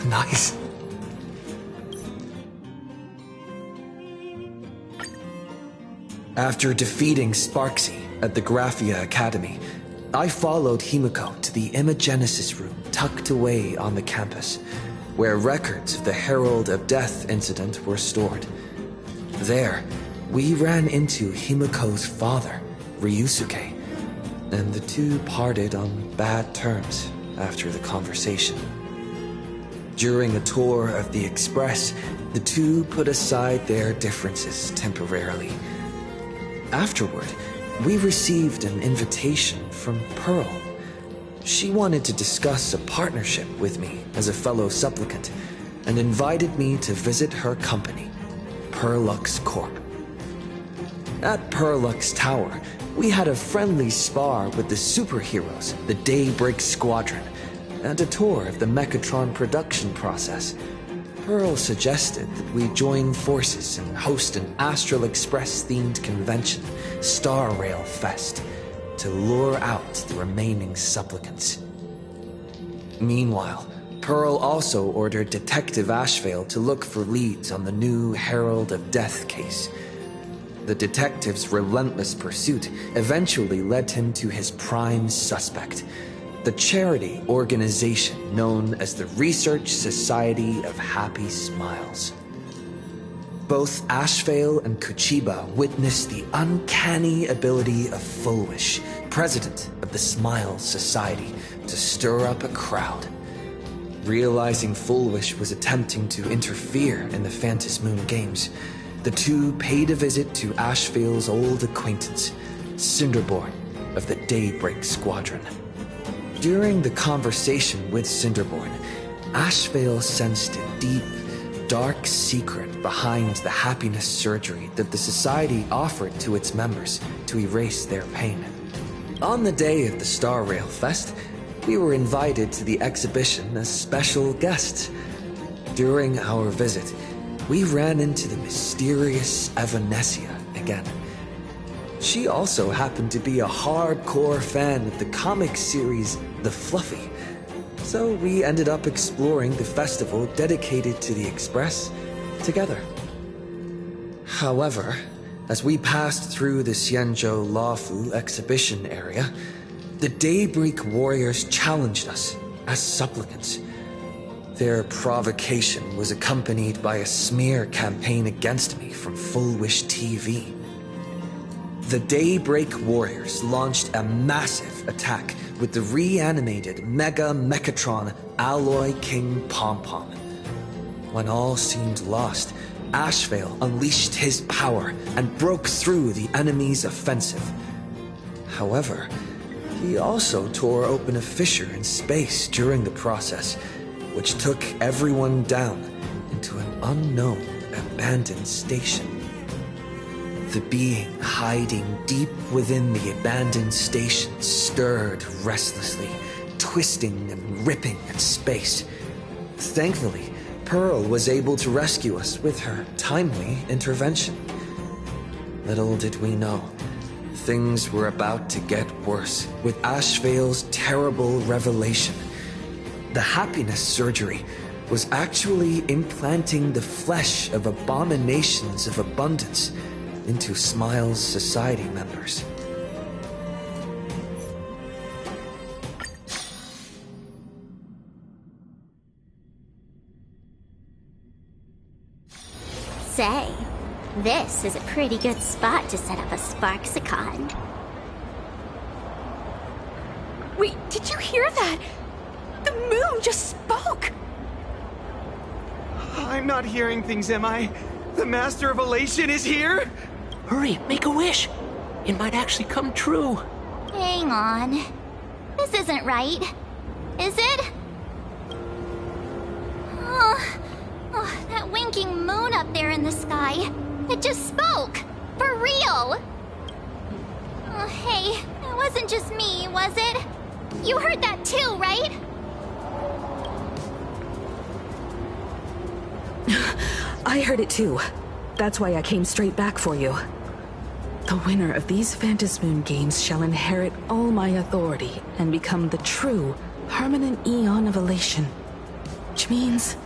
Nice. After defeating Sparksy at the Graphia Academy, I followed Himiko to the Imagenesis room tucked away on the campus, where records of the Herald of Death incident were stored. There, we ran into Himiko's father, Ryusuke, and the two parted on bad terms after the conversation. During a tour of the Express, the two put aside their differences temporarily. Afterward, we received an invitation from Pearl. She wanted to discuss a partnership with me as a fellow supplicant and invited me to visit her company, Perlux Corp. At Perlux Tower, we had a friendly spar with the superheroes, the Daybreak Squadron, and a tour of the Mechatron production process. Pearl suggested that we join forces and host an Astral Express-themed convention, Star Rail Fest, to lure out the remaining supplicants. Meanwhile, Pearl also ordered Detective Ashvale to look for leads on the new Herald of Death case. The detective's relentless pursuit eventually led him to his prime suspect, the charity organization known as the Research Society of Happy Smiles. Both Ashvale and Kuchiba witnessed the uncanny ability of Fulwish, president of the Smile Society, to stir up a crowd. Realizing Fulwish was attempting to interfere in the Phantasmoon Games, the two paid a visit to Ashvale's old acquaintance, Cinderborn of the Daybreak Squadron. During the conversation with Cinderborn, Ashvale sensed a deep, dark secret behind the happiness surgery that the Society offered to its members to erase their pain. On the day of the Star Rail Fest, we were invited to the exhibition as special guests. During our visit, we ran into the mysterious Evanesia again. She also happened to be a hardcore fan of the comic series The Fluffy, so we ended up exploring the festival dedicated to the Express together. However, as we passed through the Xianzhou Laofu exhibition area, the Daybreak Warriors challenged us as supplicants. Their provocation was accompanied by a smear campaign against me from Fulwish TV. The Daybreak Warriors launched a massive attack with the reanimated Mega Mechatron Alloy King Pom-Pom. When all seemed lost, Ashvale unleashed his power and broke through the enemy's offensive. However, he also tore open a fissure in space during the process, which took everyone down into an unknown abandoned station. The being hiding deep within the abandoned station stirred restlessly, twisting and ripping at space. Thankfully, Pearl was able to rescue us with her timely intervention. Little did we know, things were about to get worse with Ashvale's terrible revelation. The happiness surgery was actually implanting the flesh of abominations of abundance into Smile's society members. Say, this is a pretty good spot to set up a Sparksicon. Wait, did you hear that? The moon just spoke! I'm not hearing things, am I? The Master of Elation is here? Hurry, make a wish. It might actually come true. Hang on. This isn't right. Is it? Oh, that winking moon up there in the sky. It just spoke. For real. Oh, hey, it wasn't just me, was it? You heard that too, right? I heard it too. That's why I came straight back for you. The winner of these Phantasmoon Games shall inherit all my authority and become the true Permanent eon of elation. Which means...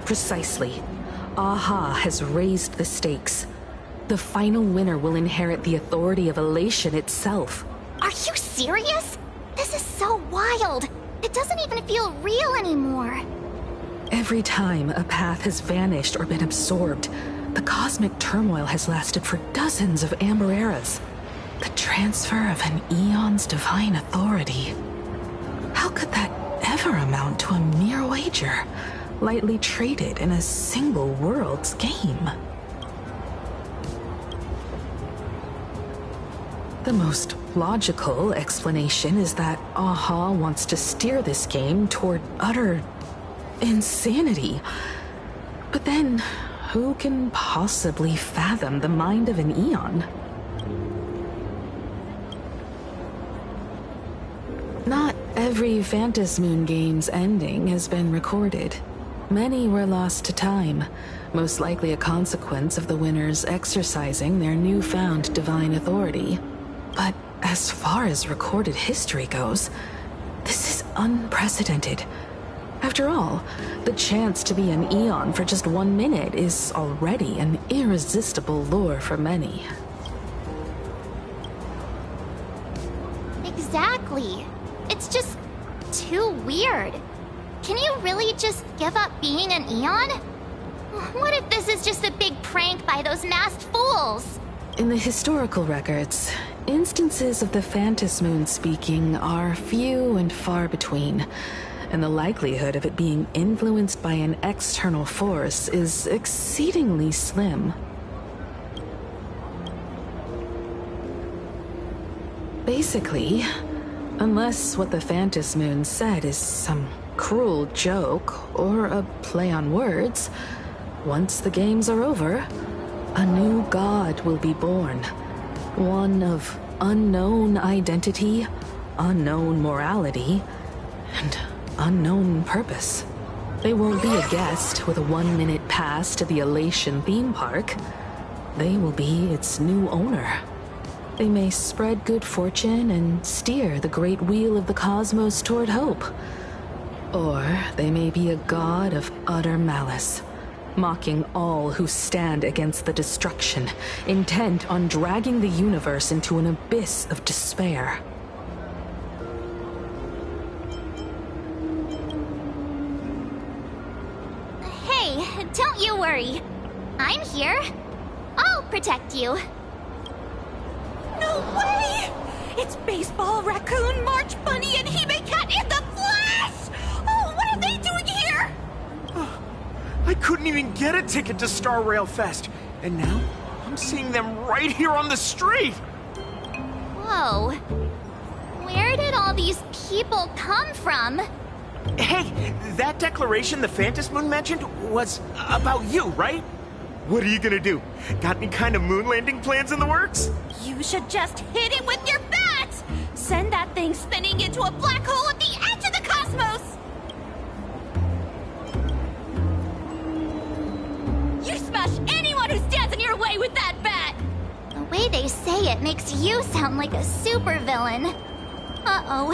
Precisely. Aha has raised the stakes. The final winner will inherit the authority of elation itself. Are you serious? This is so wild. It doesn't even feel real anymore. Every time a path has vanished or been absorbed, the cosmic turmoil has lasted for dozens of amber eras. The transfer of an eon's divine authority. How could that ever amount to a mere wager, lightly traded in a single world's game? The most logical explanation is that Aha wants to steer this game toward utter insanity. But then, who can possibly fathom the mind of an eon? Not every Phantasmoon game's ending has been recorded. Many were lost to time, most likely a consequence of the winners exercising their newfound divine authority. But as far as recorded history goes, this is unprecedented. After all, the chance to be an eon for just 1 minute is already an irresistible lure for many. Exactly. It's just too weird. Can you really just give up being an eon? What if this is just a big prank by those masked fools? In the historical records, instances of the Phantasmoon speaking are few and far between, and the likelihood of it being influenced by an external force is exceedingly slim. Basically, unless what the Phantasmoon said is some cruel joke or a play on words, once the games are over, a new god will be born. One of unknown identity, unknown morality, and unknown purpose. They won't be a guest with a 1-minute pass to the Elation theme park. They will be its new owner. They may spread good fortune and steer the great wheel of the cosmos toward hope. Or they may be a god of utter malice, mocking all who stand against the destruction, intent on dragging the universe into an abyss of despair. Hey, don't you worry. I'm here. I'll protect you. No way! It's Baseball, Raccoon, March Bunny, and Hime Cat in the flesh! Oh, what are they doing here? I couldn't even get a ticket to Star Rail Fest, and now I'm seeing them right here on the street! Whoa. Where did all these people come from? Hey, that declaration the Phantasmoon mentioned was about you, right? What are you gonna do? Got any kind of moon landing plans in the works? You should just hit it with your bat! Send that thing spinning into a black hole at the edge of the cosmos! You smash anyone who stands in your way with that bat! The way they say it makes you sound like a supervillain. Uh-oh.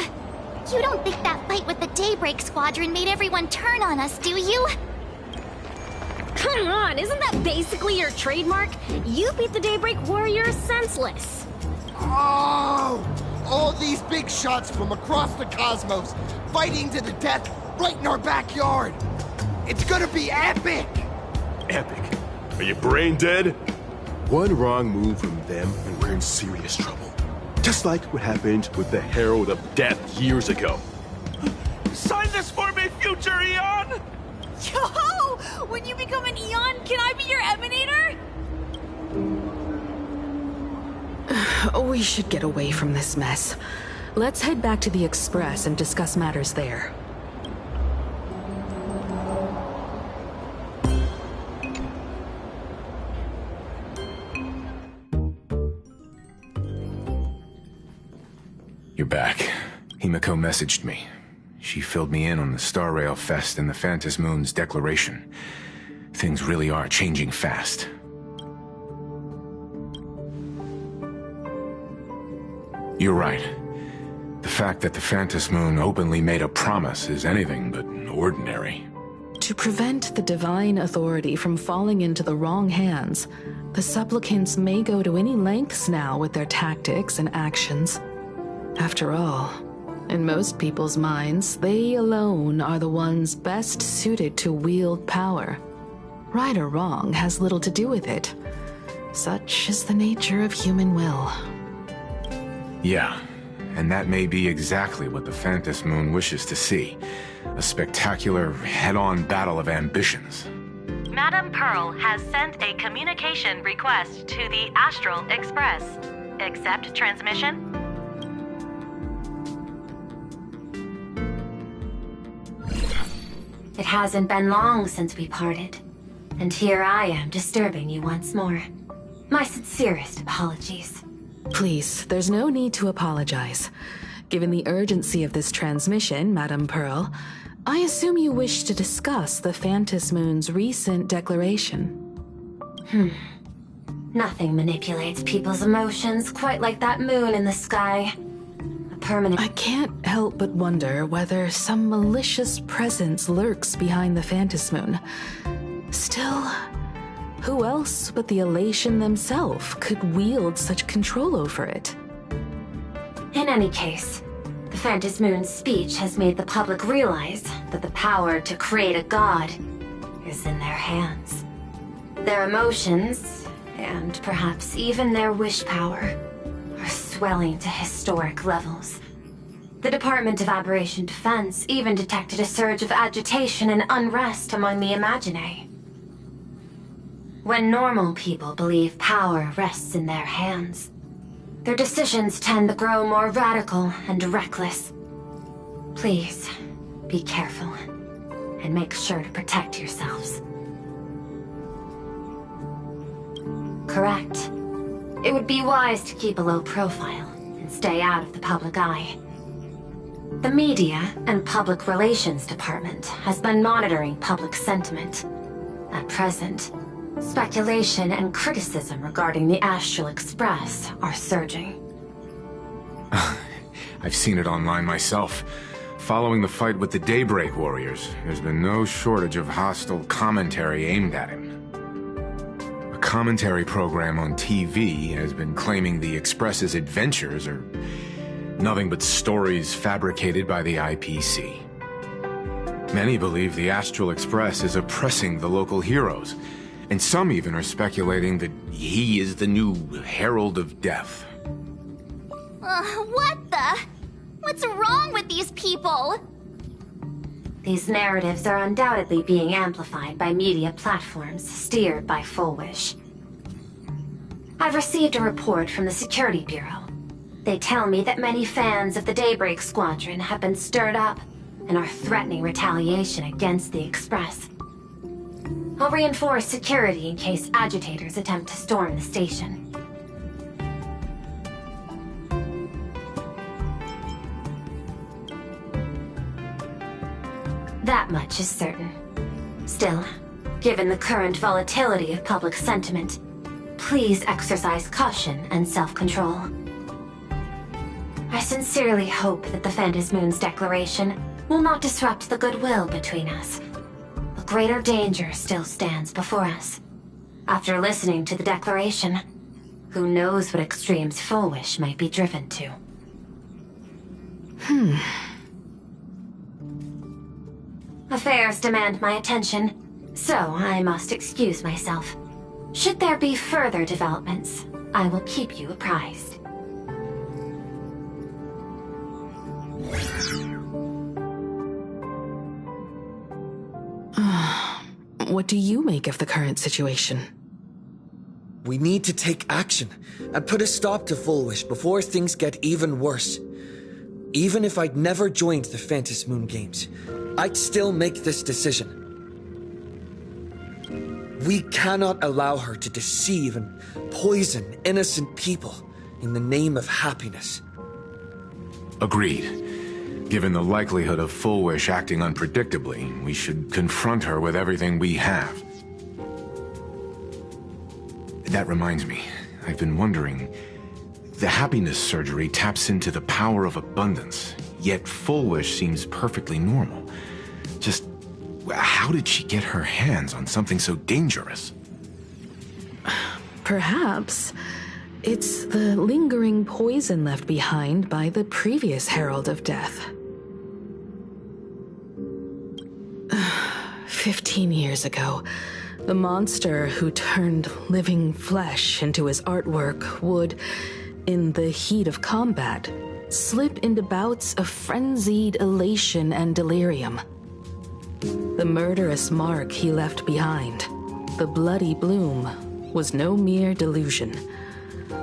You don't think that fight with the Daybreak Squadron made everyone turn on us, do you? Come on, isn't that basically your trademark? You beat the Daybreak Warriors senseless. Oh! All these big shots from across the cosmos, fighting to the death right in our backyard. It's gonna be epic! Epic? Are you brain dead? One wrong move from them and we're in serious trouble. Just like what happened with the Herald of Death years ago. Sign this for me, future Eon! Yo! When you become an Eon, can I be your Emanator? We should get away from this mess. Let's head back to the Express and discuss matters there. You're back. Himiko messaged me. She filled me in on the Star Rail Fest and the Phantasmoon's declaration. Things really are changing fast. You're right. The fact that the Phantom Moon openly made a promise is anything but ordinary. To prevent the divine authority from falling into the wrong hands, the supplicants may go to any lengths now with their tactics and actions. After all, in most people's minds, they alone are the ones best suited to wield power. Right or wrong has little to do with it. Such is the nature of human will. Yeah, and that may be exactly what the Phantom Moon wishes to see. A spectacular, head-on battle of ambitions. Madame Pearl has sent a communication request to the Astral Express. Accept transmission? It hasn't been long since we parted, and here I am disturbing you once more. My sincerest apologies. Please, there's no need to apologize. Given the urgency of this transmission, Madame Pearl, I assume you wish to discuss the Phantom Moon's recent declaration. Nothing manipulates people's emotions quite like that moon in the sky. A permanent... I can't help but wonder whether some malicious presence lurks behind the Phantom Moon. Still, who else but the Elation themselves could wield such control over it? In any case, the Phantom Moon's speech has made the public realize that the power to create a god is in their hands. Their emotions, and perhaps even their wish power, are swelling to historic levels. The Department of Aberration Defense even detected a surge of agitation and unrest among the Imaginae. When normal people believe power rests in their hands, their decisions tend to grow more radical and reckless. Please, be careful, and make sure to protect yourselves. Correct. It would be wise to keep a low profile and stay out of the public eye. The Media and Public Relations Department has been monitoring public sentiment. At present, speculation and criticism regarding the Astral Express are surging. I've seen it online myself. Following the fight with the Daybreak Warriors, there's been no shortage of hostile commentary aimed at him. A commentary program on TV has been claiming the Express's adventures are nothing but stories fabricated by the IPC. Many believe the Astral Express is oppressing the local heroes, and some even are speculating that he is the new Herald of Death. What the? What's wrong with these people? These narratives are undoubtedly being amplified by media platforms steered by Full Wish. I've received a report from the Security Bureau. They tell me that many fans of the Daybreak Squadron have been stirred up and are threatening retaliation against the Express. I'll reinforce security in case agitators attempt to storm the station. That much is certain. Still, given the current volatility of public sentiment, please exercise caution and self-control. I sincerely hope that the Phantom Moon's declaration will not disrupt the goodwill between us. A greater danger still stands before us. After listening to the declaration, who knows what extremes Full Wish might be driven to. Affairs demand my attention, so I must excuse myself. Should there be further developments, I will keep you apprised. What do you make of the current situation? We need to take action and put a stop to Full Wish before things get even worse. Even if I'd never joined the Phantom Moon Games, I'd still make this decision. We cannot allow her to deceive and poison innocent people in the name of happiness. Agreed. Given the likelihood of Full Wish acting unpredictably, we should confront her with everything we have. That reminds me, I've been wondering, The happiness surgery taps into the power of abundance, yet Full Wish seems perfectly normal. Just how did she get her hands on something so dangerous? Perhaps it's the lingering poison left behind by the previous Herald of Death. 15 years ago, the monster who turned living flesh into his artwork would, in the heat of combat, slip into bouts of frenzied elation and delirium. The murderous mark he left behind, the bloody bloom, was no mere delusion.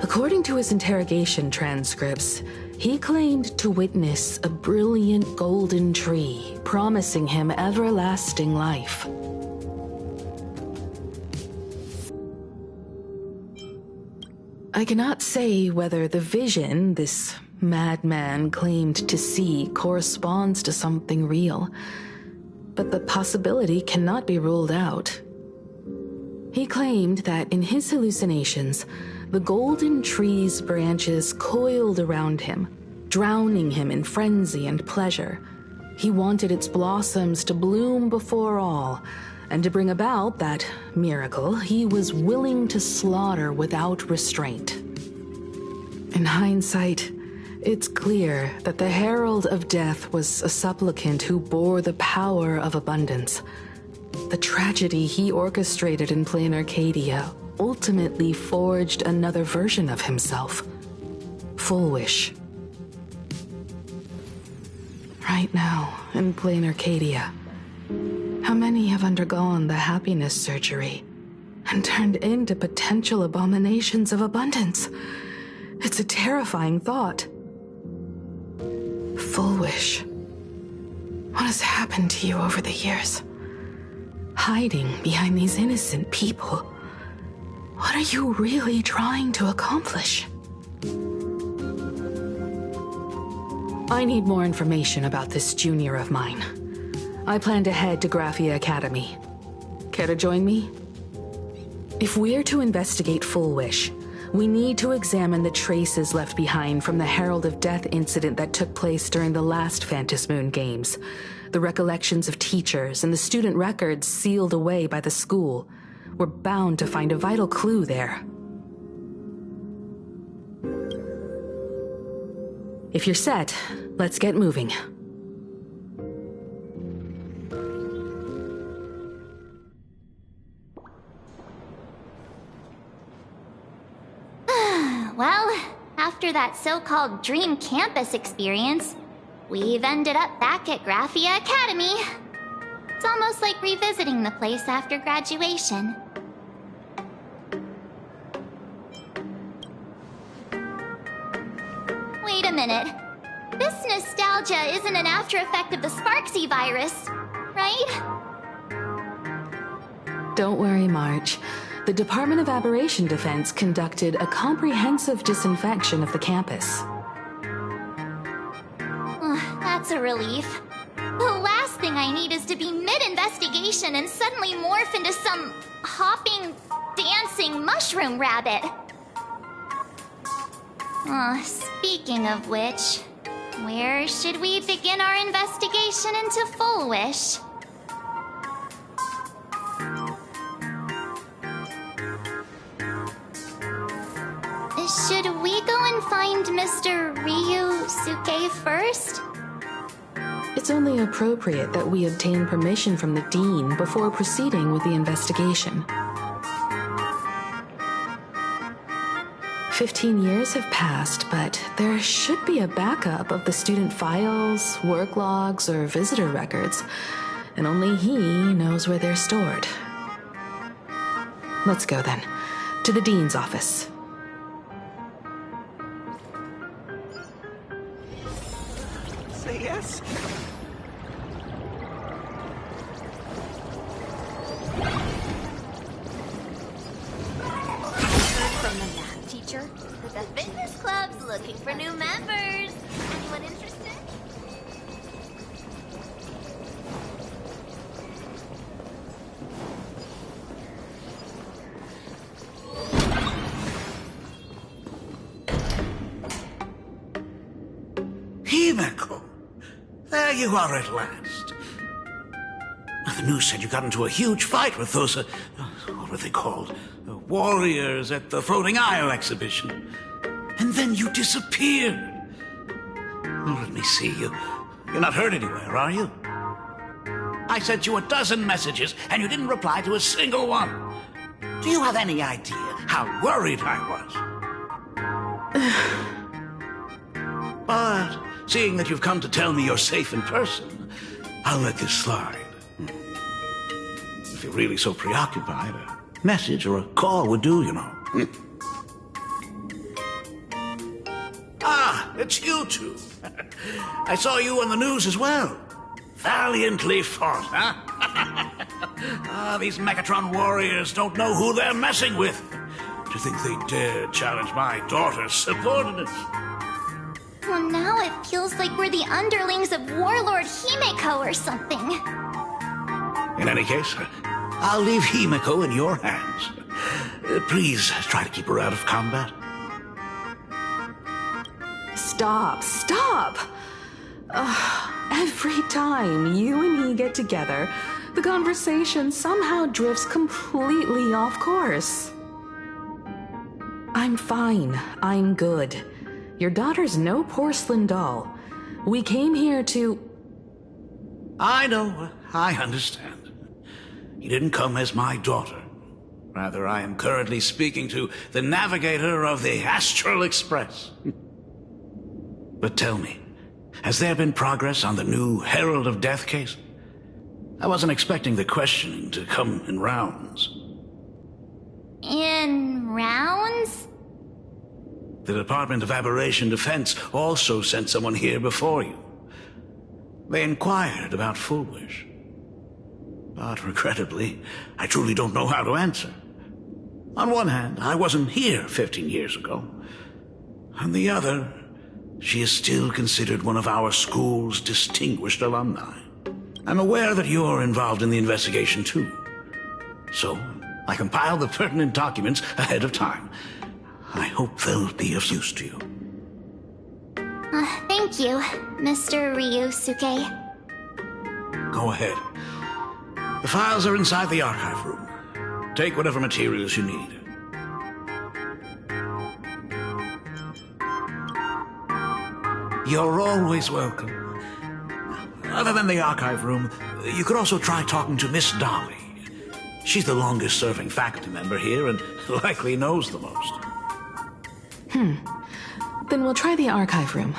According to his interrogation transcripts, he claimed to witness a brilliant golden tree promising him everlasting life. I cannot say whether the vision this madman claimed to see corresponds to something real, but the possibility cannot be ruled out. He claimed that in his hallucinations, the golden tree's branches coiled around him, drowning him in frenzy and pleasure. He wanted its blossoms to bloom before all, and to bring about that miracle, he was willing to slaughter without restraint. In hindsight, it's clear that the Herald of Death was a supplicant who bore the power of abundance. The tragedy he orchestrated in plain Arcadia ultimately forged another version of himself. Full Wish. Right now, in plain Arcadia, how many have undergone the happiness surgery and turned into potential abominations of abundance? It's a terrifying thought. Full Wish. What has happened to you over the years? Hiding behind these innocent people. What are you really trying to accomplish? I need more information about this junior of mine. I plan to head to Graphia Academy. Care to join me? If we're to investigate Full Wish, we need to examine the traces left behind from the Herald of Death incident that took place during the last Phantom Moon Games. The recollections of teachers and the student records sealed away by the school. We're bound to find a vital clue there. If you're set, let's get moving. Well, after that so-called dream campus experience, we've ended up back at Graphia Academy. It's almost like revisiting the place after graduation. Wait a minute. This nostalgia isn't an after effect of the Sparksy virus, right? Don't worry, March. The Department of Aberration Defense conducted a comprehensive disinfection of the campus. That's a relief. The last thing I need is to be mid-investigation and suddenly morph into some hopping, dancing mushroom rabbit. Speaking of which, where should we begin our investigation into Full Wish? Should we go and find Mr. Ryusuke first? It's only appropriate that we obtain permission from the Dean before proceeding with the investigation. 15 years have passed, but there should be a backup of the student files, work logs, or visitor records, and only he knows where they're stored. Let's go then, to the Dean's office. Say yes. From the math teacher that the fitness club's looking for new members. Anyone interested? Himeko! There you are at last. The news said you got into a huge fight with those, what were they called? Warriors at the Floating Isle exhibition. And then you disappeared. Well, let me see you. You're not hurt anywhere, are you? I sent you 12 messages, and you didn't reply to a single one. Do you have any idea how worried I was? But seeing that you've come to tell me you're safe in person, I'll let this slide. If you're really so preoccupied, a message or a call would do, you know. Ah, it's you two. I saw you on the news as well. Valiantly fought, huh? These Megatron warriors don't know who they're messing with. To think they dare challenge my daughter's subordinates. Well, now it feels like we're the underlings of Warlord Himeko or something. In any case, I'll leave Himeko in your hands. Please try to keep her out of combat. Stop! Every time you and he get together, the conversation somehow drifts completely off course. I'm fine. I'm good. Your daughter's no porcelain doll. We came here to... I know. I understand. You didn't come as my daughter. Rather, I am currently speaking to the navigator of the Astral Express. But tell me, has there been progress on the new Herald of Death case? I wasn't expecting the questioning to come in rounds. In rounds? The Department of Aberration Defense also sent someone here before you. They inquired about Full Wish. But regrettably, I truly don't know how to answer. On one hand, I wasn't here 15 years ago. On the other, she is still considered one of our school's distinguished alumni. I'm aware that you're involved in the investigation too. So, I compiled the pertinent documents ahead of time. I hope they'll be of use to you. Thank you, Mr. Ryusuke. Go ahead. The files are inside the archive room. Take whatever materials you need. You're always welcome. Other than the archive room, you could also try talking to Miss Dolly. She's the longest-serving faculty member here and likely knows the most. Then we'll try the archive room.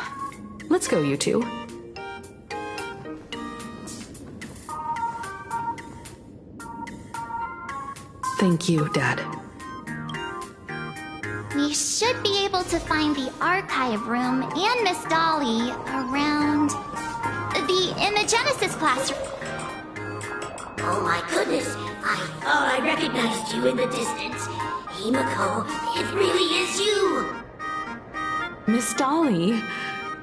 Let's go, you two. Thank you, Dad. We should be able to find the archive room and Miss Dolly around in the Genesis classroom. Oh my goodness, I thought I recognized you in the distance. Himeko, it really is you! Miss Dolly,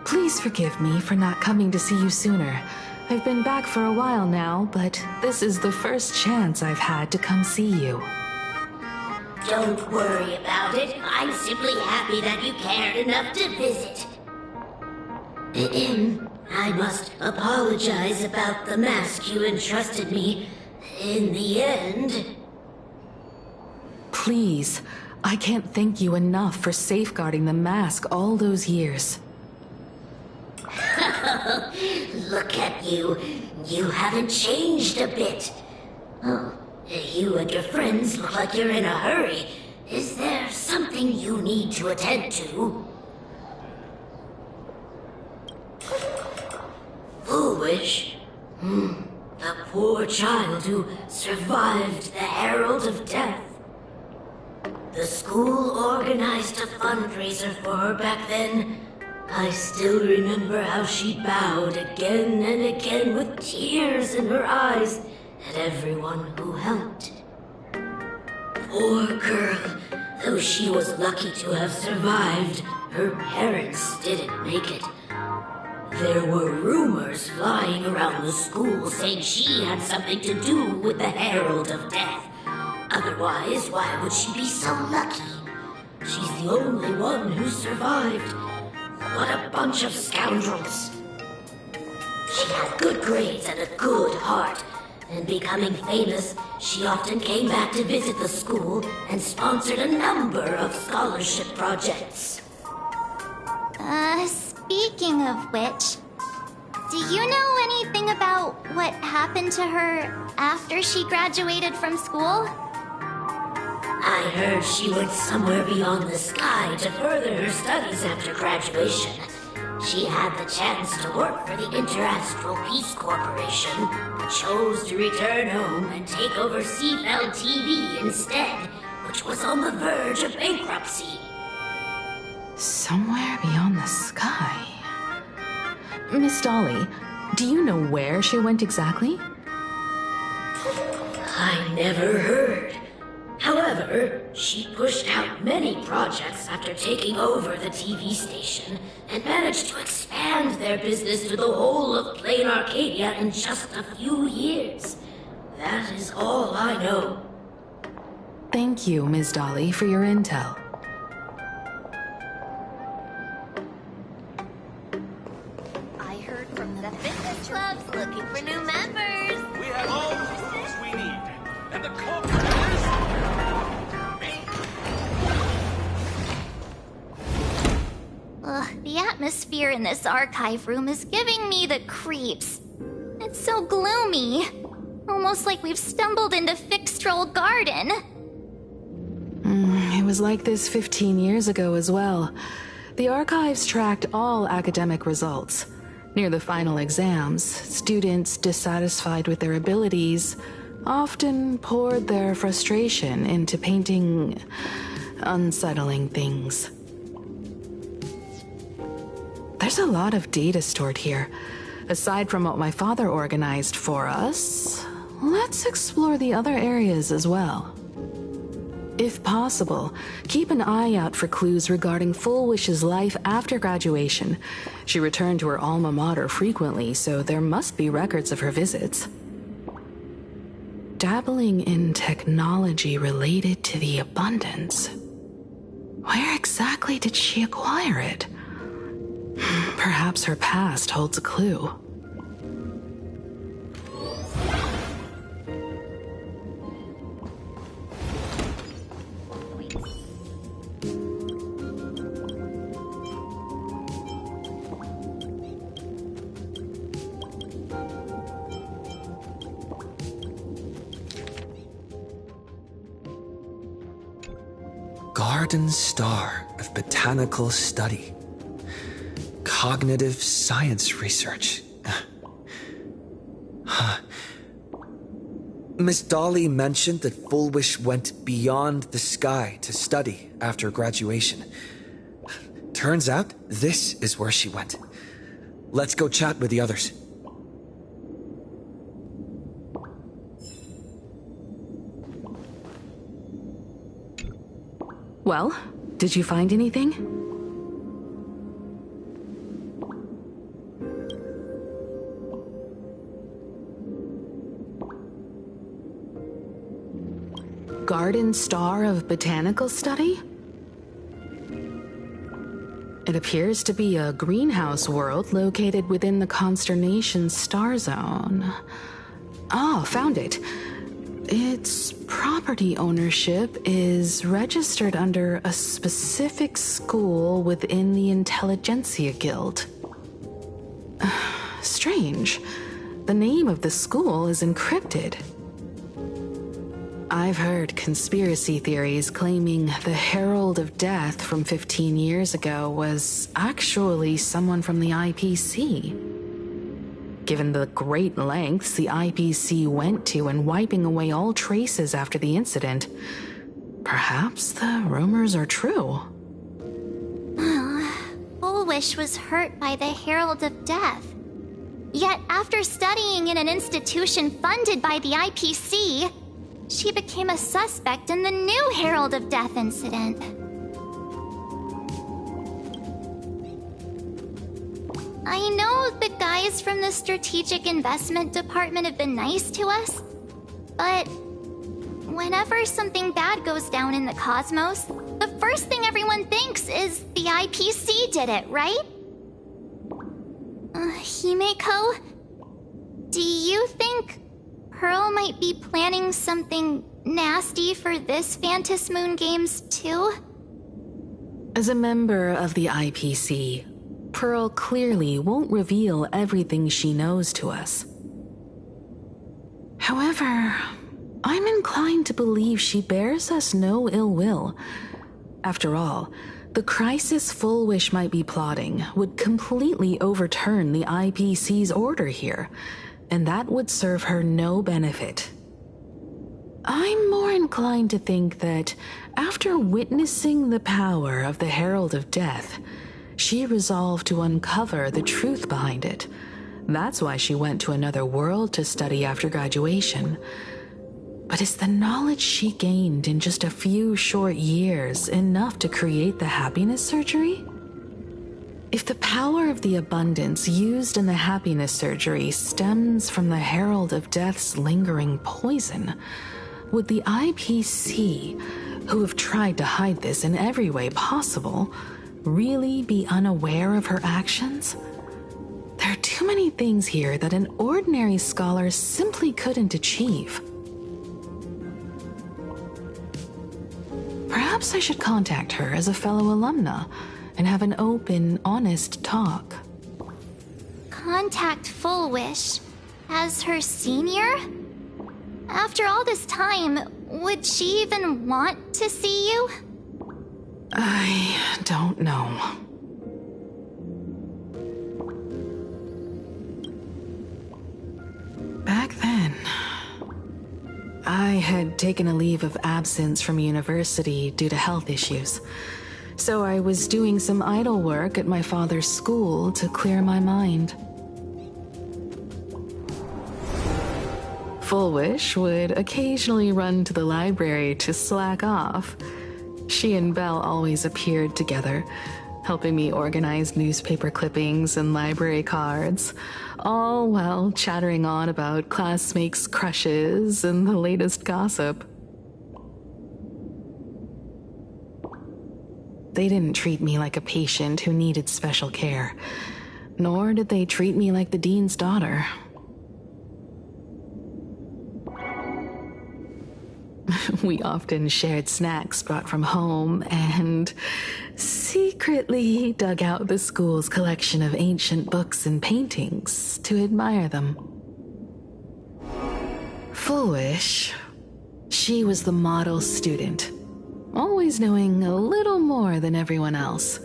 please forgive me for not coming to see you sooner. I've been back for a while now, but this is the first chance I've had to come see you. Don't worry about it. I'm simply happy that you cared enough to visit. I must apologize about the mask you entrusted me. In the end... Please, I can't thank you enough for safeguarding the mask all those years. Look at you. You haven't changed a bit. Oh, you and your friends look like you're in a hurry. Is there something you need to attend to? Foolish. The poor child who survived the Herald of Death. The school organized a fundraiser for her back then. I still remember how she bowed again and again with tears in her eyes at everyone who helped. Poor girl, though she was lucky to have survived, her parents didn't make it. There were rumors flying around the school saying she had something to do with the Herald of Death. Otherwise, why would she be so lucky? She's the only one who survived. What a bunch of scoundrels. She had good grades and a good heart, and becoming famous, she often came back to visit the school and sponsored a number of scholarship projects. Speaking of which, do you know anything about what happened to her after she graduated from school? I heard she went somewhere beyond the sky to further her studies after graduation. She had the chance to work for the Interastral Peace Corporation, but chose to return home and take over Seafeld TV instead, which was on the verge of bankruptcy. Somewhere beyond the sky. Miss Dolly, do you know where she went exactly? I never heard. However, she pushed out many projects after taking over the TV station and managed to expand their business to the whole of Plain Arcadia in just a few years. That is all I know. Thank you, Ms. Dolly, for your intel. I heard from the fitness clubs looking for new members. We have all the tools we need. And the culprit is... Ugh, the atmosphere in this archive room is giving me the creeps. It's so gloomy. Almost like we've stumbled into Fixtroll Garden. It was like this 15 years ago as well. The archives tracked all academic results. Near the final exams, students dissatisfied with their abilities often poured their frustration into painting unsettling things. There's a lot of data stored here. Aside from what my father organized for us, let's explore the other areas as well. If possible, keep an eye out for clues regarding Fullwish's life after graduation. She returned to her alma mater frequently, so there must be records of her visits. Dabbling in technology related to the abundance. Where exactly did she acquire it? Perhaps her past holds a clue. Garden Star of Botanical Study. Cognitive science research. Miss Dolly mentioned that Fullwish went beyond the sky to study after graduation. Turns out this is where she went. Let's go chat with the others. Well, did you find anything? Garden Star of Botanical Study? It appears to be a greenhouse world located within the Consternation Star Zone. Ah, found it. Its property ownership is registered under a specific school within the Intelligentsia Guild. Strange. The name of the school is encrypted. I've heard conspiracy theories claiming the Herald of Death from 15 years ago was actually someone from the IPC. Given the great lengths the IPC went to in wiping away all traces after the incident, perhaps the rumors are true. Fullwish was hurt by the Herald of Death. Yet after studying in an institution funded by the IPC, she became a suspect in the new Herald of Death incident. I know the guys from the Strategic Investment Department have been nice to us, but whenever something bad goes down in the cosmos, the first thing everyone thinks is the IPC did it, right? Himeko? Do you think Pearl might be planning something nasty for this Phantom Moon games too? As a member of the IPC, Pearl clearly won't reveal everything she knows to us. However, I'm inclined to believe she bears us no ill will. After all, the crisis Full Wish might be plotting would completely overturn the IPC's order here, and that would serve her no benefit. I'm more inclined to think that after witnessing the power of the Herald of Death, she resolved to uncover the truth behind it. That's why she went to another world to study after graduation. But is the knowledge she gained in just a few short years enough to create the happiness surgery? If the power of the abundance used in the happiness surgery stems from the Herald of Death's lingering poison, would the IPC, who have tried to hide this in every way possible, really be unaware of her actions? There are too many things here that an ordinary scholar simply couldn't achieve. Perhaps I should contact her as a fellow alumna and have an open, honest talk. Contact Full Wish as her senior? After all this time, would she even want to see you? I don't know. Back then, I had taken a leave of absence from university due to health issues, so I was doing some idle work at my father's school to clear my mind. Full Wish would occasionally run to the library to slack off. She and Belle always appeared together, helping me organize newspaper clippings and library cards, all while chattering on about classmates' crushes and the latest gossip. They didn't treat me like a patient who needed special care, nor did they treat me like the dean's daughter. We often shared snacks brought from home and secretly dug out the school's collection of ancient books and paintings to admire them. Full Wish, she was the model student, always knowing a little more than everyone else.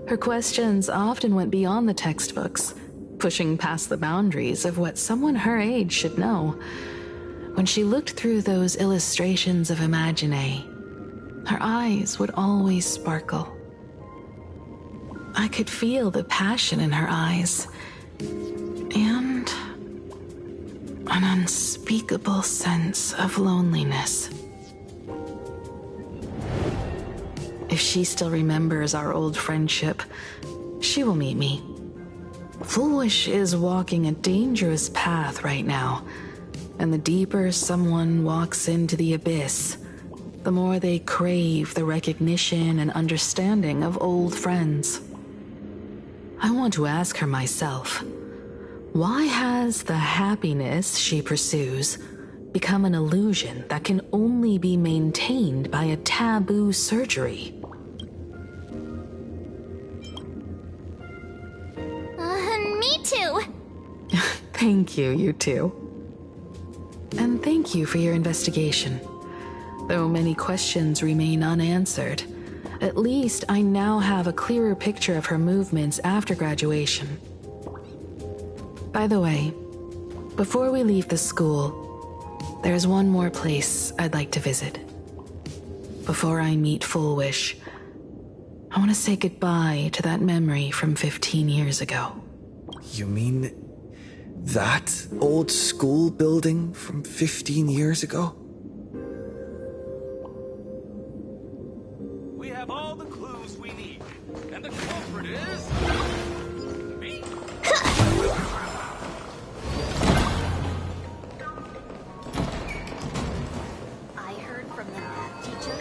Her questions often went beyond the textbooks, pushing past the boundaries of what someone her age should know. When she looked through those illustrations of Imagine, her eyes would always sparkle. I could feel the passion in her eyes, and an unspeakable sense of loneliness. If she still remembers our old friendship, she will meet me. Full Wish is walking a dangerous path right now. And the deeper someone walks into the abyss, the more they crave the recognition and understanding of old friends. I want to ask her myself, why has the happiness she pursues become an illusion that can only be maintained by a taboo surgery? Me too. Thank you, you two. And thank you for your investigation. Though many questions remain unanswered, at least I now have a clearer picture of her movements after graduation. By the way, before we leave the school, there's one more place I'd like to visit. Before I meet Full Wish, I want to say goodbye to that memory from 15 years ago. You mean that old school building from 15 years ago? We have all the clues we need, and the culprit is... me. I heard from the math teacher.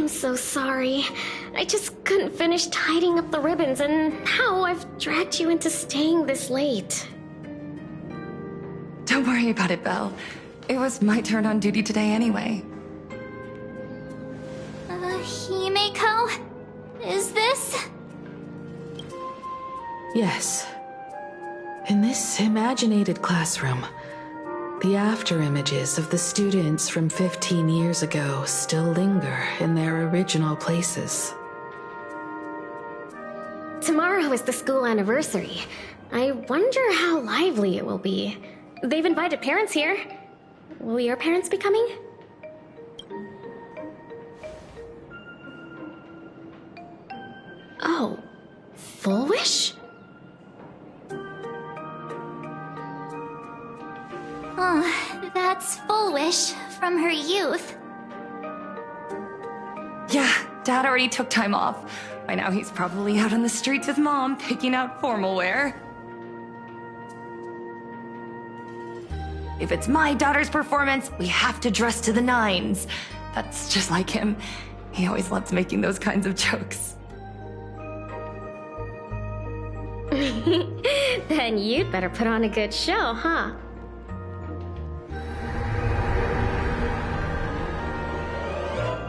I'm so sorry. I just couldn't finish tidying up the ribbons, and now I've dragged you into staying this late. Don't worry about it, Belle. It was my turn on duty today anyway. Himeko? Is this? Yes. In this imaginated classroom, the after images of the students from 15 years ago still linger in their original places. Tomorrow is the school anniversary. I wonder how lively it will be. They've invited parents here. Will your parents be coming? Oh, Full Wish? Oh, that's Full Wish from her youth. Yeah, Dad already took time off. By now he's probably out on the streets with Mom, picking out formal wear. If it's my daughter's performance, we have to dress to the nines. That's just like him. He always loves making those kinds of jokes. Then you'd better put on a good show, huh?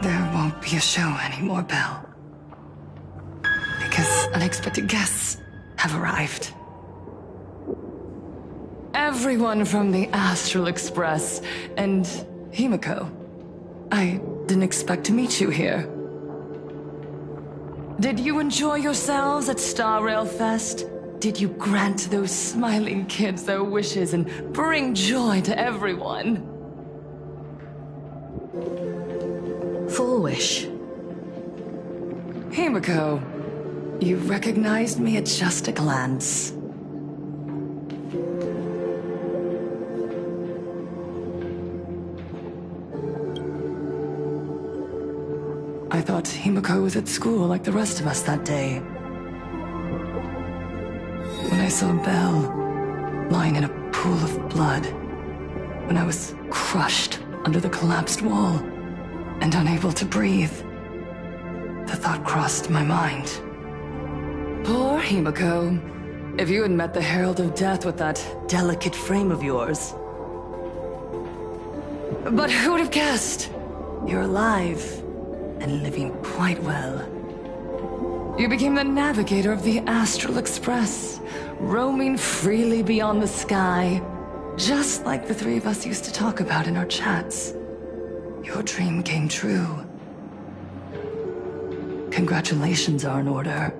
There won't be a show anymore, Belle. Because unexpected guests have arrived. Everyone from the Astral Express and Himeko. I didn't expect to meet you here. Did you enjoy yourselves at Star Rail Fest? Did you grant those smiling kids their wishes and bring joy to everyone? Full Wish. Himeko, you recognized me at just a glance. I thought Himeko was at school like the rest of us that day. When I saw Belle lying in a pool of blood, when I was crushed under the collapsed wall and unable to breathe, the thought crossed my mind. Poor Himeko. If you had met the Herald of Death with that delicate frame of yours. But who would have guessed? You're alive and living quite well. You became the navigator of the Astral Express, roaming freely beyond the sky, just like the three of us used to talk about in our chats. Your dream came true. Congratulations are in order.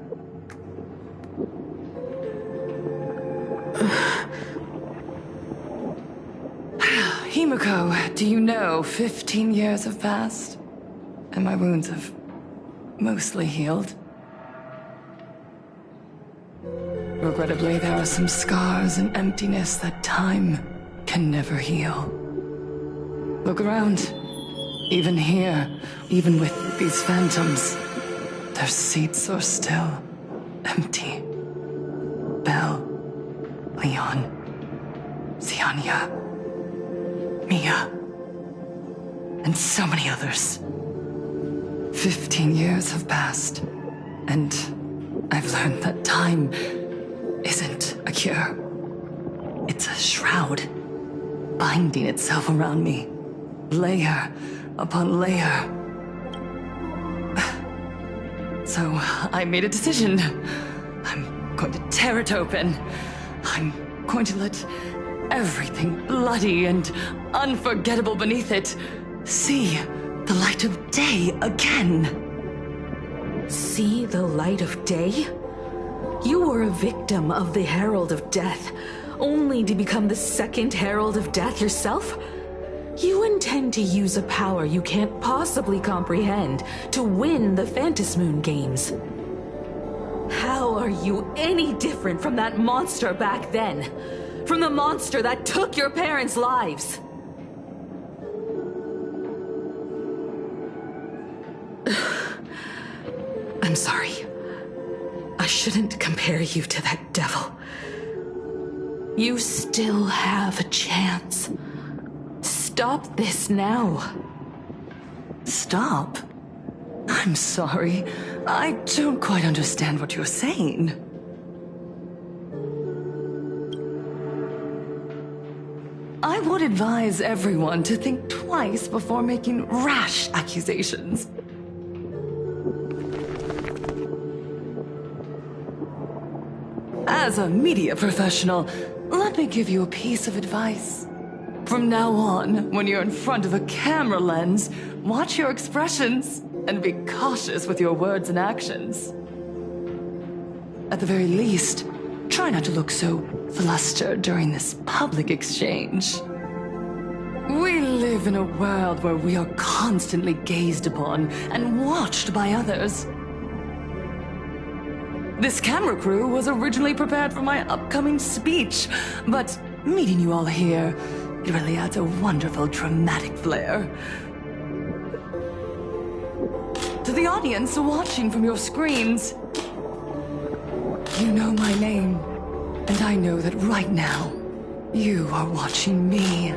Himeko, do you know 15 years have passed? And my wounds have mostly healed. Regrettably, there are some scars and emptiness that time can never heal. Look around. Even here, even with these phantoms, their seats are still empty. Belle, Leon, Xianya, Mia, and so many others. 15 years have passed, and I've learned that time isn't a cure. It's a shroud, binding itself around me, layer upon layer. So I made a decision. I'm going to tear it open. I'm going to let everything bloody and unforgettable beneath it see the light of day again. See the light of day? You were a victim of the Herald of Death, only to become the second Herald of Death yourself? You intend to use a power you can't possibly comprehend to win the Phantasmoon games. How are you any different from that monster back then? From the monster that took your parents' lives? I'm sorry. I shouldn't compare you to that devil. You still have a chance. Stop this now. Stop? I'm sorry. I don't quite understand what you're saying. I would advise everyone to think twice before making rash accusations. As a media professional, let me give you a piece of advice. From now on, when you're in front of a camera lens, watch your expressions and be cautious with your words and actions. At the very least, try not to look so flustered during this public exchange. We live in a world where we are constantly gazed upon and watched by others. This camera crew was originally prepared for my upcoming speech, but meeting you all here, it really adds a wonderful dramatic flair. To the audience watching from your screens, you know my name, and I know that right now, you are watching me.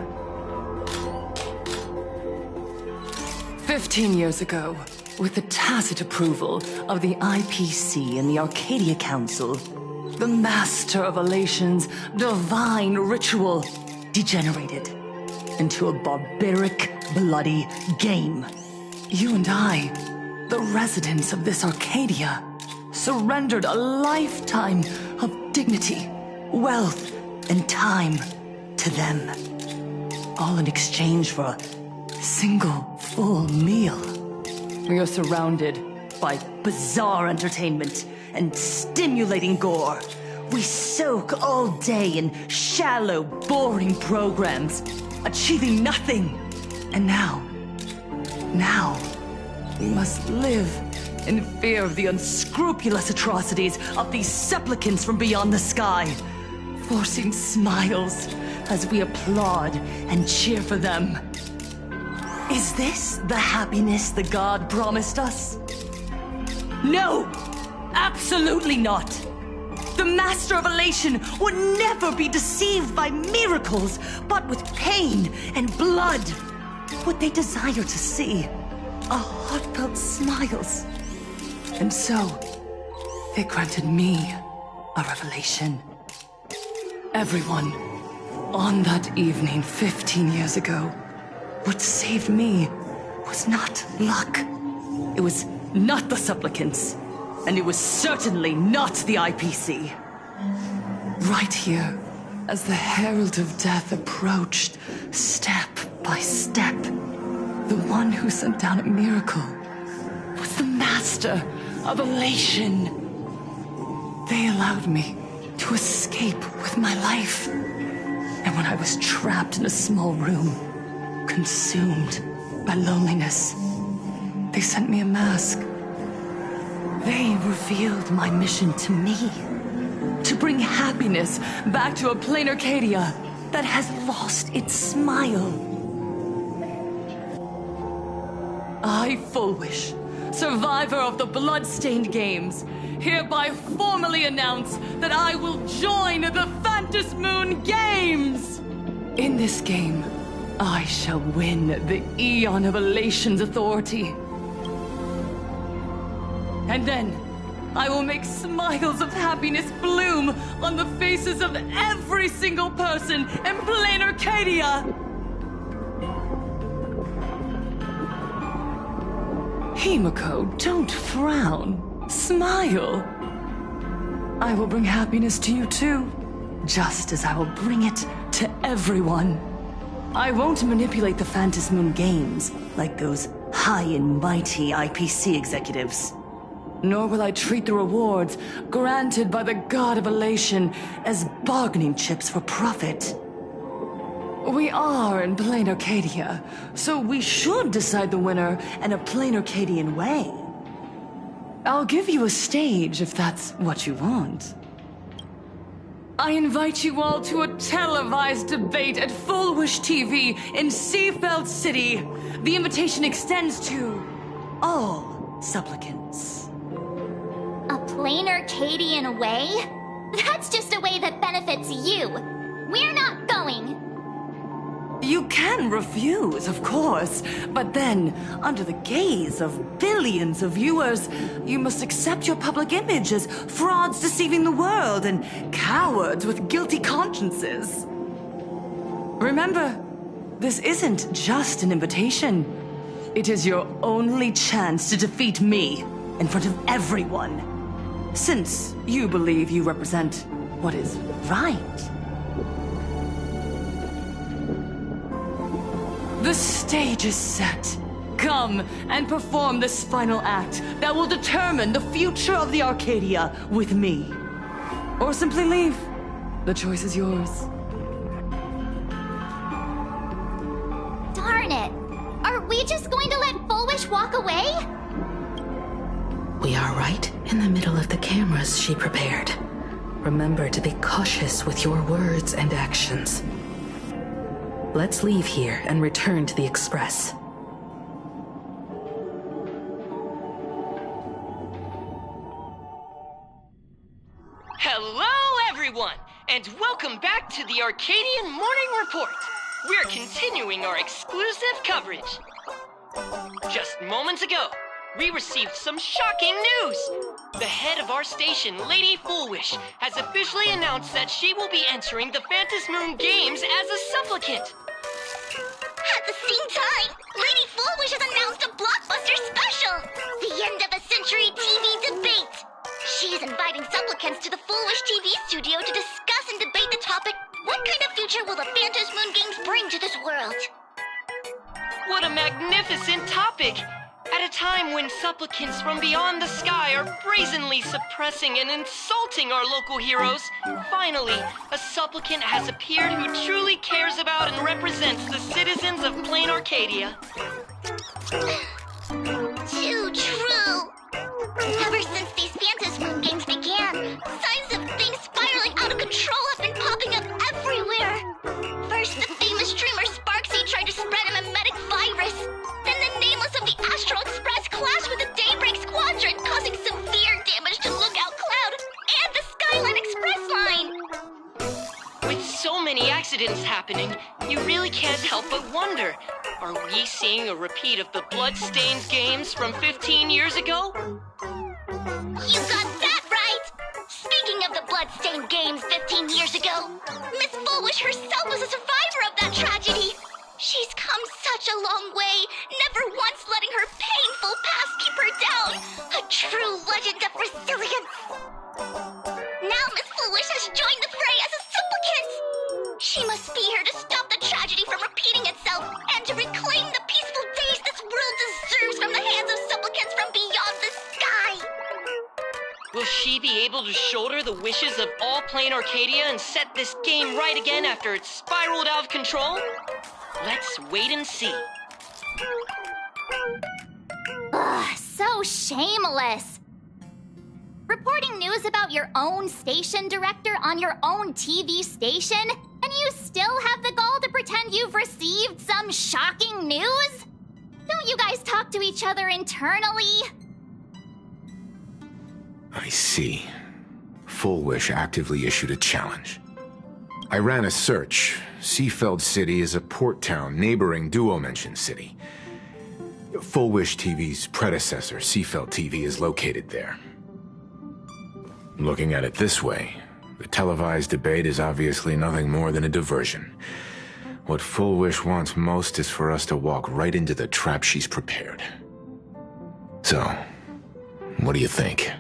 15 years ago, with the tacit approval of the IPC and the Arcadia Council, the Master of Elation's divine ritual degenerated into a barbaric, bloody game. You and I, the residents of this Arcadia, surrendered a lifetime of dignity, wealth, and time to them, all in exchange for a single full meal. We are surrounded by bizarre entertainment and stimulating gore. We soak all day in shallow, boring programs, achieving nothing. And now, we must live in fear of the unscrupulous atrocities of these supplicants from beyond the sky, forcing smiles as we applaud and cheer for them. Is this the happiness the god promised us? No! Absolutely not! The Master of Elation would never be deceived by miracles, but with pain and blood. What they desire to see are heartfelt smiles. And so, they granted me a revelation. Everyone, on that evening 15 years ago, what saved me was not luck. It was not the supplicants, and it was certainly not the IPC. Right here, as the Herald of Death approached, step by step, the one who sent down a miracle was the Master of Elation. They allowed me to escape with my life. And when I was trapped in a small room, consumed by loneliness, they sent me a mask. They revealed my mission to me, to bring happiness back to a plain Arcadia that has lost its smile. I, Fullwish, survivor of the Bloodstained Games, hereby formally announce that I will join the Phantom Moon Games! In this game, I shall win the Eon of Elation's authority. And then, I will make smiles of happiness bloom on the faces of every single person in plain Arcadia! Himiko, don't frown. Smile. I will bring happiness to you too, just as I will bring it to everyone. I won't manipulate the Phantom Moon Games like those high and mighty IPC executives. Nor will I treat the rewards granted by the God of Elation as bargaining chips for profit. We are in plain Arcadia, so we should decide the winner in a plain Arcadian way. I'll give you a stage if that's what you want. I invite you all to a televised debate at Fullwish TV in Seafeld City. The invitation extends to all supplicants. A plain Arcadian way? That's just a way that benefits you. We're not going. You can refuse, of course, but then, under the gaze of billions of viewers, you must accept your public image as frauds deceiving the world and cowards with guilty consciences. Remember, this isn't just an invitation. It is your only chance to defeat me in front of everyone. Since you believe you represent what is right. The stage is set. Come and perform this final act that will determine the future of the Arcadia with me. Or simply leave. The choice is yours. Darn it! Are we just going to let Fullwish walk away? We are right in the middle of the cameras she prepared. Remember to be cautious with your words and actions. Let's leave here and return to the Express. Hello, everyone, and welcome back to the Arcadian Morning Report. We're continuing our exclusive coverage. Just moments ago, we received some shocking news. The head of our station, Lady Fullwish, has officially announced that she will be entering the Phantom Moon Games as a supplicant. At the same time, Lady Fullwish has announced a blockbuster special! The end of a century TV debate! She is inviting supplicants to the Fullwish TV studio to discuss and debate the topic, what kind of future will the Phantom Moon Games bring to this world? What a magnificent topic! At a time when supplicants from beyond the sky are brazenly suppressing and insulting our local heroes, finally, a supplicant has appeared who truly cares about and represents the citizens of Plain Arcadia. Too true! Ever since these Phantom Moon Games began, signs of things spiraling out of control have been popping up everywhere! First, the famous streamer Sparksy tried to spread a mimetic virus. Then the nameless of the Astral Express clashed with the Daybreak Squadron, causing severe damage to Lookout Cloud and the Skyline Express line! With so many accidents happening, you really can't help but wonder, are we seeing a repeat of the Bloodstained games from 15 years ago? You got that right! Speaking of the Bloodstained games 15 years ago, Miss Fullwish herself was a survivor of that tragedy! She's come such a long way, never once letting her painful past keep her down. A true legend of resilience. Now Miss Fullwish has joined the fray as a supplicant. She must be here to stop the tragedy from repeating itself and to reclaim the peaceful days this world deserves from the hands of supplicants from beyond the sky. Will she be able to shoulder the wishes of all Plain Arcadia and set this game right again after it's spiraled out of control? Let's wait and see. Ugh, so shameless. Reporting news about your own station director on your own TV station, and you still have the gall to pretend you've received some shocking news? Don't you guys talk to each other internally? I see. Fullwish actively issued a challenge. I ran a search. Seafeld City is a port town neighboring Duo-Mention City. Fullwish TV's predecessor, Seafeld TV, is located there. Looking at it this way, the televised debate is obviously nothing more than a diversion. What Fullwish wants most is for us to walk right into the trap she's prepared. So, what do you think?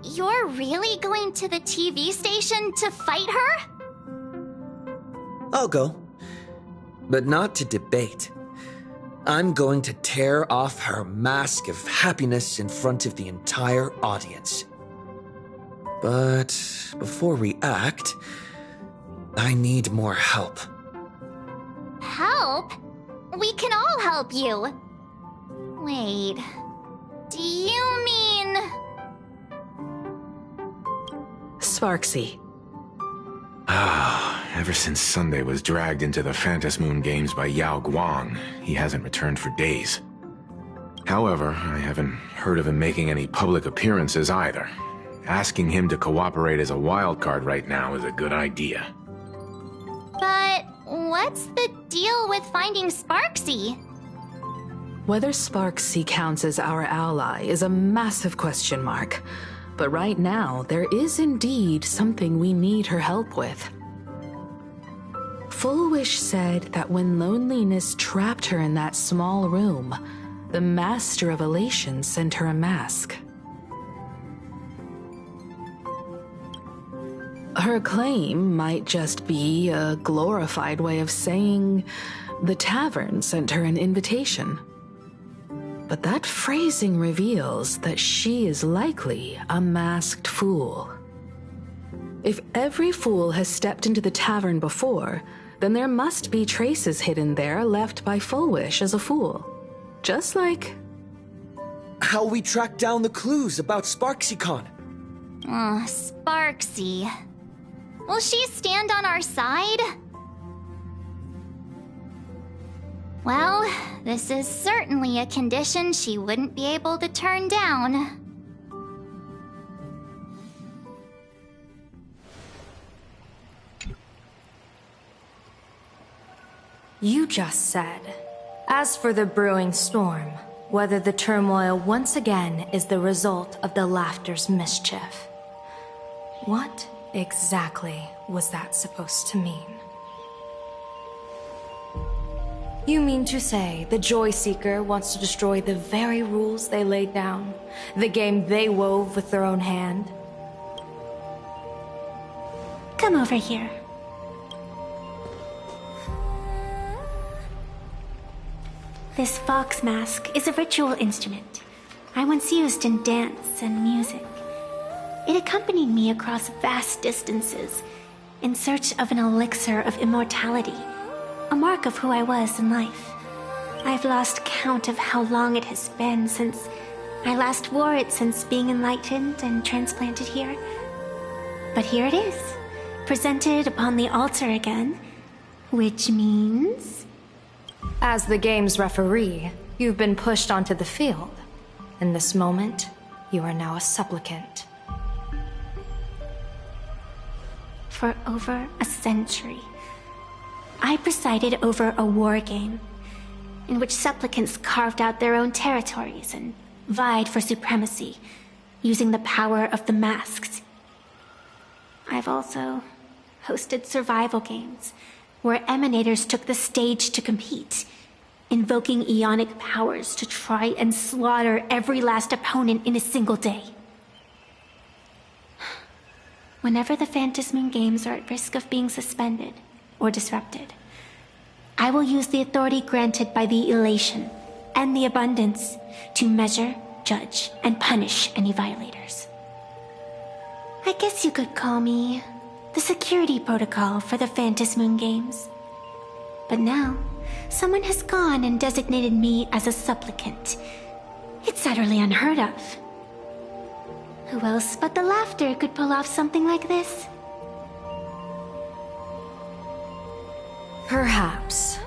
You're really going to the TV station to fight her? I'll go. But not to debate. I'm going to tear off her mask of happiness in front of the entire audience. But before we act, I need more help. Help? We can all help you. Wait, do you mean... Sparksy. Ever since Sunday was dragged into the Phantom Moon Games by Yao Guang, he hasn't returned for days. However, I haven't heard of him making any public appearances either. Asking him to cooperate as a wildcard right now is a good idea. But what's the deal with finding Sparksy? Whether Sparksy counts as our ally is a massive question mark. But right now, there is indeed something we need her help with. Full Wish said that when loneliness trapped her in that small room, the Master of Elation sent her a mask. Her claim might just be a glorified way of saying the tavern sent her an invitation. But that phrasing reveals that she is likely a masked fool. If every fool has stepped into the tavern before, then there must be traces hidden there left by Full Wish as a fool. Just like... how we track down the clues about SparksyCon. Sparksy. Will she stand on our side? Well, this is certainly a condition she wouldn't be able to turn down. You just said, as for the brewing storm, whether the turmoil once again is the result of the Laughter's mischief. What exactly was that supposed to mean? You mean to say the Joy Seeker wants to destroy the very rules they laid down, the game they wove with their own hand? Come over here. This fox mask is a ritual instrument I once used in dance and music. It accompanied me across vast distances in search of an elixir of immortality, a mark of who I was in life. I've lost count of how long it has been since I last wore it since being enlightened and transplanted here. But here it is, presented upon the altar again, which means... As the game's referee, you've been pushed onto the field. In this moment, you are now a supplicant. For over a century, I presided over a war game in which supplicants carved out their own territories and vied for supremacy, using the power of the masked. I've also hosted survival games where emanators took the stage to compete, invoking eonic powers to try and slaughter every last opponent in a single day. Whenever the Phantasmoon games are at risk of being suspended or disrupted, I will use the authority granted by the Elation and the Abundance to measure, judge, and punish any violators. I guess you could call me the security protocol for the Phantasmoon games. But now, someone has gone and designated me as a supplicant. It's utterly unheard of. Who else but the Laughter could pull off something like this? Perhaps.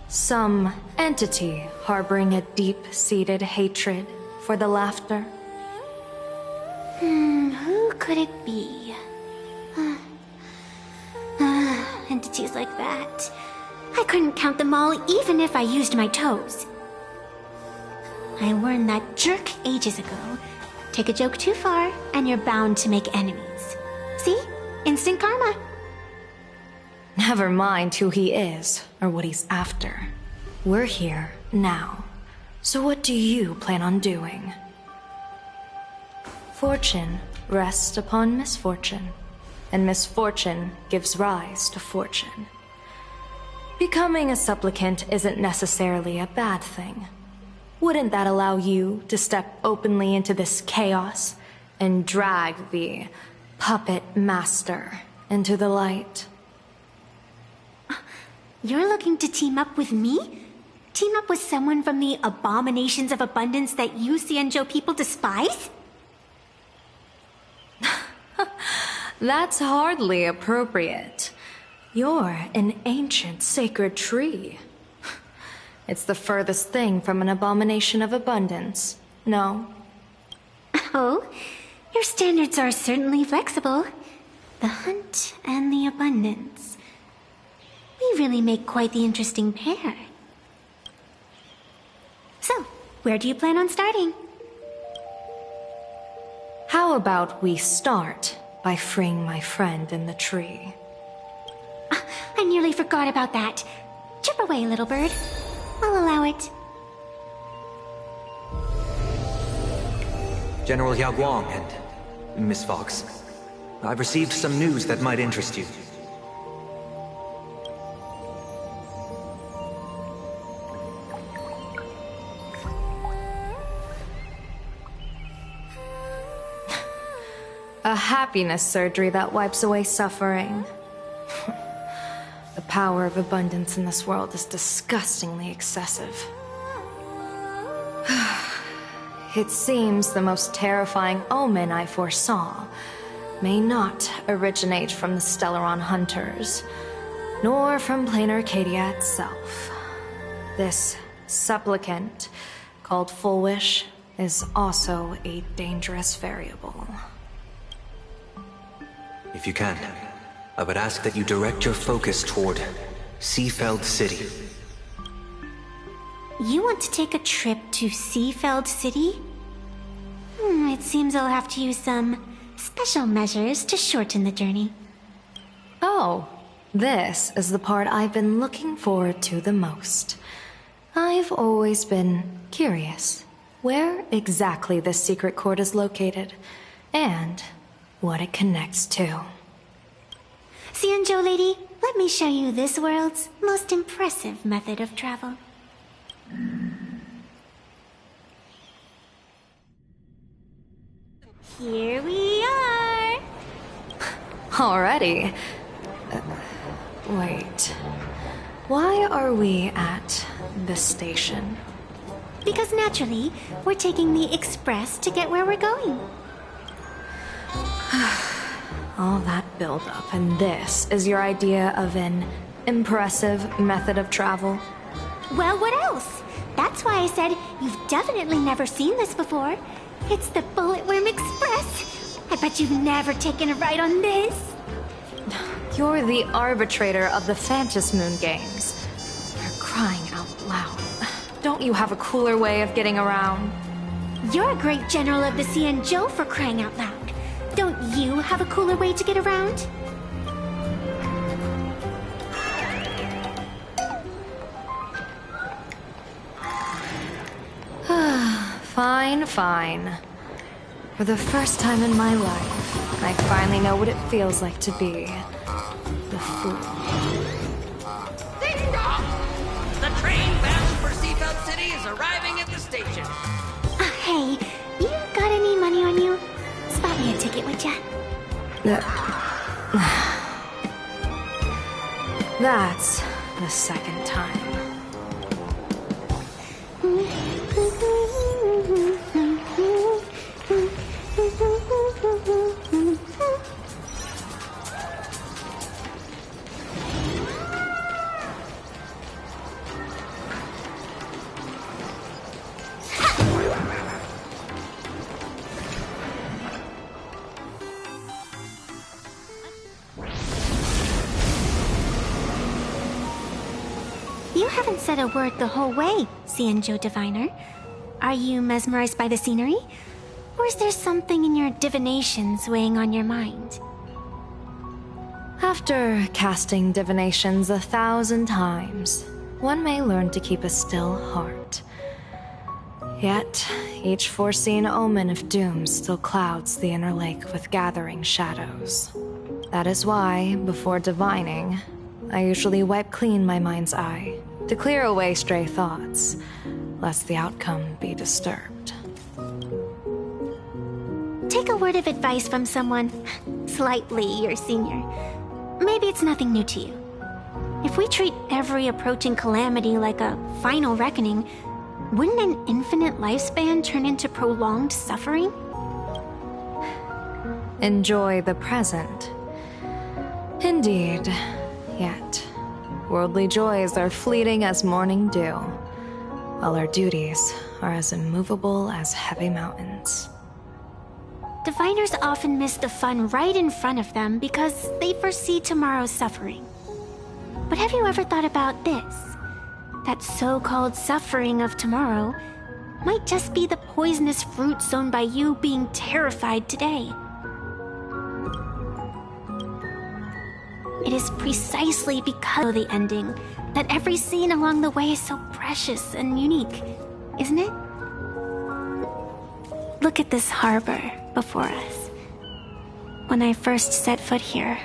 Some entity harboring a deep-seated hatred for the Laughter. Who could it be? Entities like that. I couldn't count them all even if I used my toes. I learned that jerk ages ago. Take a joke too far, and you're bound to make enemies. See? Instant karma. Never mind who he is, or what he's after. We're here, now. So what do you plan on doing? Fortune rests upon misfortune, and misfortune gives rise to fortune. Becoming a supplicant isn't necessarily a bad thing. Wouldn't that allow you to step openly into this chaos and drag the puppet master into the light? You're looking to team up with me? Team up with someone from the abominations of abundance that you Xianzhou people despise? That's hardly appropriate. You're an ancient sacred tree. It's the furthest thing from an abomination of abundance, no? Oh? Your standards are certainly flexible. The hunt and the abundance. We really make quite the interesting pair. So, where do you plan on starting? How about we start by freeing my friend in the tree? I nearly forgot about that. Chip away, little bird. I'll allow it. General Yao Guang and Miss Fox, I've received some news that might interest you. A happiness surgery that wipes away suffering. The power of abundance in this world is disgustingly excessive. It seems the most terrifying omen I foresaw may not originate from the Stellaron hunters, nor from plain Arcadia itself. This supplicant, called Full Wish, is also a dangerous variable. If you can, I would ask that you direct your focus toward Seafeld City. You want to take a trip to Seafeld City? It seems I'll have to use some special measures to shorten the journey. Oh, this is the part I've been looking forward to the most. I've always been curious where exactly this secret court is located, and what it connects to. Xianzhou lady, let me show you this world's most impressive method of travel. Here we are! Already? Wait. Why are we at this station? Because naturally, we're taking the express to get where we're going. All that build-up, and this is your idea of an impressive method of travel? Well, what else? That's why I said you've definitely never seen this before. It's the Bulletworm Express. I bet you've never taken a ride on this. You're the arbitrator of the Phantom Moon games. For crying out loud. Don't you have a cooler way of getting around? You're a great general of the Xianzhou, for crying out loud. Don't you have a cooler way to get around? Fine, fine. For the first time in my life, I finally know what it feels like to be the fool. Ding dong! The train bound for Seafeld City is arriving at the station. Hey, you got any money on you? Spot me a ticket, would ya? That's the second time. You haven't said a word the whole way, Xianzhou Diviner. Are you mesmerized by the scenery? Or is there something in your divinations weighing on your mind? After casting divinations 1,000 times, one may learn to keep a still heart. Yet, each foreseen omen of doom still clouds the inner lake with gathering shadows. That is why, before divining, I usually wipe clean my mind's eye to clear away stray thoughts, lest the outcome be disturbed. Take a word of advice from someone slightly your senior. Maybe it's nothing new to you. If we treat every approaching calamity like a final reckoning, wouldn't an infinite lifespan turn into prolonged suffering? Enjoy the present. Indeed, yet worldly joys are fleeting as morning dew, while our duties are as immovable as heavy mountains. Diviners often miss the fun right in front of them because they foresee tomorrow's suffering. But have you ever thought about this? That so-called suffering of tomorrow might just be the poisonous fruit sown by you being terrified today. It is precisely because of the ending that every scene along the way is so precious and unique, isn't it? Look at this harbor before us. When I first set foot here,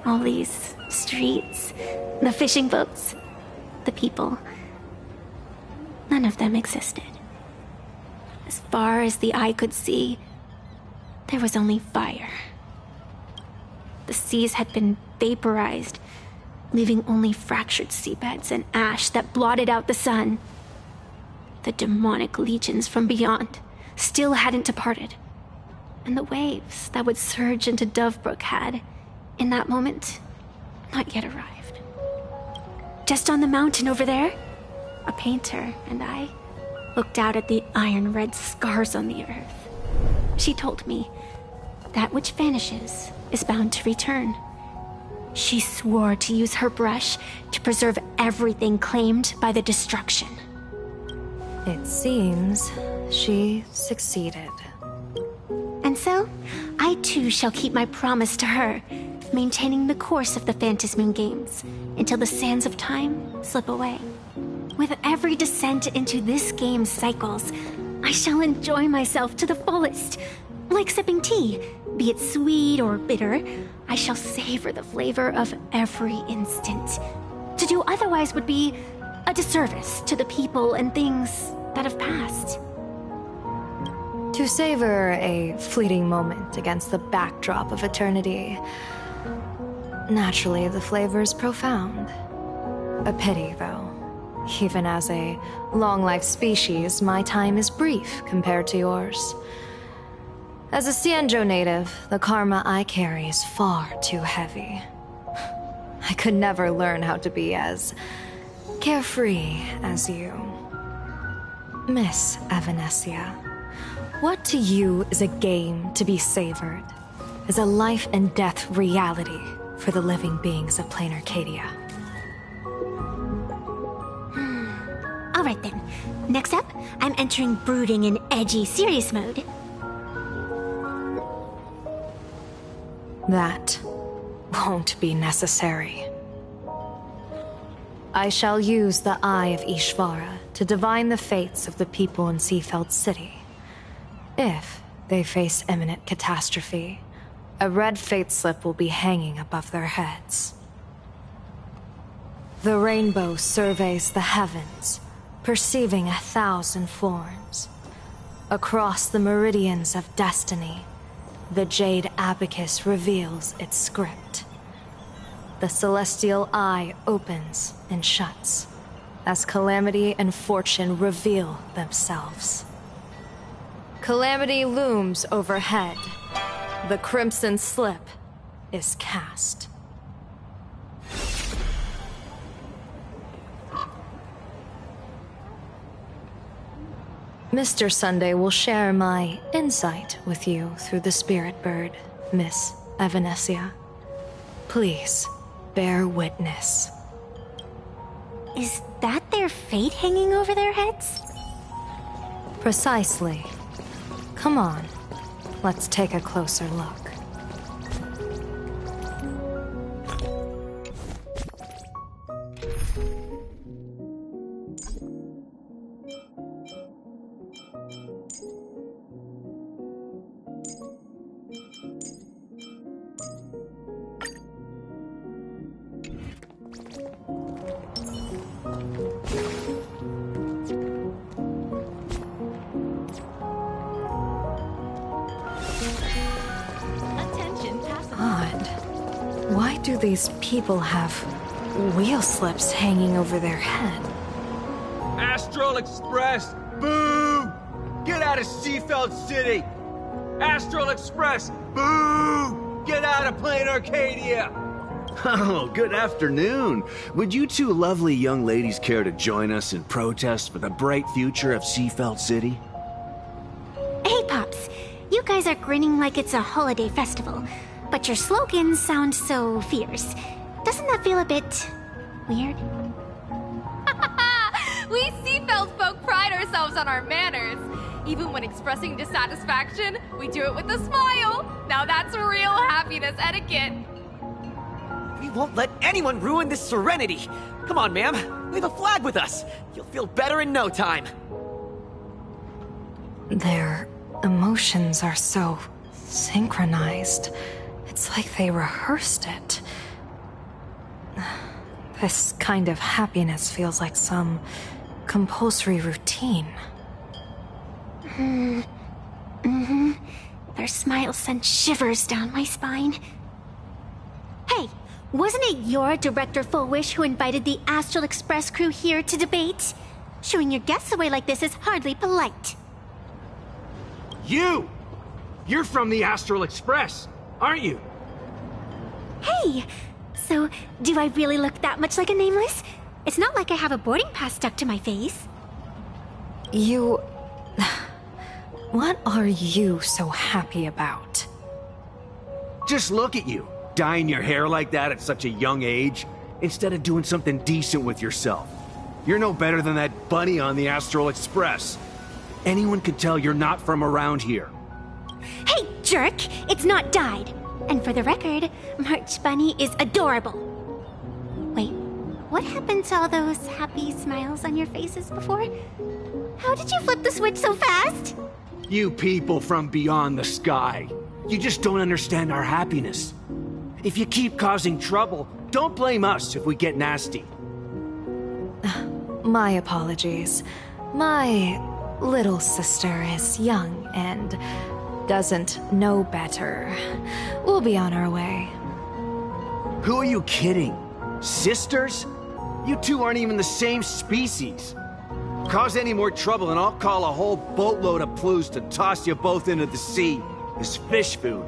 all these streets, the fishing boats, the people, none of them existed. As far as the eye could see, there was only fire. The seas had been vaporized, leaving only fractured seabeds and ash that blotted out the sun. The demonic legions from beyond still hadn't departed, and the waves that would surge into Dovebrook had, in that moment, not yet arrived. Just on the mountain over there, a painter and I looked out at the iron-red scars on the earth. She told me, that which vanishes is bound to return. She swore to use her brush to preserve everything claimed by the destruction. It seems she succeeded. And so, I too shall keep my promise to her, maintaining the course of the Phantasmoon Games until the sands of time slip away. With every descent into this game's cycles, I shall enjoy myself to the fullest. Like sipping tea, be it sweet or bitter, I shall savor the flavor of every instant. To do otherwise would be a disservice to the people and things that have passed. To savor a fleeting moment against the backdrop of eternity. Naturally, the flavor is profound. A pity, though. Even as a long-life species, my time is brief compared to yours. As a Cienjo native, the karma I carry is far too heavy. I could never learn how to be as carefree as you. Miss Evanesia, what to you is a game to be savored, is a life and death reality for the living beings of Plain Arcadia? Alright then. Next up, I'm entering brooding and edgy serious mode. That won't be necessary. I shall use the Eye of Ishvara to divine the fates of the people in Seafeld City. If they face imminent catastrophe, a red fate slip will be hanging above their heads. The rainbow surveys the heavens, perceiving 1,000 forms. Across the meridians of destiny, the Jade Abacus reveals its script. The celestial eye opens and shuts, as calamity and fortune reveal themselves. Calamity looms overhead. The crimson slip is cast. Mr. Sunday will share my insight with you through the spirit bird, Miss Evanesia. Please, bear witness. Is that their fate hanging over their heads? Precisely. Come on, let's take a closer look. Why do these people have wheel slips hanging over their head? Astral Express! Boo! Get out of Seafeld City! Astral Express! Boo! Get out of Plain Arcadia! Oh, good afternoon. Would you two lovely young ladies care to join us in protest for the bright future of Seafeld City? Hey, Pops. You guys are grinning like it's a holiday festival, but your slogans sound so fierce. Doesn't that feel a bit weird? We Seafeld folk pride ourselves on our manners. Even when expressing dissatisfaction, we do it with a smile. Now that's real happiness etiquette. We won't let anyone ruin this serenity. Come on, ma'am. Wave a flag with us. You'll feel better in no time. Their emotions are so synchronized. It's like they rehearsed it. This kind of happiness feels like some compulsory routine. Mm-hmm. Their smiles sent shivers down my spine. Hey, wasn't it your Director Fullwish who invited the Astral Express crew here to debate? Shooing your guests away like this is hardly polite. You! You're from the Astral Express, aren't you? Hey! So, do I really look that much like a nameless? It's not like I have a boarding pass stuck to my face. You... What are you so happy about? Just look at you, dyeing your hair like that at such a young age, instead of doing something decent with yourself. You're no better than that bunny on the Astral Express. Anyone could tell you're not from around here. Hey, jerk! It's not dyed. And for the record, March Bunny is adorable. Wait, what happened to all those happy smiles on your faces before? How did you flip the switch so fast? You people from beyond the sky. You just don't understand our happiness. If you keep causing trouble, don't blame us if we get nasty. My apologies. My little sister is young and doesn't know better. We'll be on our way. Who are you kidding? Sisters? You two aren't even the same species. Cause any more trouble and I'll call a whole boatload of Ploos to toss you both into the sea as fish food.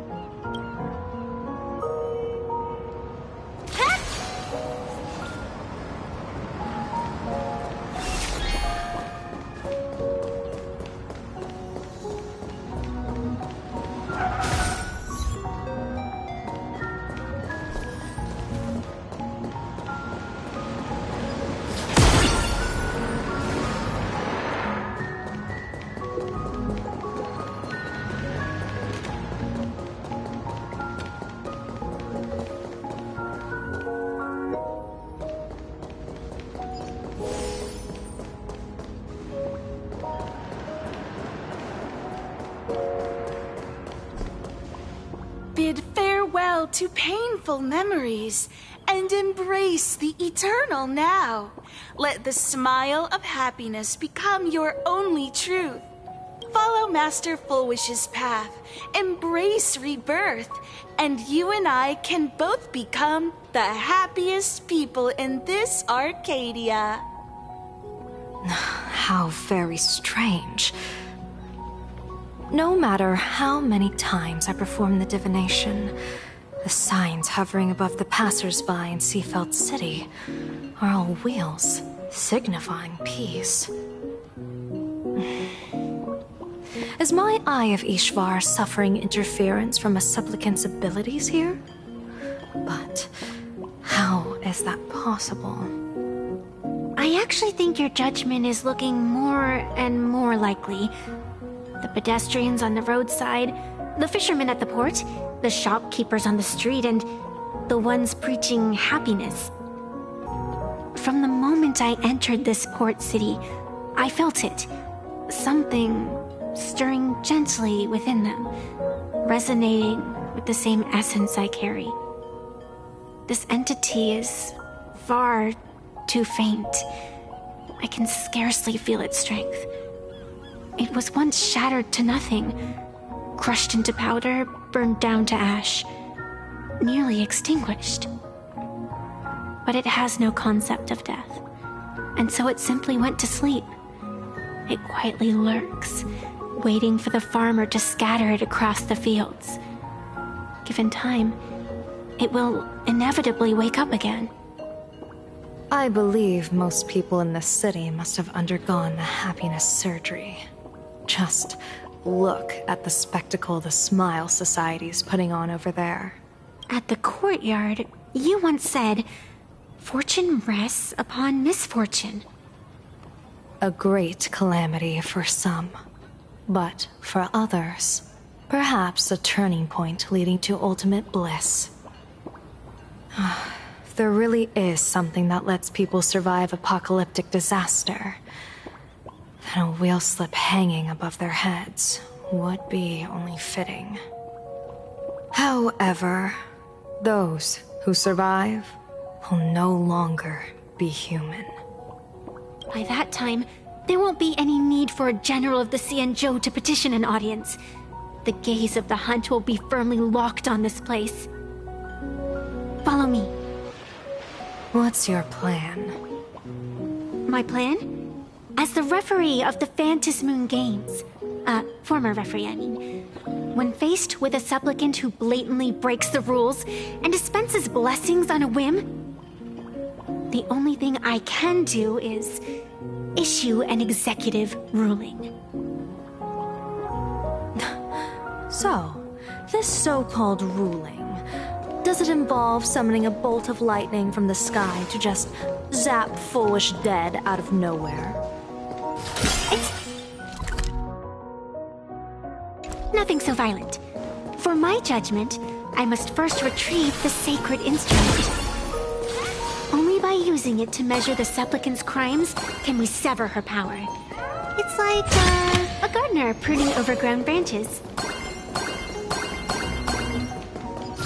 Bid farewell to painful memories and embrace the eternal now. Let the smile of happiness become your only truth. Follow Master Fullwish's path, embrace rebirth, and you and I can both become the happiest people in this Arcadia. How very strange. No matter how many times I perform the divination, the signs hovering above the passers-by in Seafeld City are all wheels, signifying peace. Is my Eye of Ishvar suffering interference from a supplicant's abilities here? But how is that possible? I actually think your judgment is looking more and more likely. The pedestrians on the roadside, the fishermen at the port, the shopkeepers on the street, and the ones preaching happiness. From the moment I entered this port city, I felt it. Something stirring gently within them, resonating with the same essence I carry. This entity is far too faint. I can scarcely feel its strength. It was once shattered to nothing, crushed into powder, burned down to ash, nearly extinguished. But it has no concept of death, and so it simply went to sleep. It quietly lurks, waiting for the farmer to scatter it across the fields. Given time, it will inevitably wake up again. I believe most people in this city must have undergone the happiness surgery. Just look at the spectacle the Smile Society's putting on over there. At the courtyard, you once said, "Fortune rests upon misfortune." A great calamity for some, but for others, perhaps a turning point leading to ultimate bliss. There really is something that lets people survive apocalyptic disaster, then a wheel slip hanging above their heads would be only fitting. However, those who survive will no longer be human. By that time, there won't be any need for a general of the Xianzhou to petition an audience. The gaze of the hunt will be firmly locked on this place. Follow me. What's your plan? My plan? As the referee of the Phantom Moon Games, former referee, I mean, when faced with a supplicant who blatantly breaks the rules and dispenses blessings on a whim, the only thing I can do is issue an executive ruling. So, this so-called ruling, does it involve summoning a bolt of lightning from the sky to just zap foolish dead out of nowhere? Nothing so violent. For my judgment, I must first retrieve the sacred instrument. Only by using it to measure the supplicant's crimes can we sever her power. It's like, a gardener pruning overgrown branches.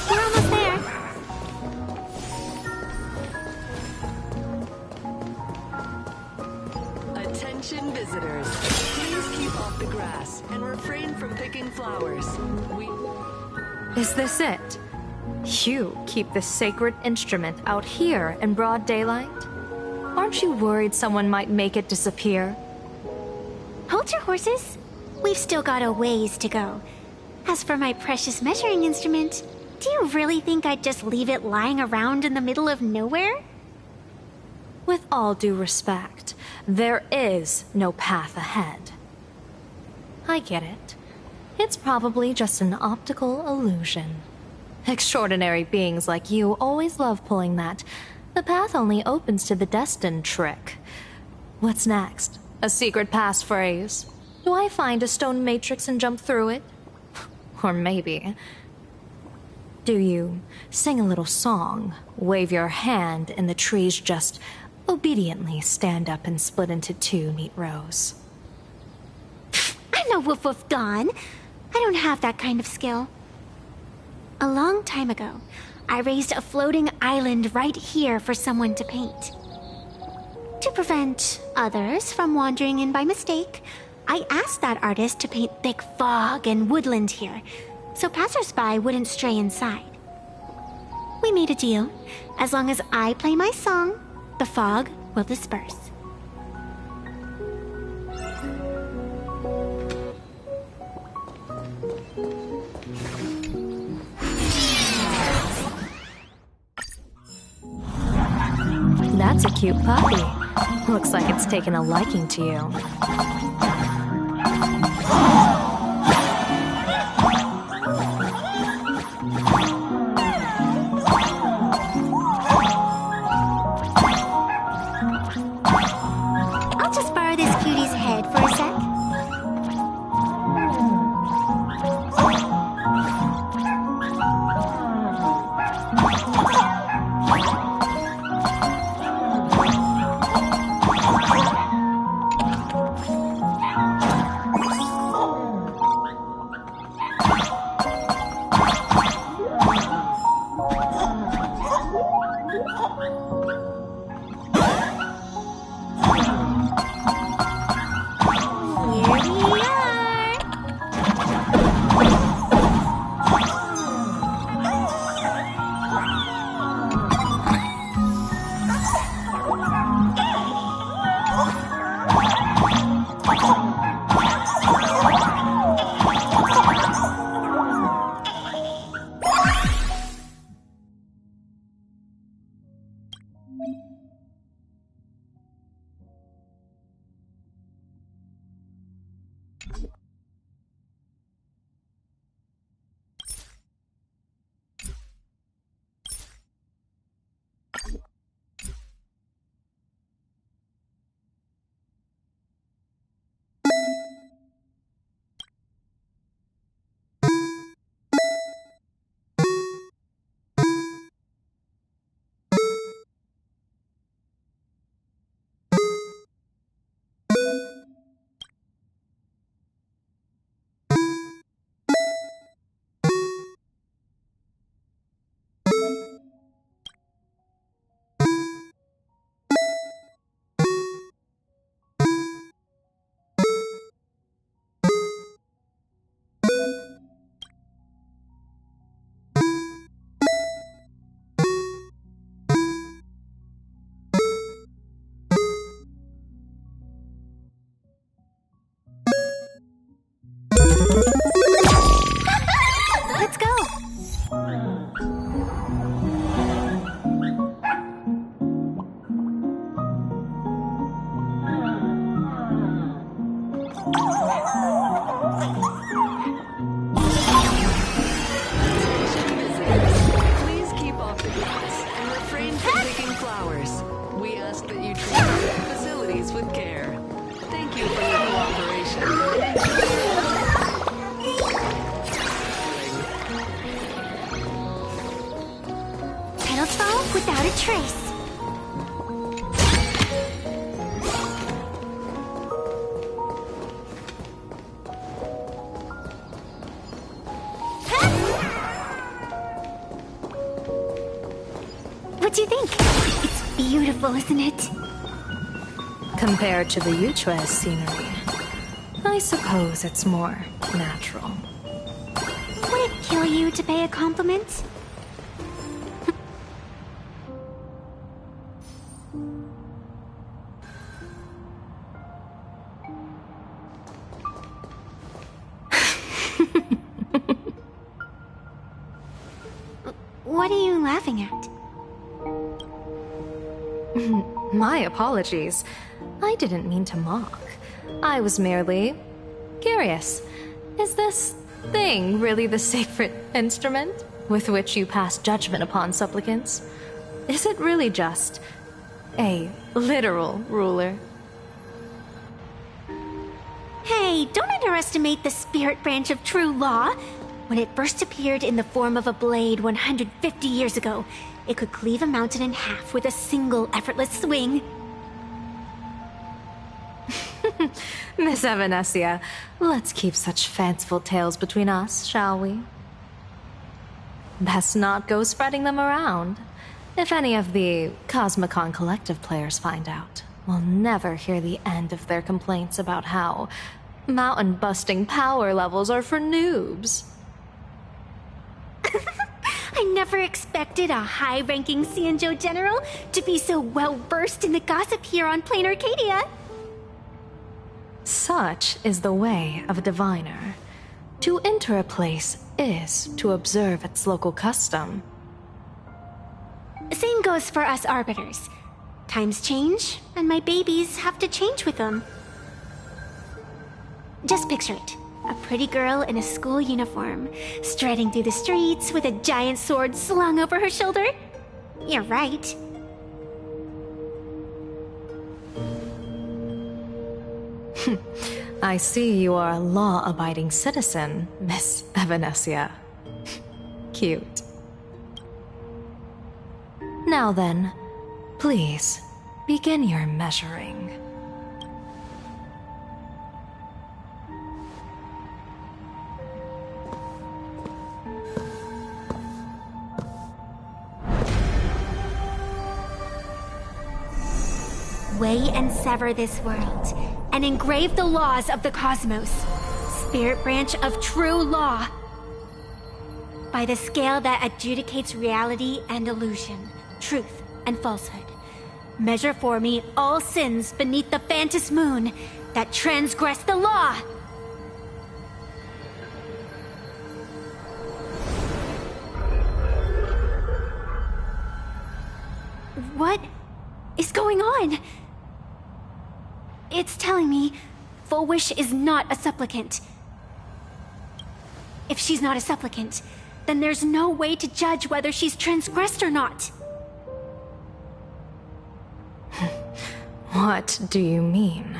We're almost there. Attention visitors. Please keep off the grass and refrain from picking flowers. Is this it? You keep this sacred instrument out here in broad daylight? Aren't you worried someone might make it disappear? Hold your horses. We've still got a ways to go. As for my precious measuring instrument, do you really think I'd just leave it lying around in the middle of nowhere? With all due respect, there is no path ahead. I get it. It's probably just an optical illusion. Extraordinary beings like you always love pulling that "the path only opens to the destined" trick. What's next? A secret passphrase? Do I find a stone matrix and jump through it? Or maybe... do you sing a little song, wave your hand, and the trees just obediently stand up and split into two neat rows? I'm no woof woof gone. I don't have that kind of skill. A long time ago, I raised a floating island right here for someone to paint. To prevent others from wandering in by mistake, I asked that artist to paint thick fog and woodland here, so passersby wouldn't stray inside. We made a deal. As long as I play my song, the fog will disperse. That's a cute puppy. Looks like it's taken a liking to you. I'll just borrow this cutie's head for a sec. with care. Thank you for your cooperation. Petals fall without a trace. What do you think? It's beautiful, isn't it? Compared to the Yuchuez scenery, I suppose it's more natural. Would it kill you to pay a compliment? What are you laughing at? My apologies. I didn't mean to mock. I was merely curious. Is this thing really the sacred instrument with which you pass judgment upon supplicants? Is it really just a literal ruler? Hey, don't underestimate the spirit branch of true law. When it first appeared in the form of a blade 150 years ago, it could cleave a mountain in half with a single effortless swing. Miss Evanesia, let's keep such fanciful tales between us, shall we? Best not go spreading them around. If any of the Cosmicon Collective players find out, we'll never hear the end of their complaints about how mountain-busting power levels are for noobs. I never expected a high-ranking Xianzhou general to be so well-versed in the gossip here on Plain Arcadia. Such is the way of a diviner. To enter a place is to observe its local custom. Same goes for us arbiters. Times change, and my babies have to change with them. Just picture it. A pretty girl in a school uniform, striding through the streets with a giant sword slung over her shoulder. You're right. I see you are a law-abiding citizen, Miss Evanesia. Cute. Now then, please, begin your measuring. Weigh and sever this world, and engrave the laws of the cosmos. Spirit branch of true law. By the scale that adjudicates reality and illusion, truth and falsehood. Measure for me all sins beneath the Phantis moon that transgress the law. What is going on? It's telling me Full Wish is not a supplicant. If she's not a supplicant, then there's no way to judge whether she's transgressed or not. What do you mean?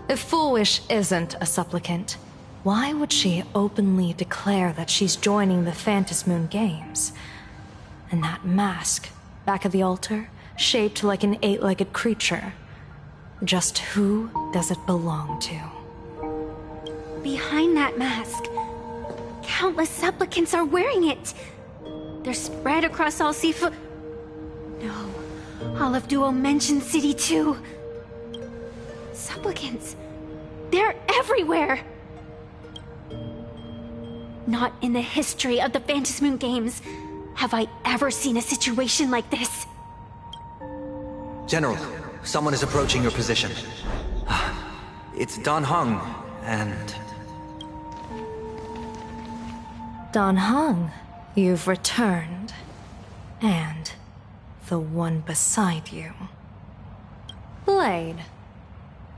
If Full Wish isn't a supplicant, why would she openly declare that she's joining the Phantis Moon Games? And that mask, back of the altar, shaped like an 8-legged creature. Just who does it belong to? Behind that mask, countless supplicants are wearing it. They're spread across all Sifu... No, all of Duo Mention City too. Supplicants, they're everywhere. Not in the history of the Phantis Moon Games have I ever seen a situation like this. General, someone is approaching your position. It's Dan Heng, and... Dan Heng, you've returned. And the one beside you. Blade.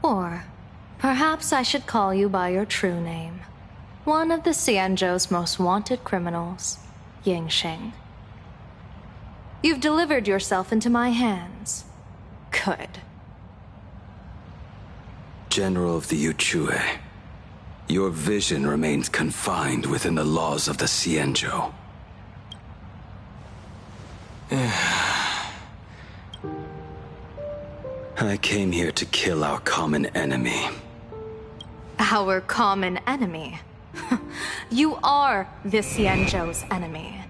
Or perhaps I should call you by your true name. One of the Xianzhou's most wanted criminals, Yingxing. You've delivered yourself into my hands. Good. General of the Yuchue, your vision remains confined within the laws of the Xianzhou. I came here to kill our common enemy. Our common enemy? You are the Xianzhou's enemy.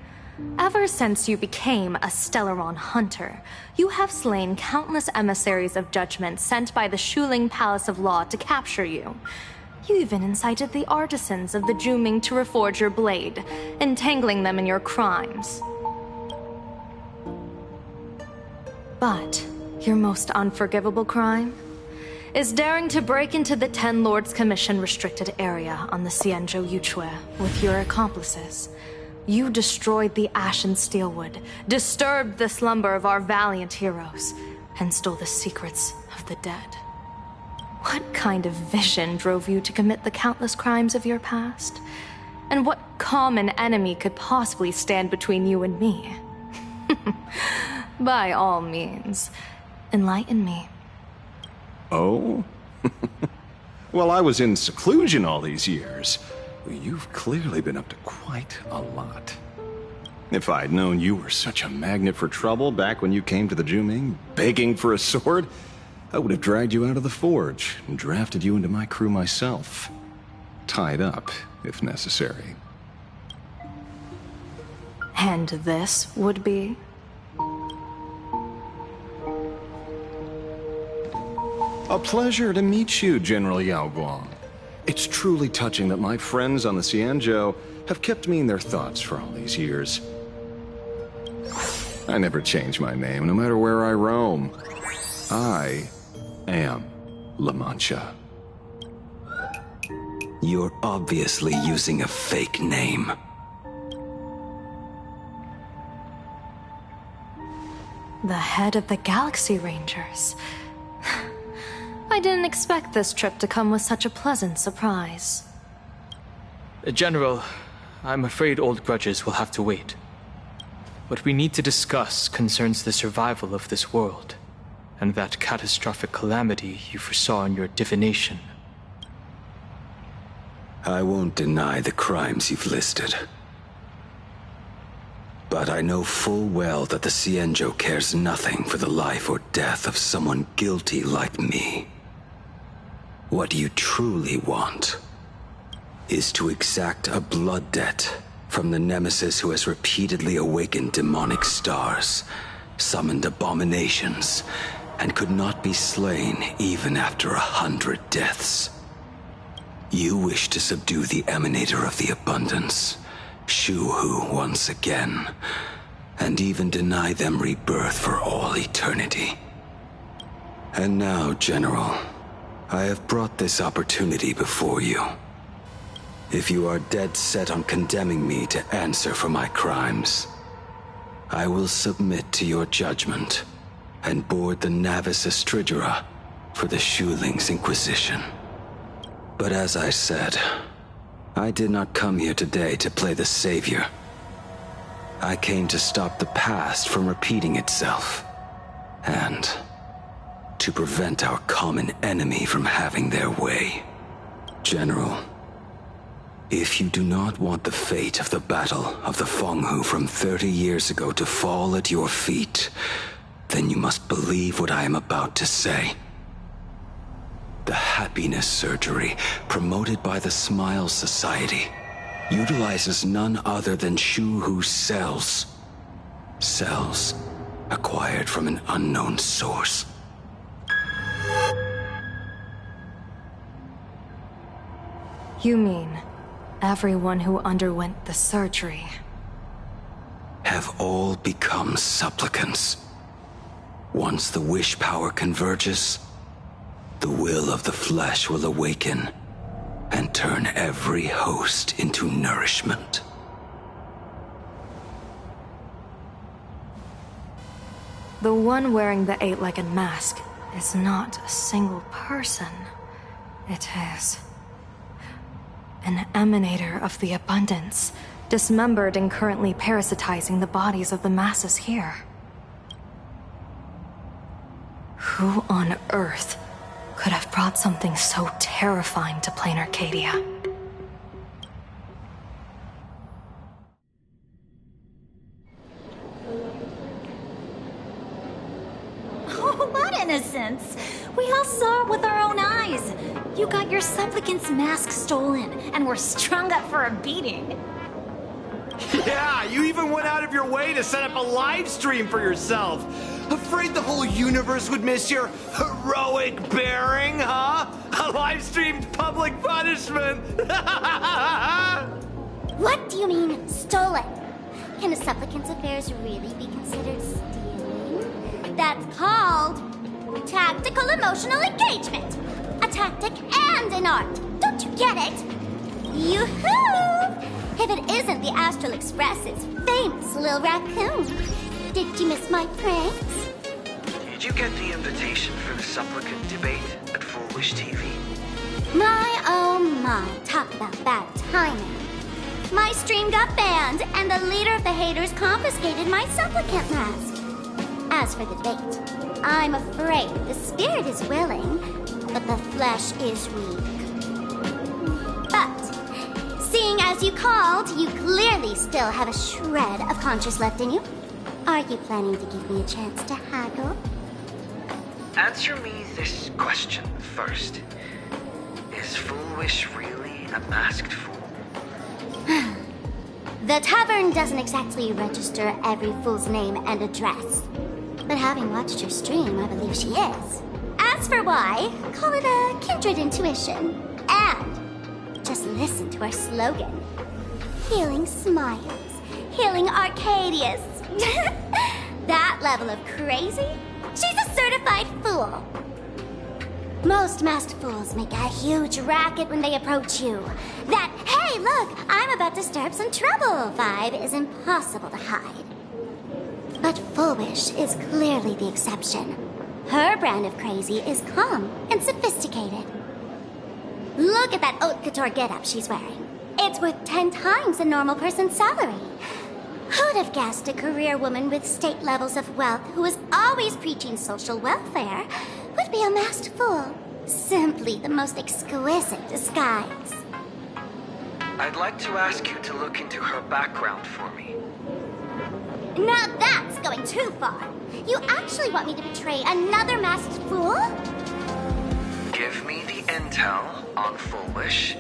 Ever since you became a Stellaron hunter, you have slain countless emissaries of judgment sent by the Shuling Palace of Law to capture you. You even incited the artisans of the Juming to reforge your blade, entangling them in your crimes. But your most unforgivable crime is daring to break into the Ten Lords Commission restricted area on the Xianzhou Yuchue with your accomplices. You destroyed the Ashen Steelwood, disturbed the slumber of our valiant heroes, and stole the secrets of the dead. What kind of vision drove you to commit the countless crimes of your past? And what common enemy could possibly stand between you and me? By all means, enlighten me. Oh? Well, I was in seclusion all these years. You've clearly been up to quite a lot. If I'd known you were such a magnet for trouble back when you came to the Juming, begging for a sword, I would have dragged you out of the forge and drafted you into my crew myself. Tied up, if necessary. And this would be? A pleasure to meet you, General Yao Guang. It's truly touching that my friends on the Xianzhou have kept me in their thoughts for all these years. I never change my name, no matter where I roam. I am La Mancha. You're obviously using a fake name. The head of the Galaxy Rangers. I didn't expect this trip to come with such a pleasant surprise. General, I'm afraid old grudges will have to wait. What we need to discuss concerns the survival of this world, and that catastrophic calamity you foresaw in your divination. I won't deny the crimes you've listed. But I know full well that the Xianzhou cares nothing for the life or death of someone guilty like me. What you truly want is to exact a blood debt from the nemesis who has repeatedly awakened demonic stars, summoned abominations, and could not be slain even after 100 deaths. You wish to subdue the emanator of the abundance, Shu-Hu, once again, and even deny them rebirth for all eternity. And now, General, I have brought this opportunity before you. If you are dead set on condemning me to answer for my crimes, I will submit to your judgment and board the Navis Astridura for the Shuling's Inquisition. But as I said, I did not come here today to play the savior. I came to stop the past from repeating itself, and to prevent our common enemy from having their way. General, if you do not want the fate of the Battle of the Fenghu from 30 years ago to fall at your feet, then you must believe what I am about to say. The happiness surgery, promoted by the Smile Society, utilizes none other than Shu-Hu's cells. Cells acquired from an unknown source. You mean everyone who underwent the surgery have all become supplicants. Once the wish power converges, the will of the flesh will awaken and turn every host into nourishment. The one wearing the eight-legged mask is not a single person. It is an emanator of the abundance, dismembered and currently parasitizing the bodies of the masses here. Who on earth could have brought something so terrifying to plain Arcadia? Oh, what innocence! We all saw it with our own eyes. You got your supplicant's mask stolen, and were strung up for a beating. Yeah, you even went out of your way to set up a live stream for yourself. Afraid the whole universe would miss your heroic bearing, huh? A live-streamed public punishment! What do you mean, stolen? Can a supplicant's affairs really be considered stealing? That's called tactical emotional engagement. A tactic and an art. Don't you get it? Yoo-hoo! If it isn't the Astral Express's famous little raccoon. Did you miss my pranks? Did you get the invitation for the supplicant debate at Foolish TV? My, oh my, talk about bad timing. My stream got banned, and the leader of the haters confiscated my supplicant mask. As for the debate, I'm afraid the spirit is willing, but the flesh is weak. But, seeing as you called, you clearly still have a shred of conscience left in you. Are you planning to give me a chance to haggle? Answer me this question first. Is Foolish really a masked fool? The tavern doesn't exactly register every fool's name and address. But having watched her stream, I believe she is. As for why, call it a kindred intuition. And just listen to our slogan. Healing smiles. Healing Arcadius. That level of crazy? She's a certified fool. Most masked fools make a huge racket when they approach you. That, hey, look, I'm about to stir up some trouble vibe is impossible to hide. But Foolish is clearly the exception. Her brand of crazy is calm and sophisticated. Look at that haute couture getup she's wearing. It's worth 10 times a normal person's salary. Who'd have guessed a career woman with state levels of wealth who was always preaching social welfare would be a masked fool? Simply the most exquisite disguise. I'd like to ask you to look into her background for me. Now that's going too far. You actually want me to betray another masked fool? Give me the intel on Foolish,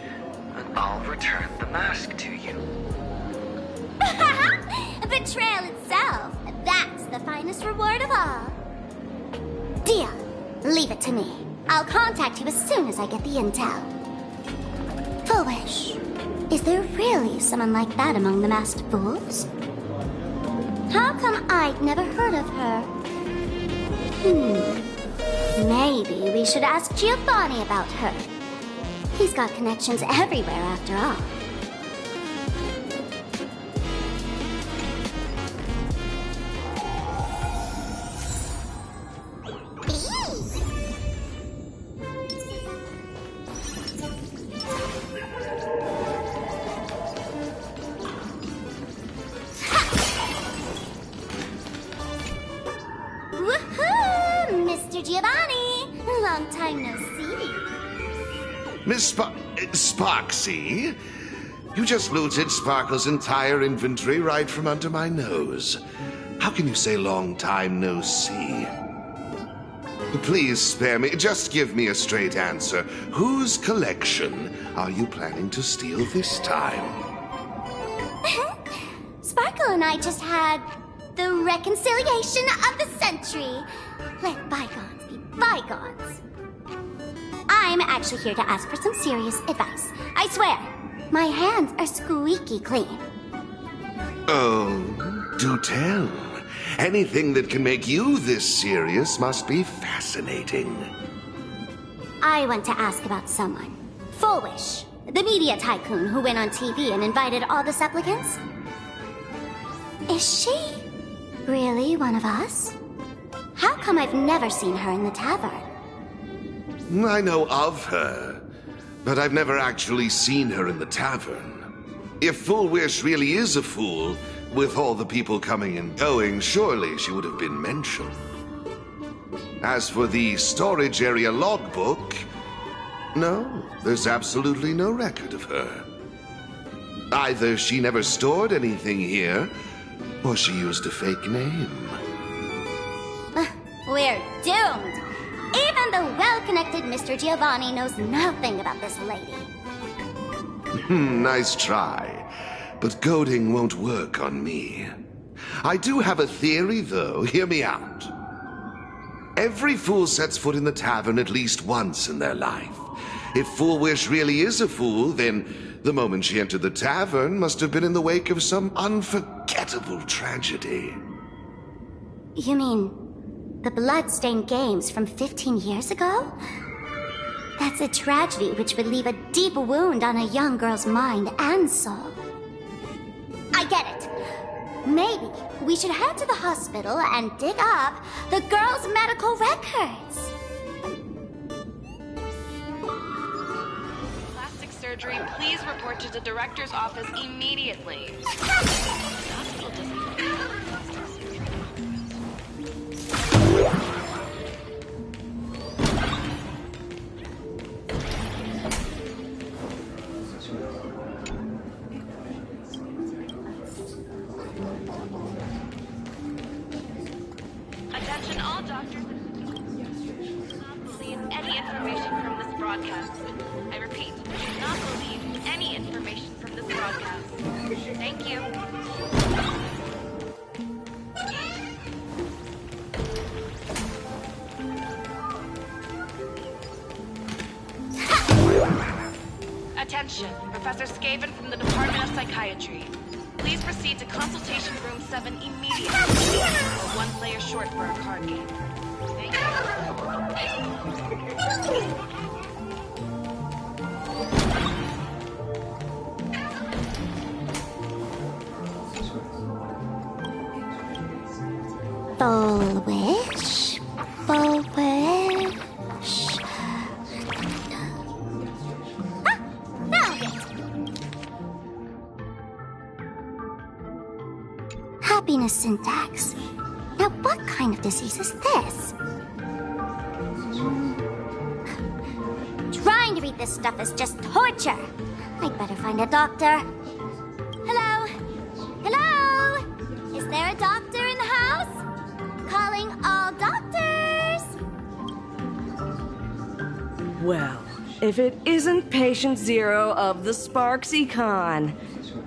and I'll return the mask to you. Betrayal itself. That's the finest reward of all. Deal. Leave it to me. I'll contact you as soon as I get the intel. Foolish. Is there really someone like that among the masked fools? How come I'd never heard of her? Maybe we should ask Giovanni about her. He's got connections everywhere after all. Long time no see. Miss Sparksy? You just looted Sparkle's entire inventory right from under my nose. How can you say long time no see? Please spare me. Just give me a straight answer. Whose collection are you planning to steal this time? Sparkle and I just had the reconciliation of the century. Let bygones be bygones. I'm actually here to ask for some serious advice. I swear, my hands are squeaky clean. Oh, do tell. Anything that can make you this serious must be fascinating. I want to ask about someone. Foolish, the media tycoon who went on TV and invited all the supplicants. Is she really one of us? How come I've never seen her in the tavern? I know of her, but I've never actually seen her in the tavern. If Foolish really is a fool, with all the people coming and going, surely she would have been mentioned. As for the storage area logbook, no, there's absolutely no record of her. Either she never stored anything here, or she used a fake name. We're doomed. Even the well-connected Mr. Giovanni knows nothing about this lady. Nice try. But goading won't work on me. I do have a theory, though. Hear me out. Every fool sets foot in the tavern at least once in their life. If Foolwish really is a fool, then the moment she entered the tavern must have been in the wake of some unforgettable tragedy. You mean the blood-stained games from 15 years ago? That's a tragedy which would leave a deep wound on a young girl's mind and soul. I get it. Maybe we should head to the hospital and dig up the girl's medical records. Plastic surgery, please report to the director's office immediately. Hospital doesn't. Attention all doctors. Do not believe any information from this broadcast. I repeat, do not believe any information from this broadcast. Thank you. Attention, Professor Skaven from the Department of Psychiatry. Please proceed to consultation room 7 immediately. We're one player short for our card game. Thank you. Foolwish. Foolwish. Found it! Happiness syntax. Now what kind of disease is this? Trying to read this stuff is just torture. I'd better find a doctor. Hello? Hello? Is there a doctor in the house? Calling all doctors! Well, if it isn't Patient Zero of the Sparksy Con.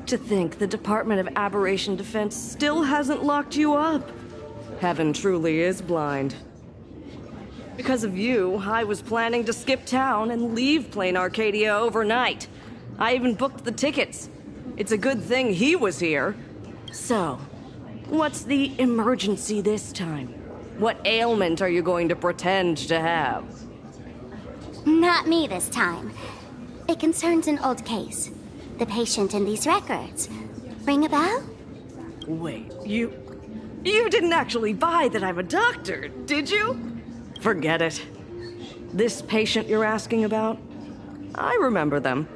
To think the Department of Aberration Defense still hasn't locked you up. Heaven truly is blind. Because of you, I was planning to skip town and leave Plain Arcadia overnight. I even booked the tickets. It's a good thing he was here. So, what's the emergency this time? What ailment are you going to pretend to have? Not me this time. It concerns an old case. The patient in these records. Ring a bell? Wait, you didn't actually buy that I'm a doctor, did you? Forget it. This patient you're asking about? I remember them.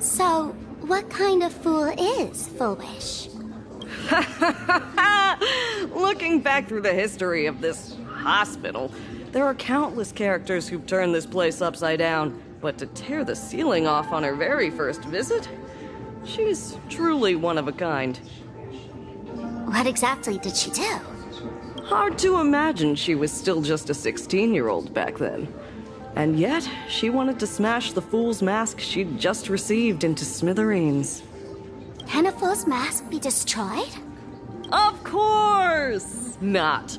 So, what kind of fool is Foolwish? Looking back through the history of this hospital, there are countless characters who've turned this place upside down. But to tear the ceiling off on her very first visit? She's truly one of a kind. What exactly did she do? Hard to imagine she was still just a 16-year-old back then. And yet, she wanted to smash the fool's mask she'd just received into smithereens. Can a fool's mask be destroyed? Of course not!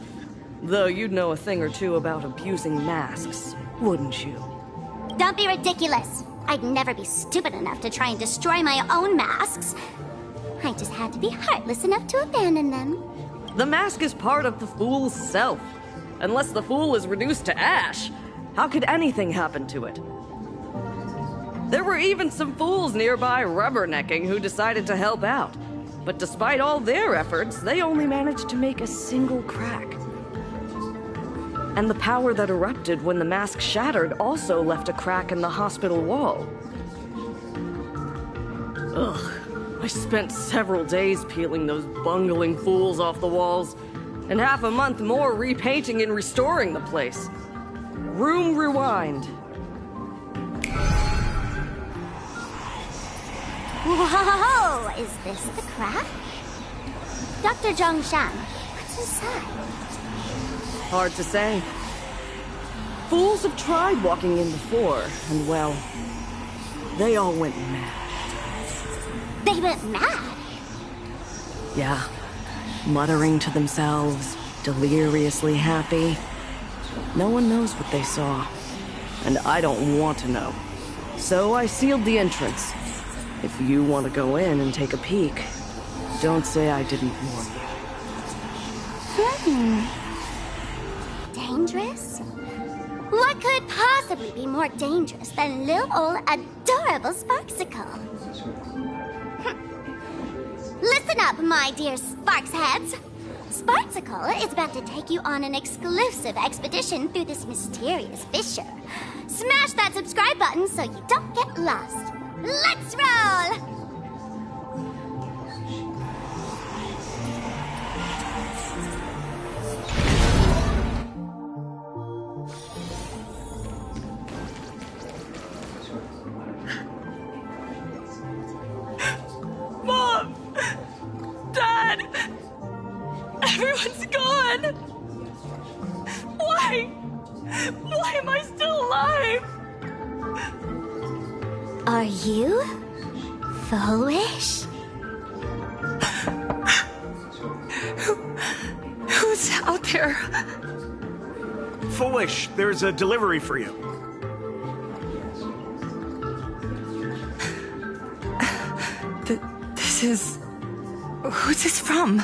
Though you'd know a thing or two about abusing masks, wouldn't you? Don't be ridiculous! I'd never be stupid enough to try and destroy my own masks. I just had to be heartless enough to abandon them. The mask is part of the fool's self. Unless the fool is reduced to ash, how could anything happen to it? There were even some fools nearby rubbernecking who decided to help out. But despite all their efforts, they only managed to make a single crack. And the power that erupted when the mask shattered also left a crack in the hospital wall. Ugh. I spent several days peeling those bungling fools off the walls. And half a month more repainting and restoring the place. Room rewind. Whoa! Is this the crack? Dr. Zhongshan, what's inside? Hard to say. Fools have tried walking in before, and well, they all went mad. They went mad? Yeah. Muttering to themselves, deliriously happy. No one knows what they saw. And I don't want to know. So I sealed the entrance. If you want to go in and take a peek, don't say I didn't warn you. Dangerous? What could possibly be more dangerous than little old adorable Sparksicle? Listen up, my dear Sparks heads. Sparksicle is about to take you on an exclusive expedition through this mysterious fissure. Smash that subscribe button so you don't get lost. Let's roll! Mom! Dad! Everyone's gone! Why? Why am I still alive? Are you foolish? Who's out there? Foolish, there's a delivery for you. This is... Who's this from?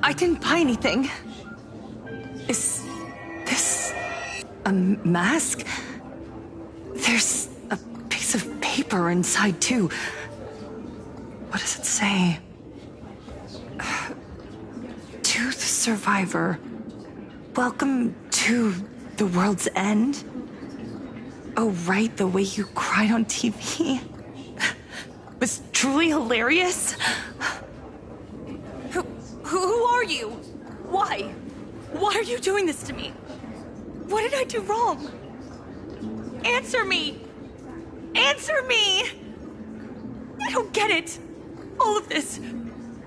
I didn't buy anything. Is this a mask? There's a piece of paper inside, too. What does it say? To the survivor, welcome to the world's end. Oh, right, the way you cried on TV was truly hilarious. Who are you? Why? Why are you doing this to me? What did I do wrong? Answer me! Answer me! I don't get it. All of this.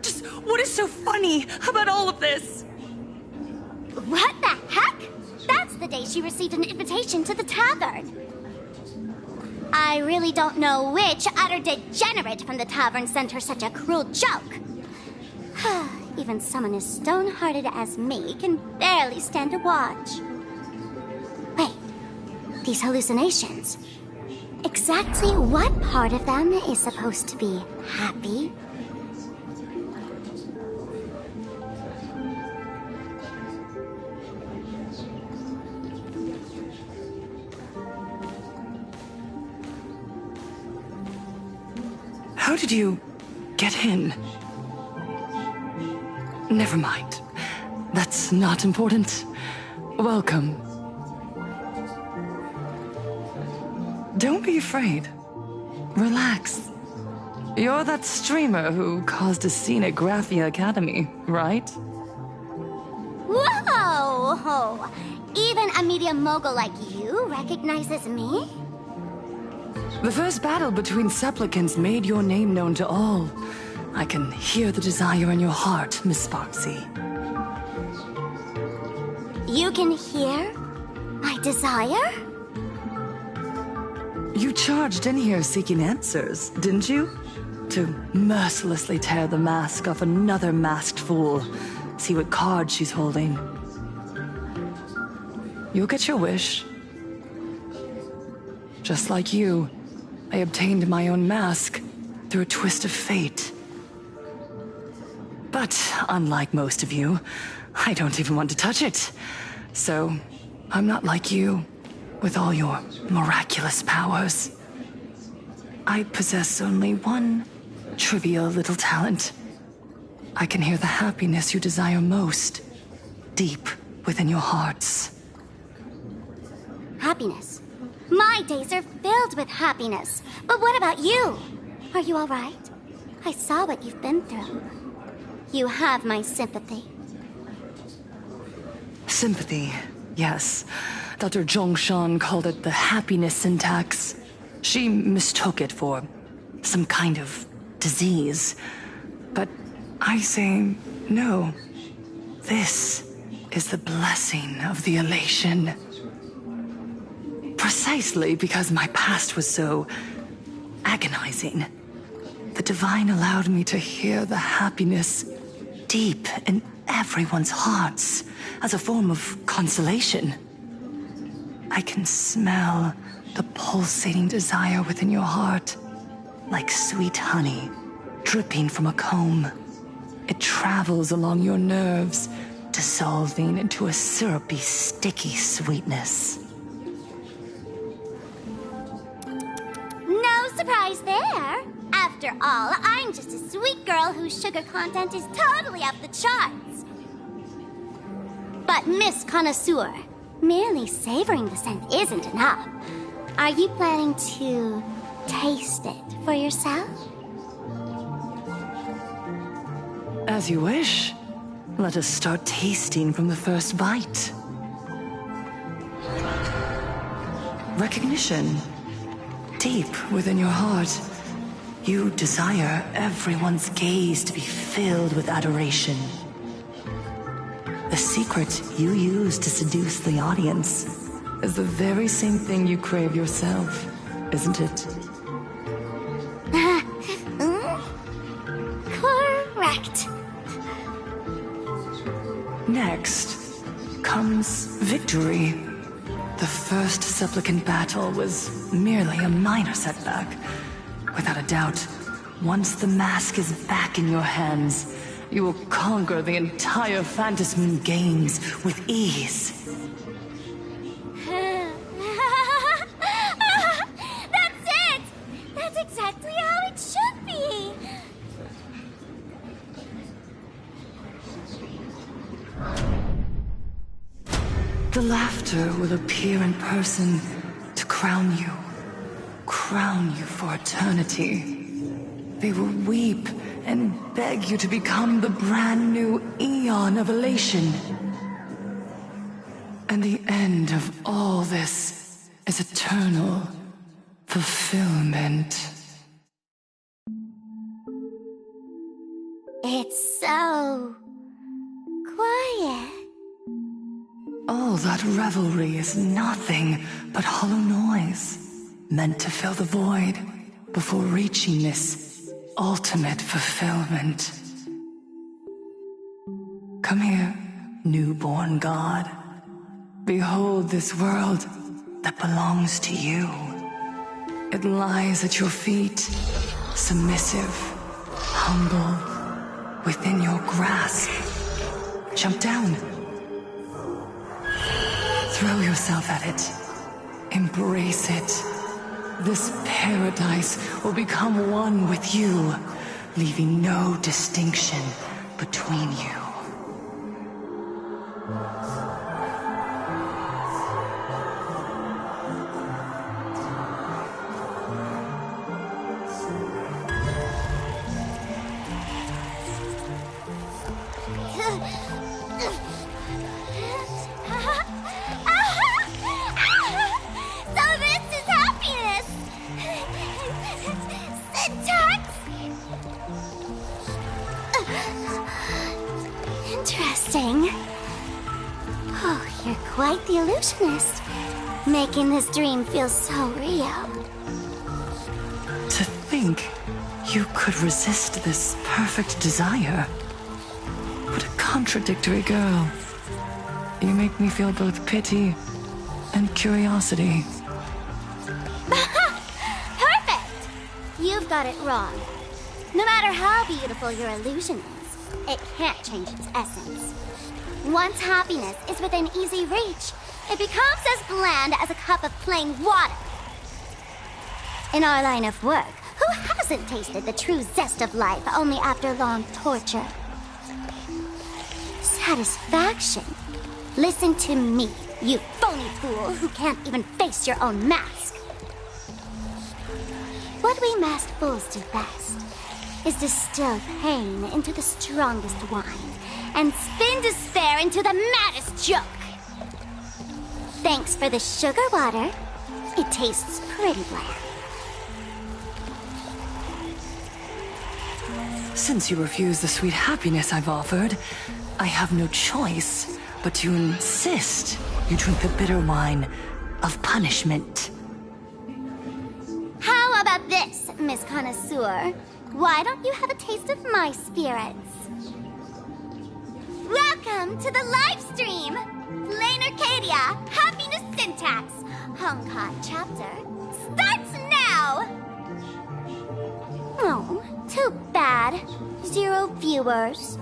Just what is so funny about all of this? What the heck? That's the day she received an invitation to the tavern. I really don't know which utter degenerate from the tavern sent her such a cruel joke. Even someone as stone-hearted as me can barely stand to watch. Wait, these hallucinations. Exactly what part of them is supposed to be happy? How did you get in? Never mind. That's not important. Welcome. Don't be afraid. Relax. You're that streamer who caused a scene at Graphia Academy, right? Whoa! Even a media mogul like you recognizes me? The first battle between supplicants made your name known to all. I can hear the desire in your heart, Miss Sparksy. You can hear my desire? You charged in here seeking answers, didn't you? To mercilessly tear the mask off another masked fool. See what card she's holding. You'll get your wish. Just like you, I obtained my own mask through a twist of fate. But unlike most of you, I don't even want to touch it. So, I'm not like you, with all your miraculous powers. I possess only one trivial little talent. I can hear the happiness you desire most, deep within your hearts. Happiness. My days are filled with happiness. But what about you? Are you all right? I saw what you've been through. You have my sympathy. Sympathy, yes. Dr. Zhongshan called it the happiness syntax. She mistook it for some kind of disease. But I say no. This is the blessing of the elation. Precisely because my past was so agonizing. The Divine allowed me to hear the happiness deep in everyone's hearts as a form of consolation. I can smell the pulsating desire within your heart, like sweet honey dripping from a comb. It travels along your nerves, dissolving into a syrupy, sticky sweetness. No surprise there. After all, I'm just a sweet girl whose sugar content is totally up the charts. But Miss Connoisseur, merely savoring the scent isn't enough. Are you planning to taste it for yourself? As you wish. Let us start tasting from the first bite. Recognition. Deep within your heart, you desire everyone's gaze to be filled with adoration. The secret you use to seduce the audience is the very same thing you crave yourself, isn't it? Correct. Next comes victory. The first supplicant battle was merely a minor setback. Without a doubt, once the mask is back in your hands, you will conquer the entire Phantasm Games with ease. That's it! That's exactly how it should be! The laughter will appear in person to crown you for eternity. They will weep and beg you to become the brand new eon of elation. And the end of all this is eternal fulfillment. It's so quiet. All that revelry is nothing but hollow noise, meant to fill the void before reaching this ultimate fulfillment. Come here, newborn god. Behold this world that belongs to you. It lies at your feet, submissive, humble, within your grasp. Jump down. Throw yourself at it. Embrace it. This paradise will become one with you, leaving no distinction between you. Interesting. Oh, you're quite the illusionist, making this dream feel so real. To think you could resist this perfect desire. What a contradictory girl. You make me feel both pity and curiosity. Perfect! You've got it wrong. No matter how beautiful your illusion is, it can't change its essence. Once happiness is within easy reach, it becomes as bland as a cup of plain water. In our line of work, who hasn't tasted the true zest of life only after long torture? Satisfaction. Listen to me, you phony fool who can't even face your own mask. What we masked fools do best is distill pain into the strongest wine and spin despair into the maddest joke. Thanks for the sugar water. It tastes pretty bland. Since you refuse the sweet happiness I've offered, I have no choice but to insist you drink the bitter wine of punishment. How about this, Miss Connoisseur? Why don't you have a taste of my spirits? Welcome to the live stream! Plain Arcadia, Happiness Syntax, Honkai chapter, starts now! Oh, too bad. 0 viewers.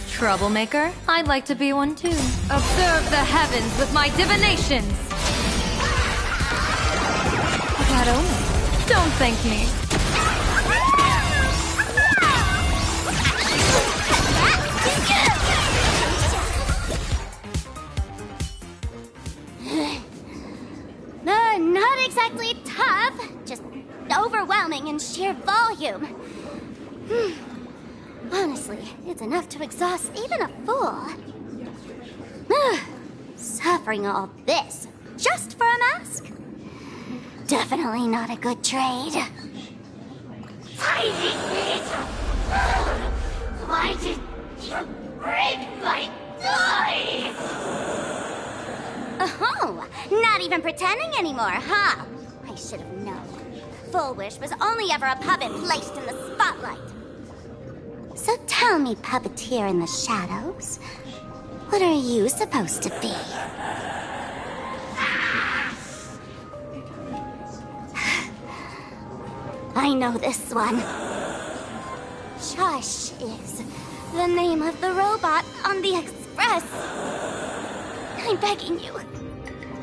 Troublemaker? I'd like to be one too. Observe the heavens with my divinations! That only. Don't thank me. Not exactly tough, just overwhelming in sheer volume. Honestly, it's enough to exhaust even a fool. Suffering all this just for a mask? Definitely not a good trade. Tiny little... Why did you break my toy? Oh, not even pretending anymore, huh? I should have known. Full Wish was only ever a puppet placed in the spotlight. So tell me, puppeteer in the shadows, what are you supposed to be? I know this one. Shush is the name of the robot on the express. I'm begging you.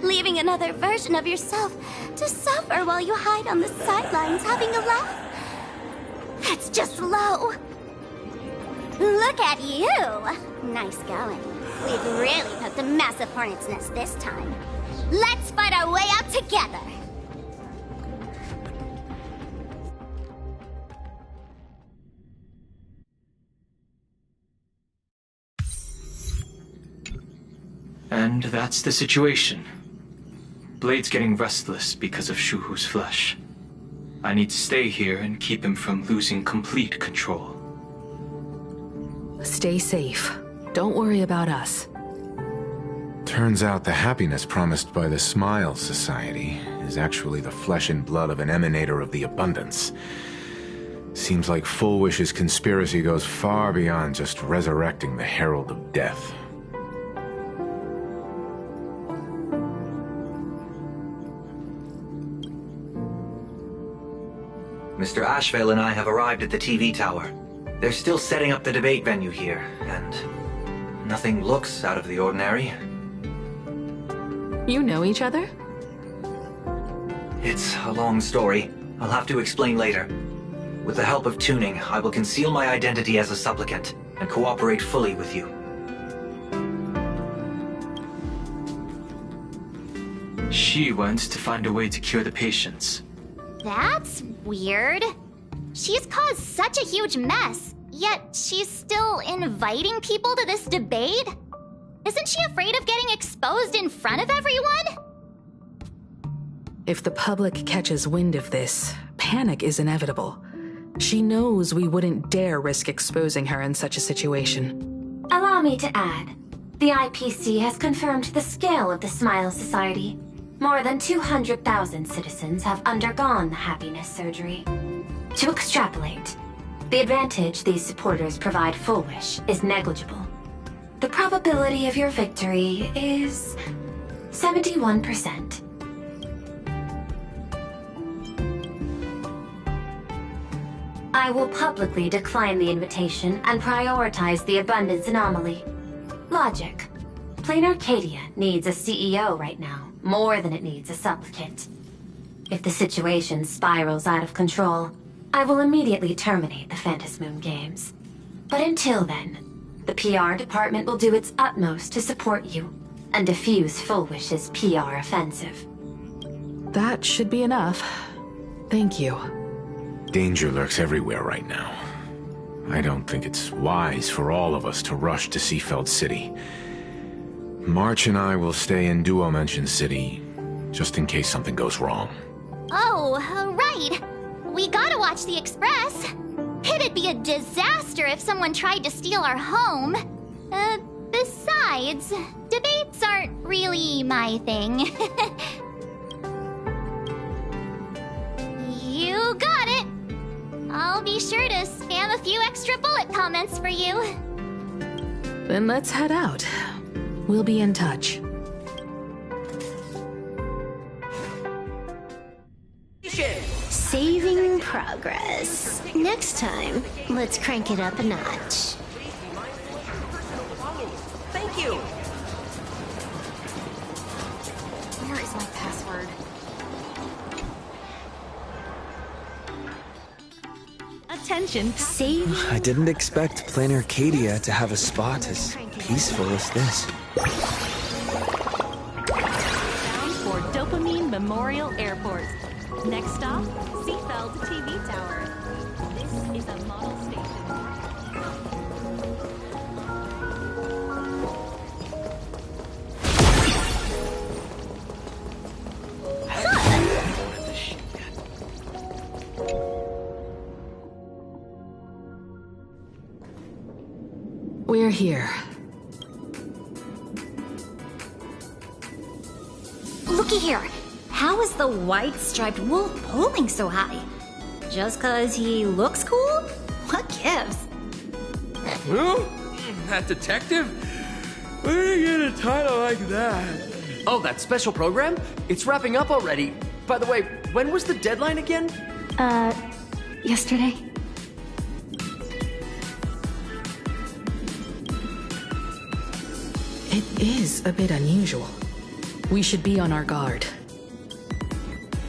Leaving another version of yourself to suffer while you hide on the sidelines having a laugh. That's just low. Look at you. Nice going. We've really poked a massive hornet's nest this time. Let's fight our way out together. And that's the situation. Blade's getting restless because of Shuhu's flesh. I need to stay here and keep him from losing complete control. Stay safe. Don't worry about us. Turns out the happiness promised by the Smile Society is actually the flesh and blood of an emanator of the abundance. Seems like Full Wish's conspiracy goes far beyond just resurrecting the Herald of Death. Mr. Ashvale and I have arrived at the TV tower. They're still setting up the debate venue here, and nothing looks out of the ordinary. You know each other? It's a long story. I'll have to explain later. With the help of tuning, I will conceal my identity as a supplicant and cooperate fully with you. She wants to find a way to cure the patients. That's weird. She's caused such a huge mess, yet she's still inviting people to this debate? Isn't she afraid of getting exposed in front of everyone? If the public catches wind of this, panic is inevitable. She knows we wouldn't dare risk exposing her in such a situation. Allow me to add, the IPC has confirmed the scale of the Smile Society. More than 200,000 citizens have undergone the happiness surgery. To extrapolate, the advantage these supporters provide Full Wish is negligible. The probability of your victory is 71%. I will publicly decline the invitation and prioritize the abundance anomaly. Logic. Plain Arcadia needs a CEO right now, more than it needs a supplicant. If the situation spirals out of control, I will immediately terminate the Phantasmoon Games. But until then, the PR department will do its utmost to support you and defuse Full Wish's PR offensive. That should be enough. Thank you. Danger lurks everywhere right now. I don't think it's wise for all of us to rush to Seafeld City. March and I will stay in Duo Mansion City, just in case something goes wrong. Oh, right. We gotta watch the Express. It'd be a disaster if someone tried to steal our home. Besides, debates aren't really my thing. You got it. I'll be sure to spam a few extra bullet comments for you. Then let's head out. We'll be in touch. Saving progress. Next time, let's crank it up a notch. Thank you. Where is my password? Attention, save. I didn't expect Plain Arcadia to have a spot as peaceful as this. Bound for Dopamine Memorial Airport. Next stop, Seafeld TV Tower. This is a model station. We're here. Looky here. How is the white striped wolf pulling so high? Just 'cause he looks cool? What gives? Who? That detective? Where did you get a title like that? Oh, that special program? It's wrapping up already. By the way, when was the deadline again? Yesterday? It is a bit unusual. We should be on our guard.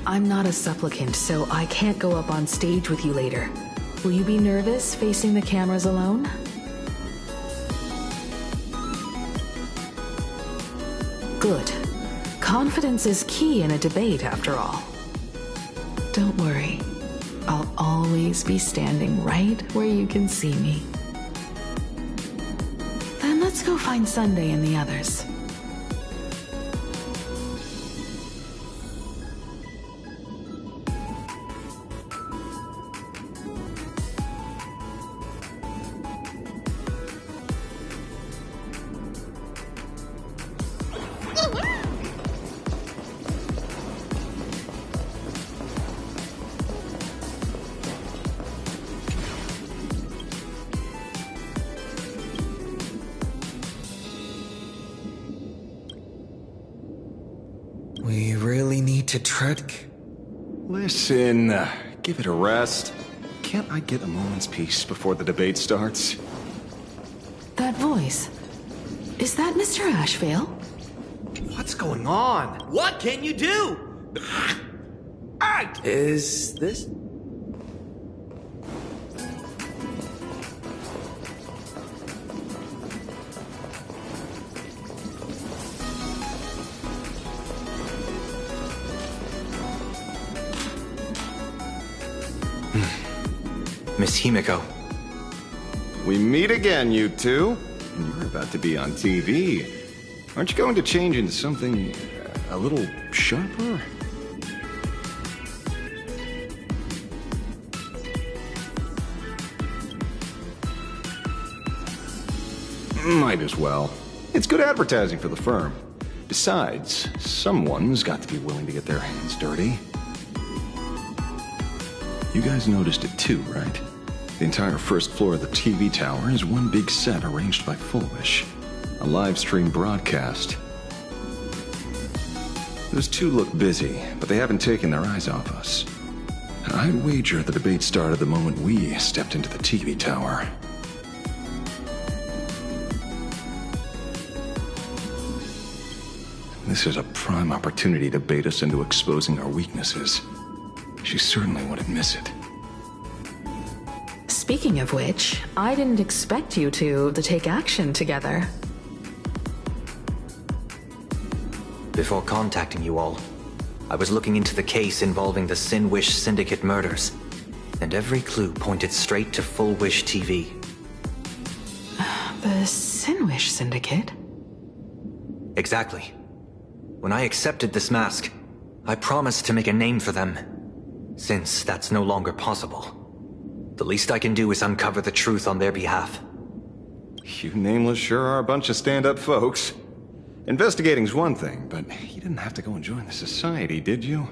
I'm not a supplicant, so I can't go up on stage with you later. Will you be nervous facing the cameras alone? Good. Confidence is key in a debate, after all. Don't worry. I'll always be standing right where you can see me. Then let's go find Sunday and the others. We really need to trick. Listen, give it a rest. Can't I get a moment's peace before the debate starts? That voice. Is that Mr. Ashvale? What's going on? What can you do? Is this? Miss Himiko. We meet again, you two. And you're about to be on TV. Aren't you going to change into something a little sharper? Might as well. It's good advertising for the firm. Besides, someone's got to be willing to get their hands dirty. You guys noticed it too, right? The entire first floor of the TV tower is one big set arranged by Foolish. A live stream broadcast. Those two look busy, but they haven't taken their eyes off us. I'd wager the debate started the moment we stepped into the TV tower. This is a prime opportunity to bait us into exposing our weaknesses. She certainly wouldn't miss it. Speaking of which, I didn't expect you two to take action together. Before contacting you all, I was looking into the case involving the Sin Wish Syndicate murders. And every clue pointed straight to Full Wish TV. The Sinwish Syndicate? Exactly. When I accepted this mask, I promised to make a name for them. Since that's no longer possible, the least I can do is uncover the truth on their behalf. You nameless sure are a bunch of stand-up folks. Investigating's one thing, but you didn't have to go and join the society, did you?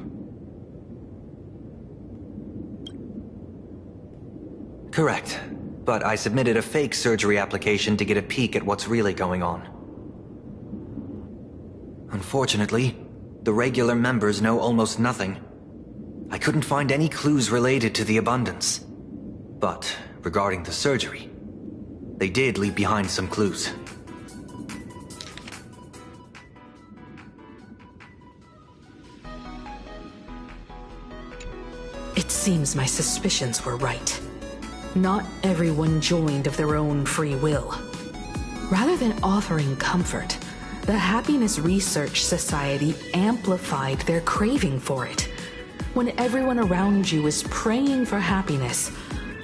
Correct. But I submitted a fake surgery application to get a peek at what's really going on. Unfortunately, the regular members know almost nothing. I couldn't find any clues related to the Abundance. But regarding the surgery, they did leave behind some clues. It seems my suspicions were right. Not everyone joined of their own free will. Rather than offering comfort, the Happiness Research Society amplified their craving for it. When everyone around you is praying for happiness,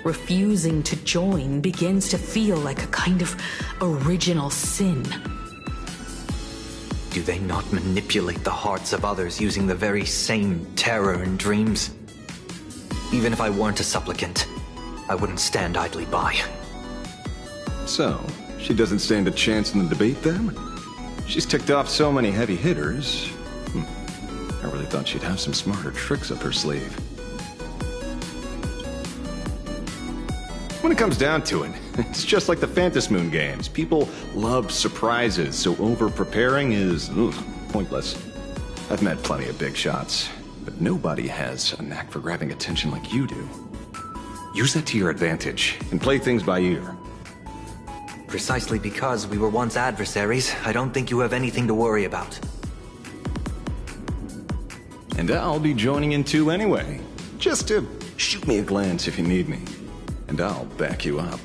refusing to join begins to feel like a kind of original sin. Do they not manipulate the hearts of others using the very same terror and dreams? Even if I weren't a supplicant, I wouldn't stand idly by. So, she doesn't stand a chance in the debate then? She's ticked off so many heavy hitters. I really thought she'd have some smarter tricks up her sleeve. When it comes down to it, it's just like the Phantasmoon games. People love surprises, so over-preparing is pointless. I've met plenty of big shots, but nobody has a knack for grabbing attention like you do. Use that to your advantage, and play things by ear. Precisely because we were once adversaries, I don't think you have anything to worry about. And I'll be joining in too anyway. Just to shoot me a glance if you need me. And I'll back you up.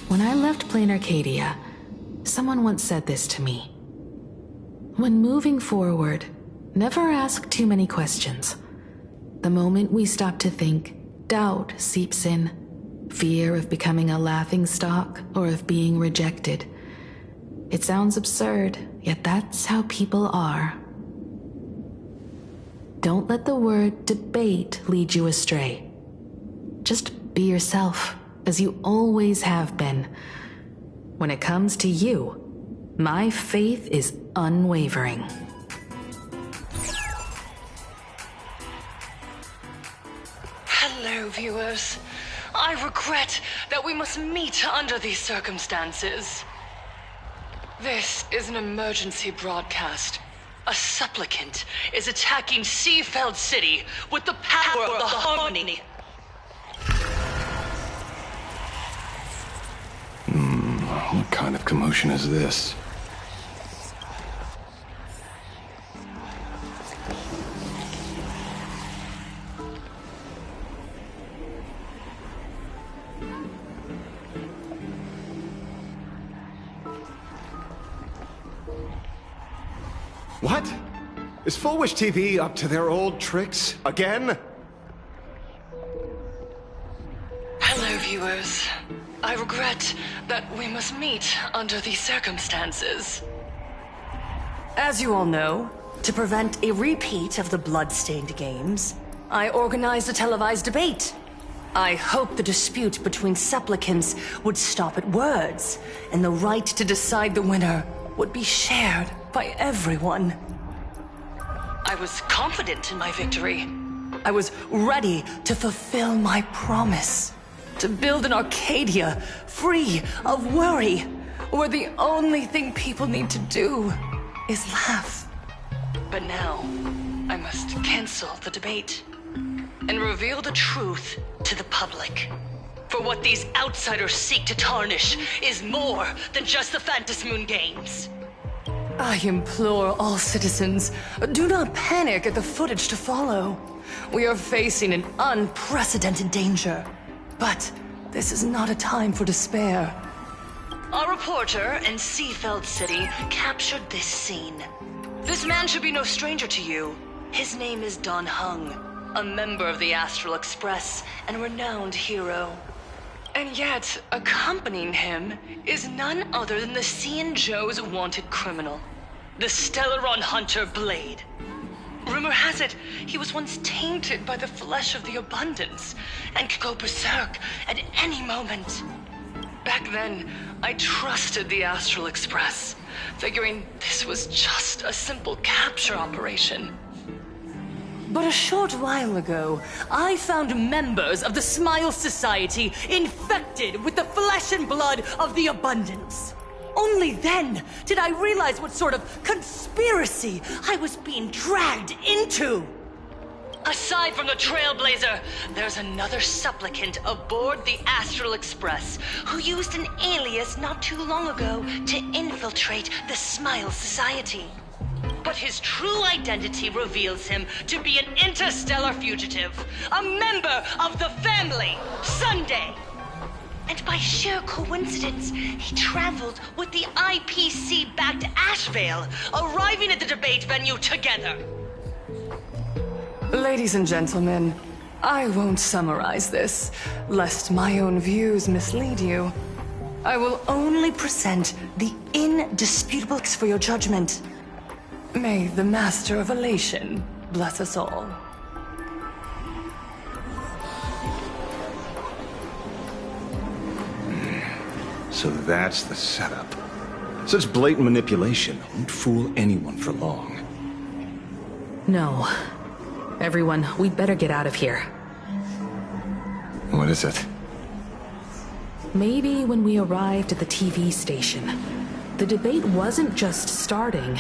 When I left Plain Arcadia, someone once said this to me. When moving forward, never ask too many questions. The moment we stop to think, doubt seeps in. Fear of becoming a laughingstock or of being rejected. It sounds absurd, yet that's how people are. Don't let the word debate lead you astray. Just be yourself, as you always have been. When it comes to you, my faith is unwavering. Hello, viewers. I regret that we must meet under these circumstances. This is an emergency broadcast. A supplicant is attacking Seafeld City with the power of the Harmony. What kind of commotion is this? What? Is Full Wish TV up to their old tricks again? Hello, viewers. I regret that we must meet under these circumstances. As you all know, to prevent a repeat of the blood-stained games, I organized a televised debate. I hoped the dispute between supplicants would stop at words, and the right to decide the winner would be shared by everyone. I was confident in my victory. I was ready to fulfill my promise. To build an Arcadia free of worry, where the only thing people need to do is laugh. But now, I must cancel the debate and reveal the truth to the public. For what these outsiders seek to tarnish is more than just the Phantasmoon games. I implore all citizens, do not panic at the footage to follow. We are facing an unprecedented danger. But this is not a time for despair. A reporter in Seafeld City captured this scene. This man should be no stranger to you. His name is Don Hung, a member of the Astral Express and renowned hero. And yet, accompanying him is none other than the Cian Joe's wanted criminal, the Stellaron hunter Blade. Rumor has it, he was once tainted by the flesh of the Abundance and could go berserk at any moment. Back then, I trusted the Astral Express, figuring this was just a simple capture operation. But a short while ago, I found members of the Smile Society infected with the flesh and blood of the Abundance. Only then did I realize what sort of conspiracy I was being dragged into. Aside from the Trailblazer, there's another supplicant aboard the Astral Express who used an alias not too long ago to infiltrate the Smile Society. But his true identity reveals him to be an interstellar fugitive, a member of the family, Sunday. And by sheer coincidence, he traveled with the IPC-backed Ashvale, arriving at the debate venue together. Ladies and gentlemen, I won't summarize this, lest my own views mislead you. I will only present the indisputable facts for your judgment. May the Master of Elation bless us all. So that's the setup. Such blatant manipulation won't fool anyone for long. No. Everyone, we'd better get out of here. What is it? Maybe when we arrived at the TV station, the debate wasn't just starting,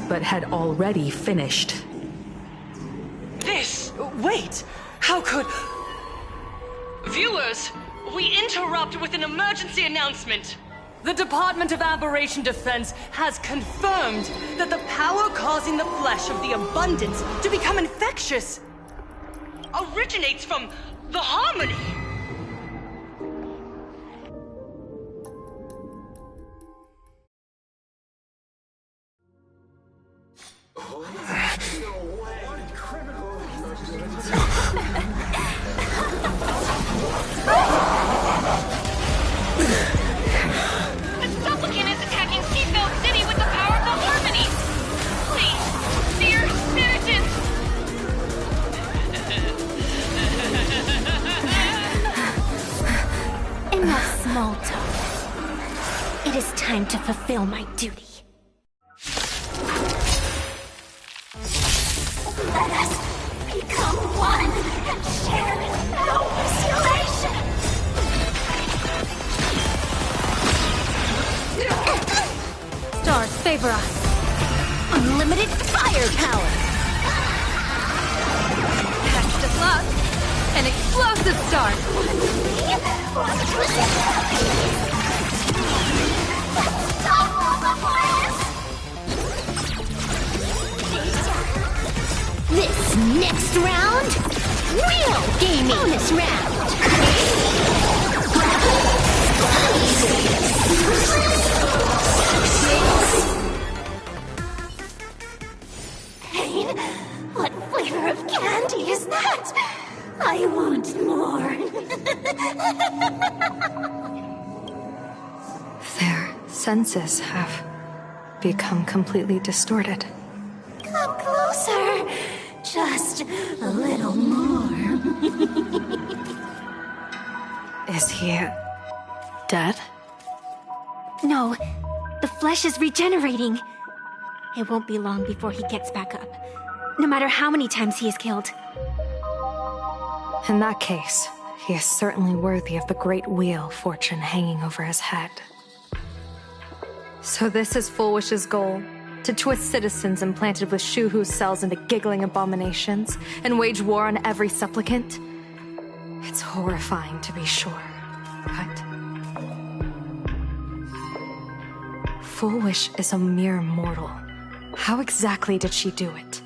but had already finished. Wait! How could... Viewers, we interrupt with an emergency announcement. The Department of Aberration Defense has confirmed that the power causing the flesh of the Abundance to become infectious originates from the Harmony. Small talk. It is time to fulfill my duty. Let us become one and share this boundless elation. Stars favor us. Unlimited firepower. Best of luck. An explosive start. This next round, real gaming. Bonus round. Pain? What flavor of candy is that? I want more. Their senses have become completely distorted. Come closer. Just a little more. Is he dead? No, the flesh is regenerating. It won't be long before he gets back up, no matter how many times he is killed. In that case, he is certainly worthy of the great wheel fortune hanging over his head. So this is Fullwish's goal? To twist citizens implanted with Shuhu's cells into giggling abominations and wage war on every supplicant? It's horrifying to be sure, but... Fullwish is a mere mortal. How exactly did she do it?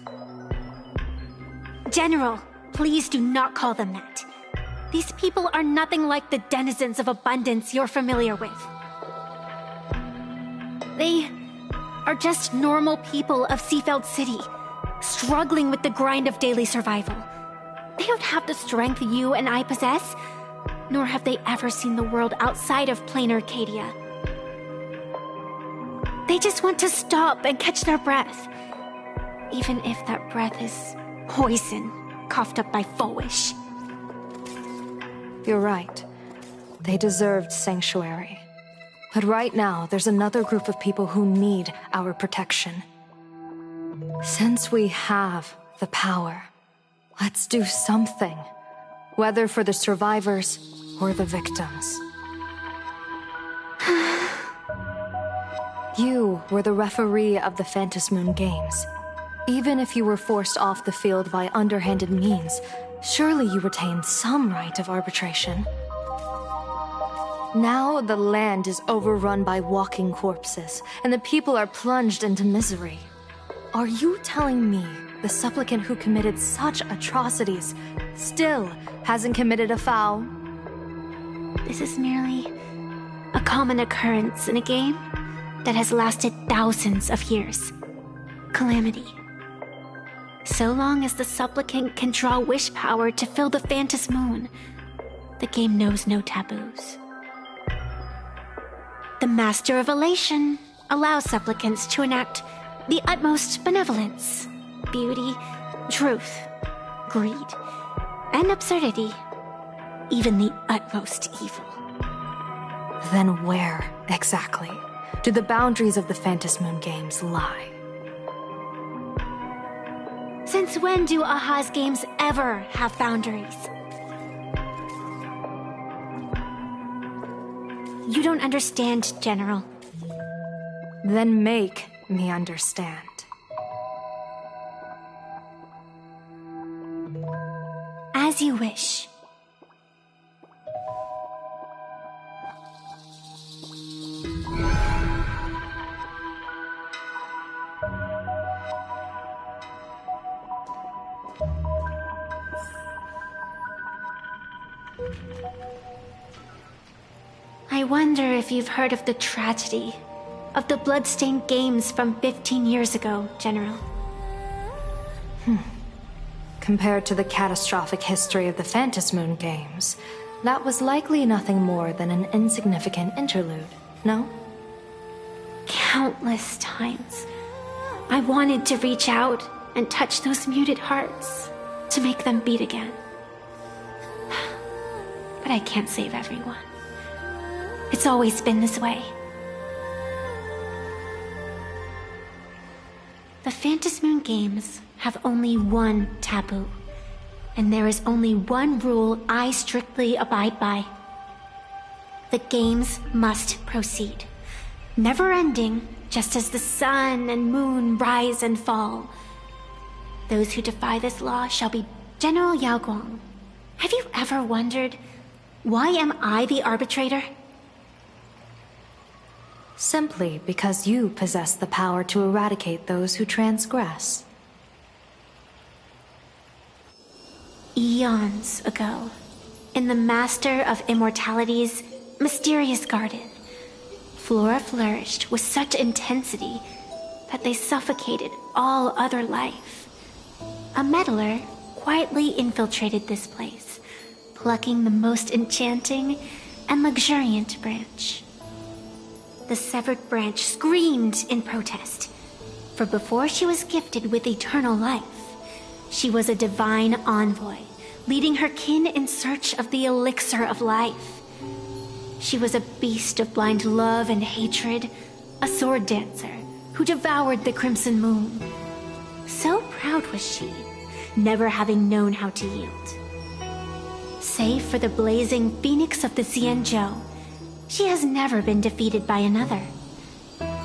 General, please do not call them that. These people are nothing like the denizens of abundance you're familiar with. They are just normal people of Seafeld City, struggling with the grind of daily survival. They don't have the strength you and I possess, nor have they ever seen the world outside of plain Arcadia. They just want to stop and catch their breath, even if that breath is poison coughed up by Fowish. You're right. They deserved sanctuary. But right now, there's another group of people who need our protection. Since we have the power, let's do something. Whether for the survivors or the victims. You were the referee of the Phantom Moon Games. Even if you were forced off the field by underhanded means, surely you retained some right of arbitration. Now the land is overrun by walking corpses, and the people are plunged into misery. Are you telling me the supplicant who committed such atrocities still hasn't committed a foul? This is merely a common occurrence in a game that has lasted thousands of years. Calamity. So long as the supplicant can draw wish power to fill the Phantom Moon, the game knows no taboos. The Master of Elation allows supplicants to enact the utmost benevolence, beauty, truth, greed, and absurdity, even the utmost evil. Then where, exactly, do the boundaries of the Phantom Moon Games lie? Since when do Aha's games ever have boundaries? You don't understand, General. Then make me understand. As you wish. I wonder if you've heard of the tragedy of the bloodstained games from 15 years ago, General. Compared to the catastrophic history of the Phantom Moon Games, that was likely nothing more than an insignificant interlude, no? Countless times, I wanted to reach out and touch those muted hearts to make them beat again. But I can't save everyone. It's always been this way. The Phantom Moon Games have only one taboo, and there is only one rule I strictly abide by. The games must proceed, never ending, just as the sun and moon rise and fall. Those who defy this law shall be General Yao Guang. Have you ever wondered, why am I the arbitrator? Simply because you possess the power to eradicate those who transgress. Eons ago, in the Master of Immortality's mysterious garden, flora flourished with such intensity that they suffocated all other life. A meddler quietly infiltrated this place, plucking the most enchanting and luxuriant branch. The severed branch screamed in protest, for before she was gifted with eternal life, she was a divine envoy, leading her kin in search of the elixir of life. She was a beast of blind love and hatred, a sword dancer who devoured the crimson moon. So proud was she, never having known how to yield. Save for the blazing phoenix of the Xianzhou, she has never been defeated by another.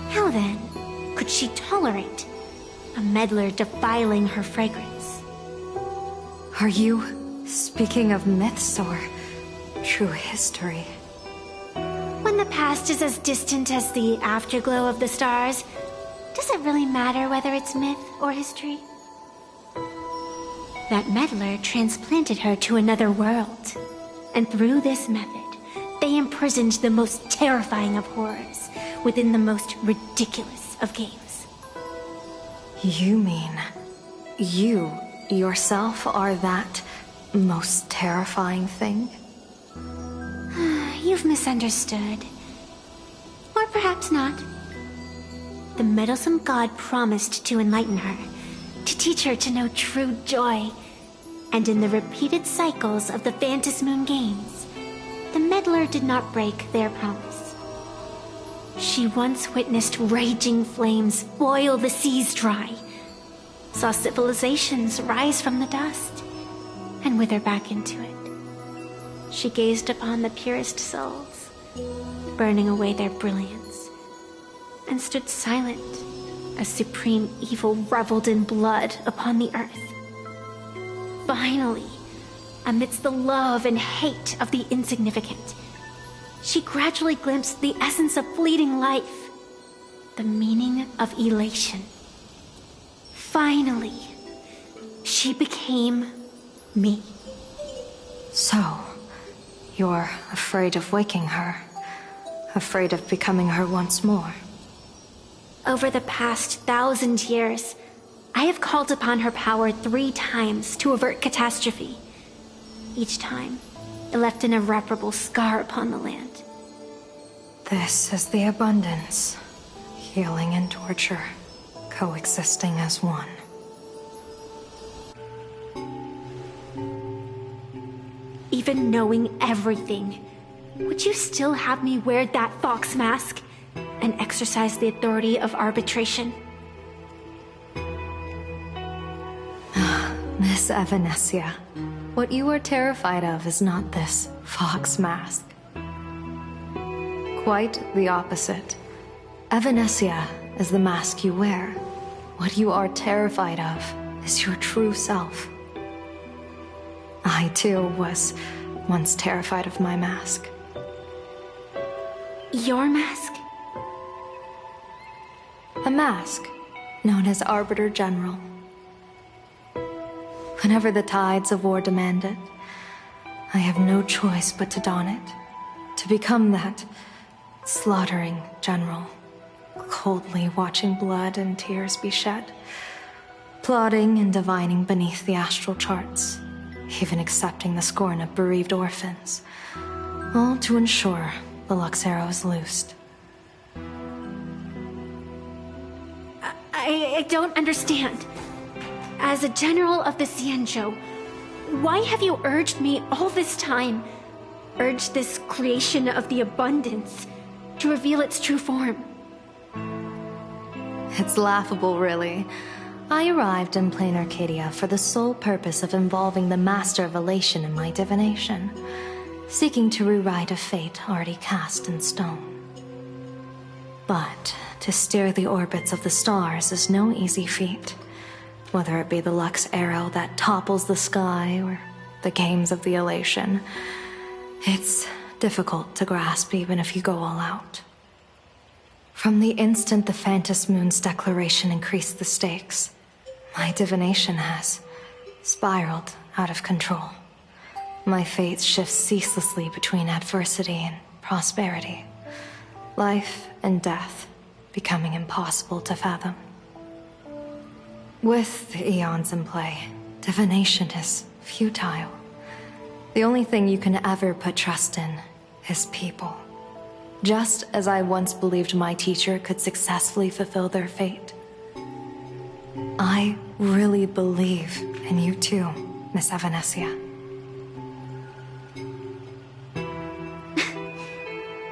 How then could she tolerate a meddler defiling her fragrance? Are you speaking of myths or true history? When the past is as distant as the afterglow of the stars, does it really matter whether it's myth or history? That meddler transplanted her to another world, and through this method, they imprisoned the most terrifying of horrors within the most ridiculous of games. You mean you yourself are that most terrifying thing? You've misunderstood. Or perhaps not. The meddlesome god promised to enlighten her, to teach her to know true joy. And in the repeated cycles of the Phantom Moon games, the meddler did not break their promise. She once witnessed raging flames boil the seas dry, saw civilizations rise from the dust, and wither back into it. She gazed upon the purest souls, burning away their brilliance, and stood silent as supreme evil reveled in blood upon the earth. Finally, amidst the love and hate of the insignificant, she gradually glimpsed the essence of fleeting life, the meaning of elation. Finally, she became me. So, you're afraid of waking her, afraid of becoming her once more. Over the past 1,000 years, I have called upon her power 3 times to avert catastrophe. Each time, it left an irreparable scar upon the land. This is the abundance. Healing and torture, coexisting as one. Even knowing everything, would you still have me wear that fox mask and exercise the authority of arbitration? Miss Evanesia, what you are terrified of is not this fox mask. Quite the opposite. Evanesia is the mask you wear. What you are terrified of is your true self. I, too, was once terrified of my mask. Your mask? A mask known as Arbiter General. Whenever the tides of war demand it, I have no choice but to don it, to become that slaughtering general, coldly watching blood and tears be shed, plotting and divining beneath the astral charts, even accepting the scorn of bereaved orphans, all to ensure the Luxero is loosed. I don't understand. As a general of the Xianzhou, why have you urged me all this time, urged this creation of the abundance, to reveal its true form? It's laughable, really. I arrived in plain Arcadia for the sole purpose of involving the Master of Elation in my divination, seeking to rewrite a fate already cast in stone. But to steer the orbits of the stars is no easy feat, whether it be the Lux arrow that topples the sky or the games of the Elation. It's difficult to grasp even if you go all out. From the instant the Phantom Moon's declaration increased the stakes, my divination has spiraled out of control. My fate shifts ceaselessly between adversity and prosperity, life and death becoming impossible to fathom. With the eons in play, divination is futile. The only thing you can ever put trust in is people. Just as I once believed my teacher could successfully fulfill their fate. I really believe in you too, Miss Evanesia.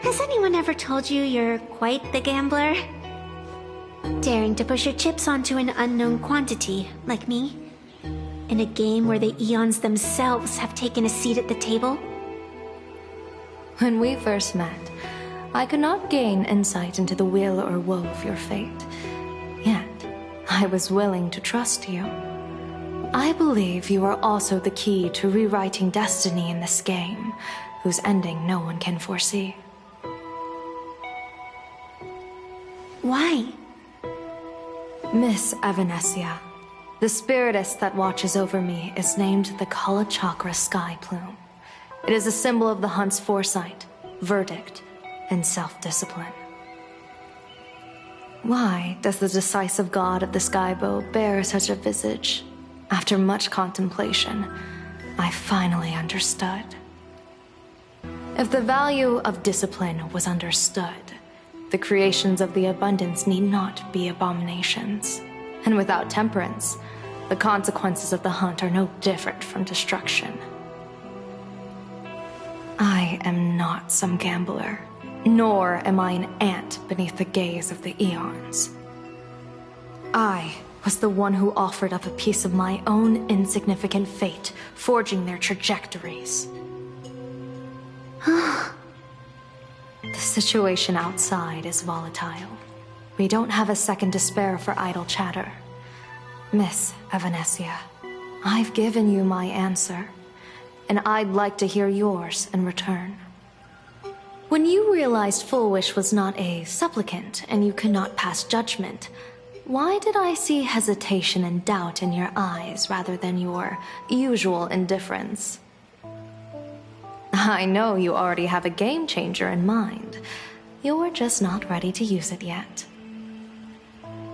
Has anyone ever told you you're quite the gambler? Daring to push your chips onto an unknown quantity, like me? In a game where the eons themselves have taken a seat at the table? When we first met, I could not gain insight into the will or woe of your fate. Yet, I was willing to trust you. I believe you are also the key to rewriting destiny in this game, whose ending no one can foresee. Why? Miss Evanesia, the spiritess that watches over me is named the Kala Chakra Sky Plume. It is a symbol of the hunt's foresight, verdict, and self-discipline. Why does the decisive god of the skybow bear such a visage? After much contemplation, I finally understood. If the value of discipline was understood, the creations of the abundance need not be abominations. And without temperance, the consequences of the hunt are no different from destruction. I am not some gambler, nor am I an ant beneath the gaze of the eons. I was the one who offered up a piece of my own insignificant fate, forging their trajectories. The situation outside is volatile. We don't have a second to spare for idle chatter. Miss Evanesia, I've given you my answer, and I'd like to hear yours in return. When you realized Full Wish was not a supplicant and you could not pass judgment, why did I see hesitation and doubt in your eyes rather than your usual indifference? I know you already have a game changer in mind. You're just not ready to use it yet.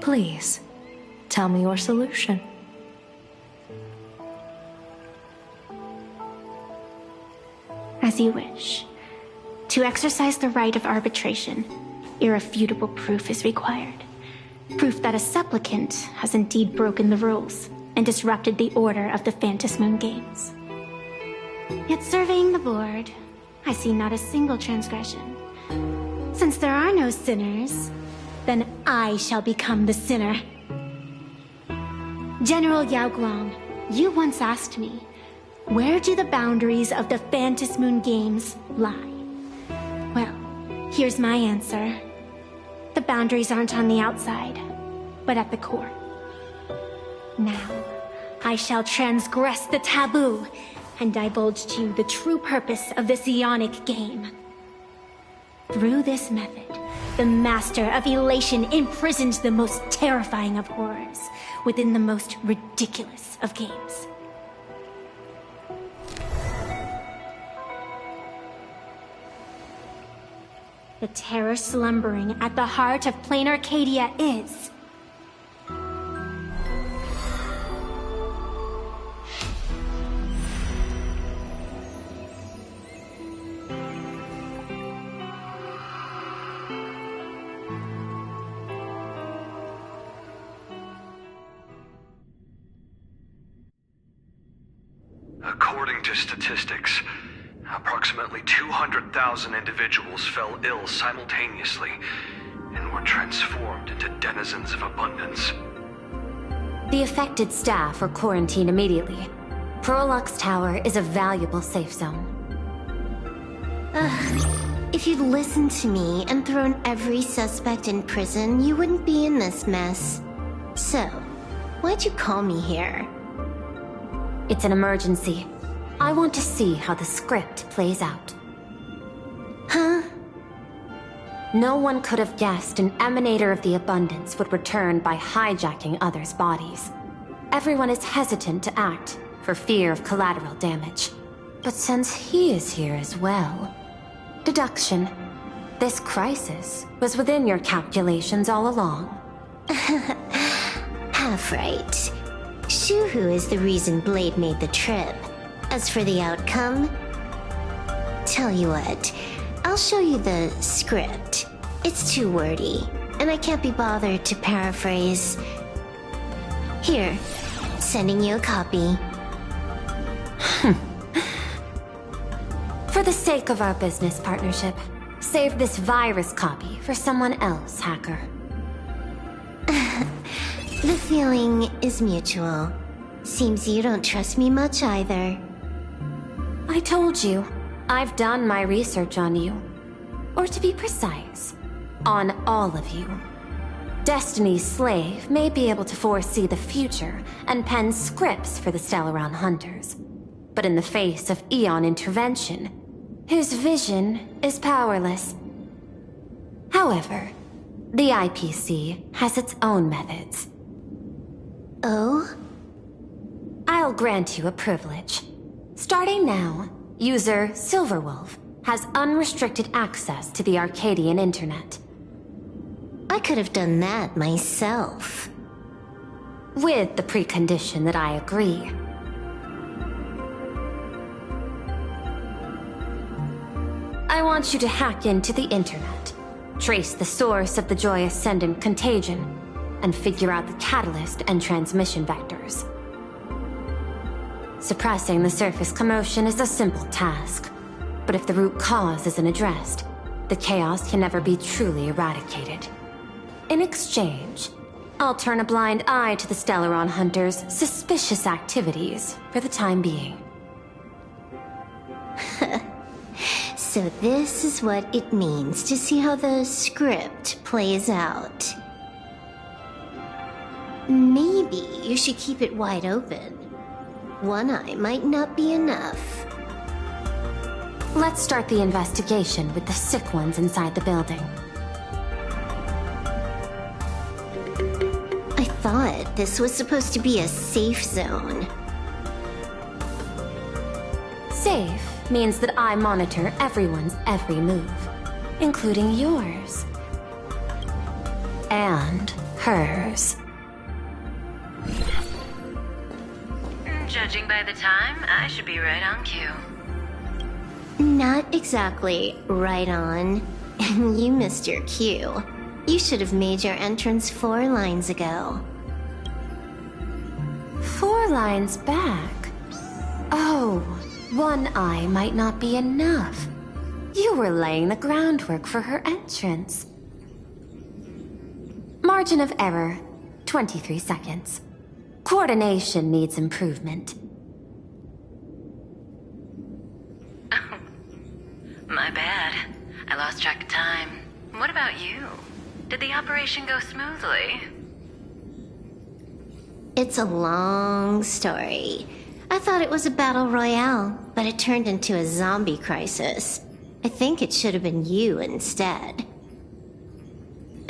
Please, tell me your solution. As you wish. To exercise the right of arbitration, irrefutable proof is required. Proof that a supplicant has indeed broken the rules and disrupted the order of the Phantom Moon Games. Yet surveying the board, I see not a single transgression. Since there are no sinners, then I shall become the sinner. General Yao Guang, you once asked me, where do the boundaries of the Phantom Moon Games lie? Well, here's my answer. The boundaries aren't on the outside, but at the core. Now, I shall transgress the taboo and divulge to you the true purpose of this Ionic game. Through this method, the Master of Elation imprisoned the most terrifying of horrors within the most ridiculous of games. The terror slumbering at the heart of Plain Arcadia is... According to statistics, approximately 200,000 individuals fell ill simultaneously and were transformed into denizens of abundance. The affected staff were quarantined immediately. Prolux Tower is a valuable safe zone. If you'd listened to me and thrown every suspect in prison, you wouldn't be in this mess. So, why'd you call me here? It's an emergency. I want to see how the script plays out. Huh? No one could have guessed an emanator of the abundance would return by hijacking others' bodies. Everyone is hesitant to act for fear of collateral damage. But since he is here as well... Deduction. This crisis was within your calculations all along. Half right. Shuhu is the reason Blade made the trip. As for the outcome... Tell you what, I'll show you the script. It's too wordy, and I can't be bothered to paraphrase. Here, sending you a copy. For the sake of our business partnership, save this virus copy for someone else, hacker. The feeling is mutual. Seems you don't trust me much either. I told you, I've done my research on you. Or to be precise, on all of you. Destiny's slave may be able to foresee the future and pen scripts for the Stellaron hunters. But in the face of Eon intervention, his vision is powerless. However, the IPC has its own methods. Oh? I'll grant you a privilege. Starting now, user Silverwolf has unrestricted access to the Arcadian internet. I I could have done that myself. With the precondition that I agree. I want you to hack into the internet, trace the source of the Joy Ascendant contagion, and figure out the catalyst and transmission vectors. Suppressing the surface commotion is a simple task, but if the root cause isn't addressed, the chaos can never be truly eradicated. In exchange, I'll turn a blind eye to the Stellaron Hunters' suspicious activities for the time being. So this is what it means to see how the script plays out. Maybe you should keep it wide open. One eye might not be enough. Let's start the investigation with the sick ones inside the building. I thought this was supposed to be a safe zone. Safe means that I monitor everyone's every move, including yours. And hers. Judging by the time, I should be right on cue. Not exactly right on. And you missed your cue. You should have made your entrance 4 lines ago. 4 lines back? Oh, one eye might not be enough. You were laying the groundwork for her entrance. Margin of error, 23 seconds. Coordination needs improvement. My bad. I lost track of time. What about you? Did the operation go smoothly? It's a long story. I thought it was a battle royale, but it turned into a zombie crisis. I think it should have been you instead.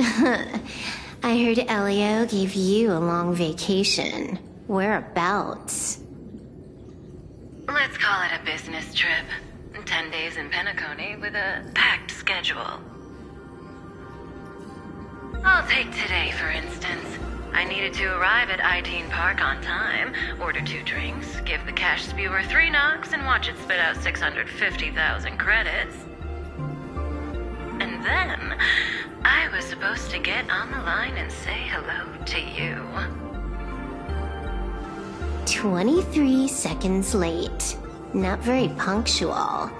I heard Elio gave you a long vacation. Whereabouts? Let's call it a business trip. 10 days in Penacony with a packed schedule. I'll take today, for instance. I needed to arrive at Itine Park on time, order 2 drinks, give the cash spewer 3 knocks, and watch it spit out 650,000 credits. And then, I was supposed to get on the line and say hello to you. 23 seconds late. Not very punctual. Oh,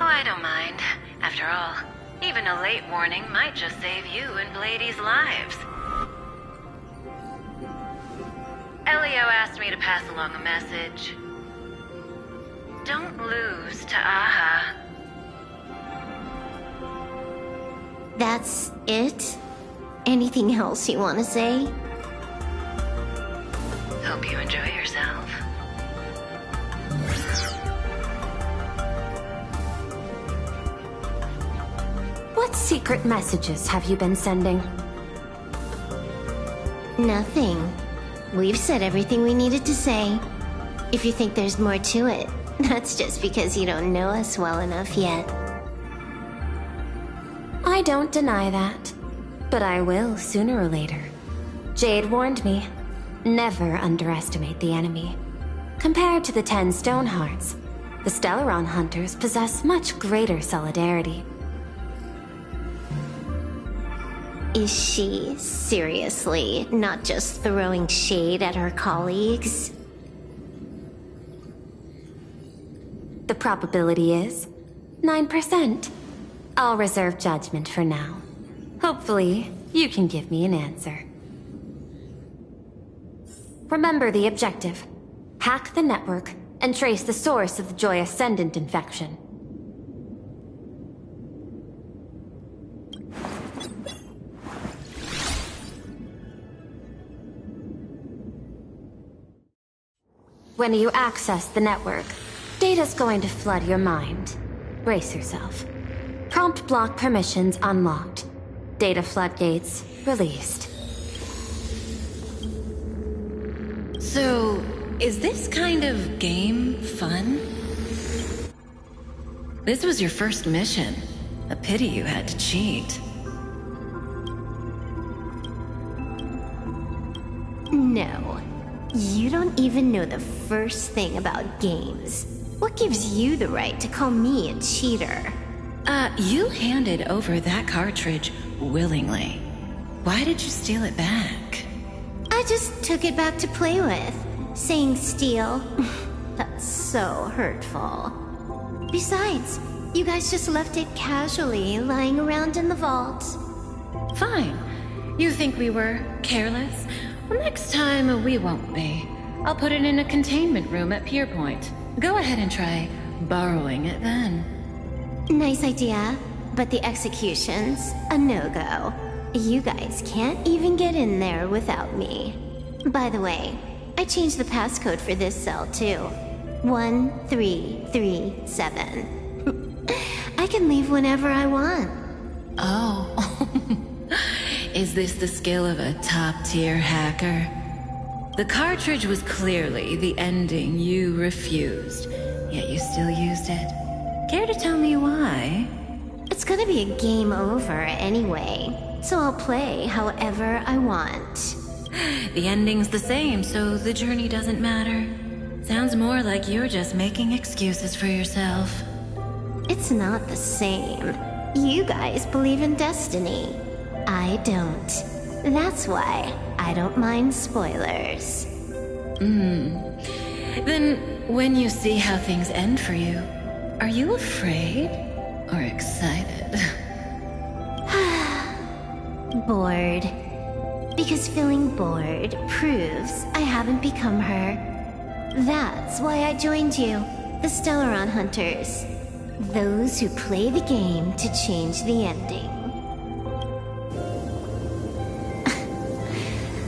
I don't mind. After all, even a late warning might just save you and Blady's lives. Elio asked me to pass along a message. Don't lose to Aha. That's it? Anything else you want to say? Hope you enjoy yourself. What secret messages have you been sending? Nothing. We've said everything we needed to say. If you think there's more to it, that's just because you don't know us well enough yet. I don't deny that, but I will sooner or later. Jade warned me, never underestimate the enemy. Compared to the 10 Stonehearts, the Stellaron Hunters possess much greater solidarity. Is she seriously not just throwing shade at her colleagues? The probability is 9%. I'll reserve judgment for now. Hopefully, you can give me an answer. Remember the objective. Hack the network and trace the source of the Joy Ascendant infection. When you access the network, data's going to flood your mind. Brace yourself. Prompt block permissions unlocked. Data floodgates released. So, is this kind of game fun? This was your first mission. A pity you had to cheat. No. You don't even know the first thing about games. What gives you the right to call me a cheater? You handed over that cartridge willingly. Why did you steal it back? I just took it back to play with. Saying steal, that's so hurtful. Besides, you guys just left it casually lying around in the vault. Fine. You think we were careless? Well, next time we won't be. I'll put it in a containment room at Pierpoint. Go ahead and try borrowing it then. Nice idea, but the execution's a no-go. You guys can't even get in there without me. By the way, I changed the passcode for this cell too. 1337. I can leave whenever I want. Oh. Is this the skill of a top-tier hacker? The cartridge was clearly the ending you refused, yet you still used it. Care to tell me why? It's gonna be a game over anyway, so I'll play however I want. The ending's the same, so the journey doesn't matter. Sounds more like you're just making excuses for yourself. It's not the same. You guys believe in destiny. I don't. That's why I don't mind spoilers. Then, when you see how things end for you, are you afraid or excited? Bored. Because feeling bored proves I haven't become her. That's why I joined you, the Stellaron Hunters. Those who play the game to change the ending.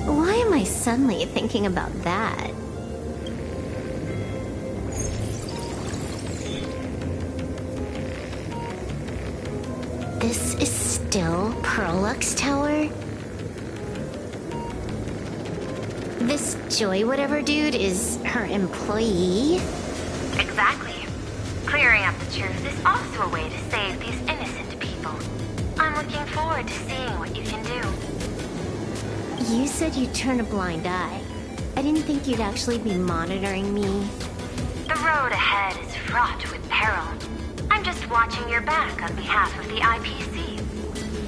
Why am I suddenly thinking about that? This is still Perlux Tower? This Joy whatever dude is her employee? Exactly. Clearing up the truth is also a way to save these innocent people. I'm looking forward to seeing what you can do. You said you'd turn a blind eye. I didn't think you'd actually be monitoring me. The road ahead is fraught with peril. I'm just watching your back on behalf of the IPC.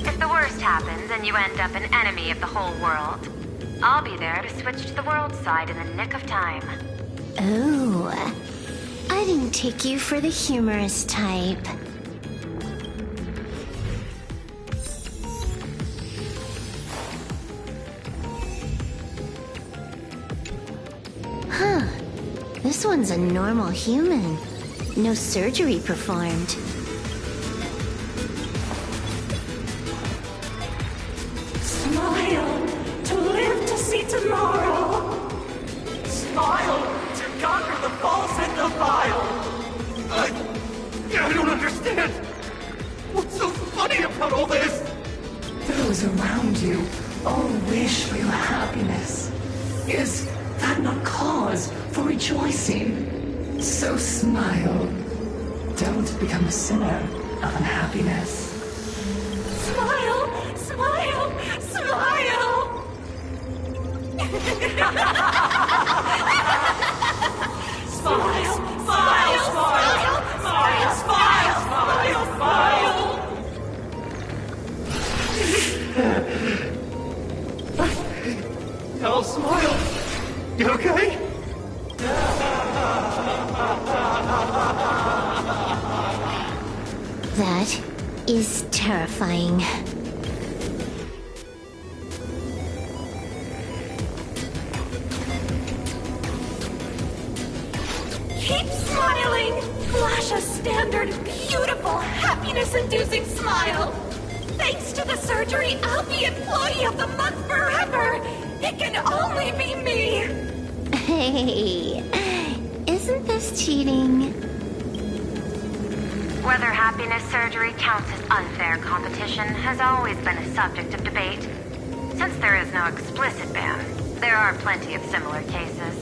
If the worst happens and you end up an enemy of the whole world, I'll be there to switch to the world side in the nick of time. Oh, I didn't take you for the humorous type. Huh. This one's a normal human. No surgery performed. Smile to live to see tomorrow. Smile to conquer the false and the vile. I don't understand. What's so funny about all this? Those around you all wish for your happiness. Is that not cause for rejoicing? So smile. Don't become a sinner of unhappiness. Smile, smile, smile. Smile, smile, smile, smile, smile, smile, smile. Now smile. You okay? That is terrifying. Keep smiling. Flash a standard, beautiful, happiness-inducing smile. Thanks to the surgery, I'll be Employee of the Month forever. It can only be me. Hey, isn't this cheating? Whether happiness surgery counts as unfair competition has always been a subject of debate. Since there is no explicit ban, there are plenty of similar cases.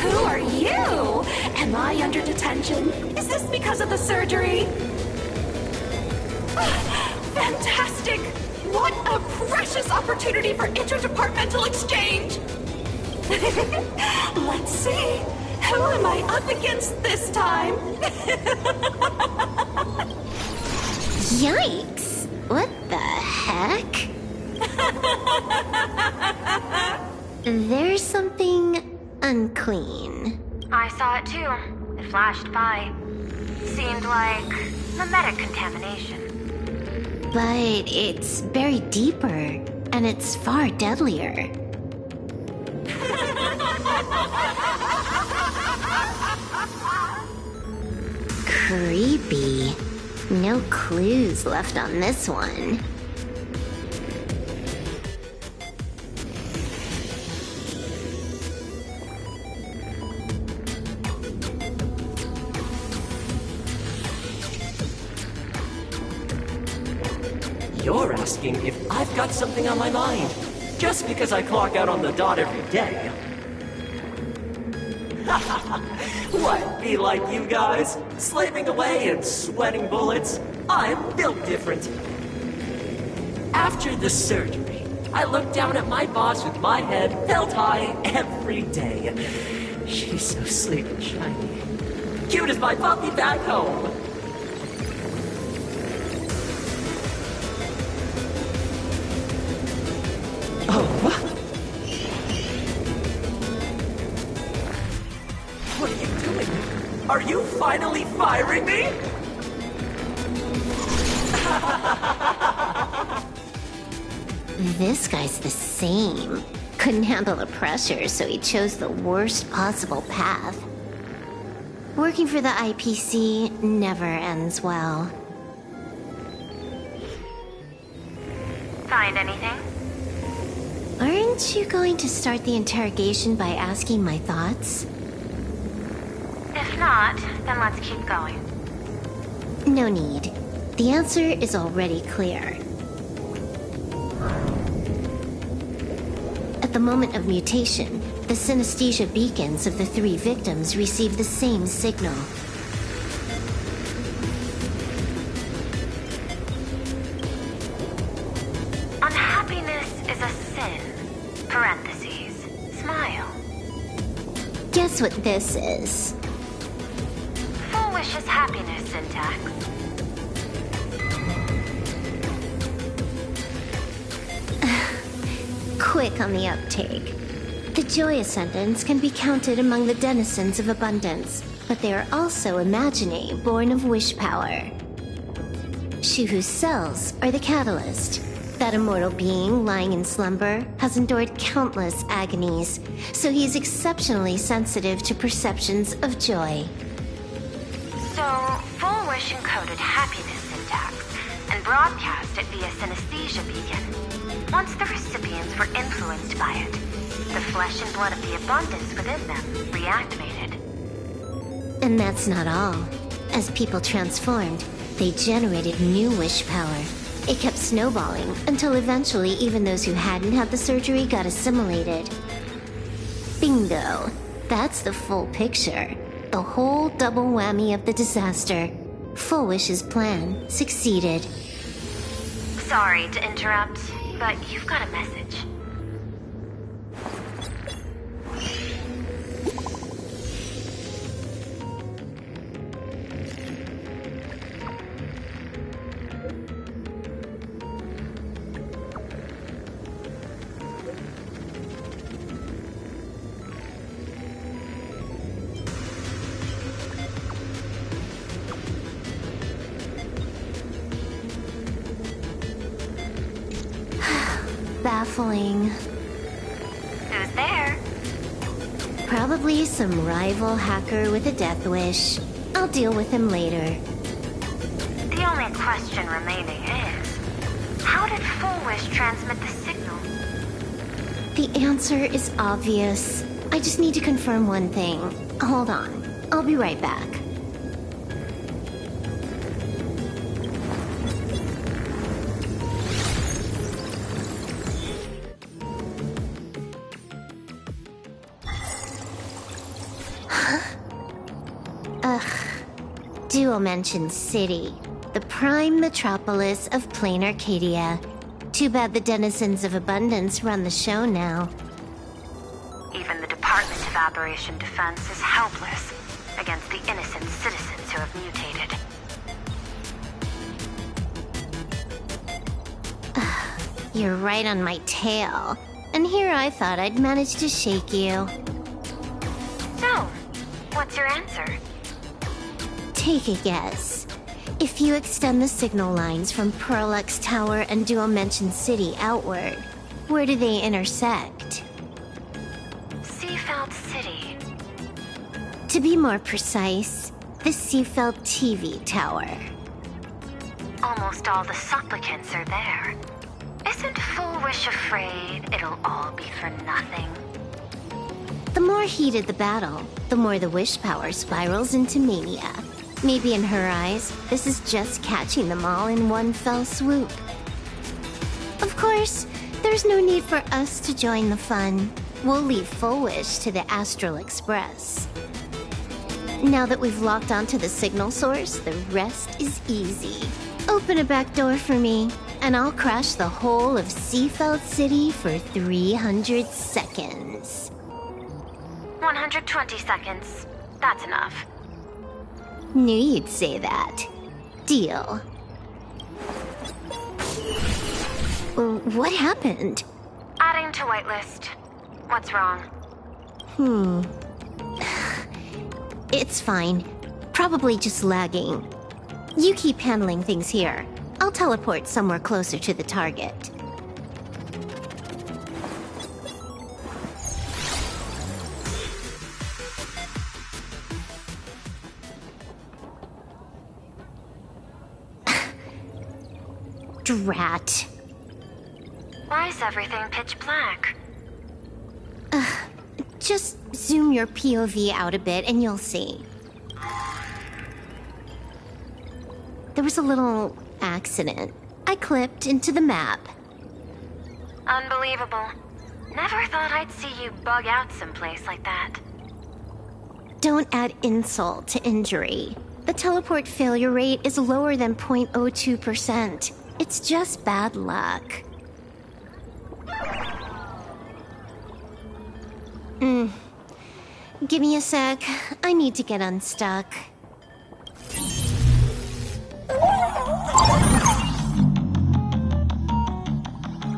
Who are you? And I under detention? Is this because of the surgery? Fantastic! What a precious opportunity for interdepartmental exchange! Let's see. Who am I up against this time? Yikes! What the heck? There's something unclean. I saw it too. It flashed by. Seemed like mimetic contamination. But it's buried deeper, and it's far deadlier. Creepy. No clues left on this one. You're asking if I've got something on my mind, just because I clock out on the dot every day. What, be like you guys? Slaving away and sweating bullets? I'm built different. After the surgery, I looked down at my boss with my head held high every day. She's so sleek and shiny. Cute as my puppy back home. What are you doing? Are you finally firing me? This guy's the same. Couldn't handle the pressure, so he chose the worst possible path. Working for the IPC never ends well. Find anything? Aren't you going to start the interrogation by asking my thoughts? If not, then let's keep going. No need. The answer is already clear. At the moment of mutation, the synesthesia beacons of the 3 victims receive the same signal. Unhappiness is a sin. Parentheses. Smile. Guess what this is? Full wish is happiness syntax. Quick on the uptake. The joy ascendants can be counted among the denizens of abundance, but they are also imaginae born of wish power. Shuhu's cells are the catalyst. That immortal being lying in slumber has endured countless agonies, so he is exceptionally sensitive to perceptions of joy. So, full wish encoded happiness syntax and broadcast it via synesthesia beacon. Once the recipients were influenced by it, the flesh and blood of the abundance within them reactivated. And that's not all. As people transformed, they generated new wish power. It kept snowballing until eventually even those who hadn't had the surgery got assimilated. Bingo! That's the full picture. The whole double whammy of the disaster. Full Wish's plan succeeded. Sorry to interrupt, but you've got a message. Baffling. Who's there? Probably some rival hacker with a death wish. I'll deal with him later. The only question remaining is, how did Full Wish transmit the signal? The answer is obvious. I just need to confirm one thing. Hold on. I'll be right back. Dual-Mention City, the prime metropolis of plain Arcadia. Too bad the denizens of Abundance run the show now. Even the Department of Aberration Defense is helpless against the innocent citizens who have mutated. You're right on my tail. And here I thought I'd manage to shake you. So, what's your answer? Take a guess. If you extend the signal lines from Parallax Tower and Dual-Mention City outward, where do they intersect? Seafeld City. To be more precise, the Seafeld TV Tower. Almost all the supplicants are there. Isn't Fullwish afraid it'll all be for nothing? The more heated the battle, the more the wish power spirals into mania. Maybe in her eyes, this is just catching them all in one fell swoop. Of course, there's no need for us to join the fun. We'll leave Fullwish to the Astral Express. Now that we've locked onto the signal source, the rest is easy. Open a back door for me, and I'll crash the whole of Seafeld City for 300 seconds. 120 seconds. That's enough. Knew you'd say that. Deal. What happened? Adding to whitelist. What's wrong? It's fine. Probably just lagging. You keep handling things here. I'll teleport somewhere closer to the target. Drat. Why is everything pitch black? Just zoom your POV out a bit and you'll see. There was a little accident. I clipped into the map. Unbelievable. Never thought I'd see you bug out someplace like that. Don't add insult to injury. The teleport failure rate is lower than 0.02%. It's just bad luck. Give me a sec. I need to get unstuck.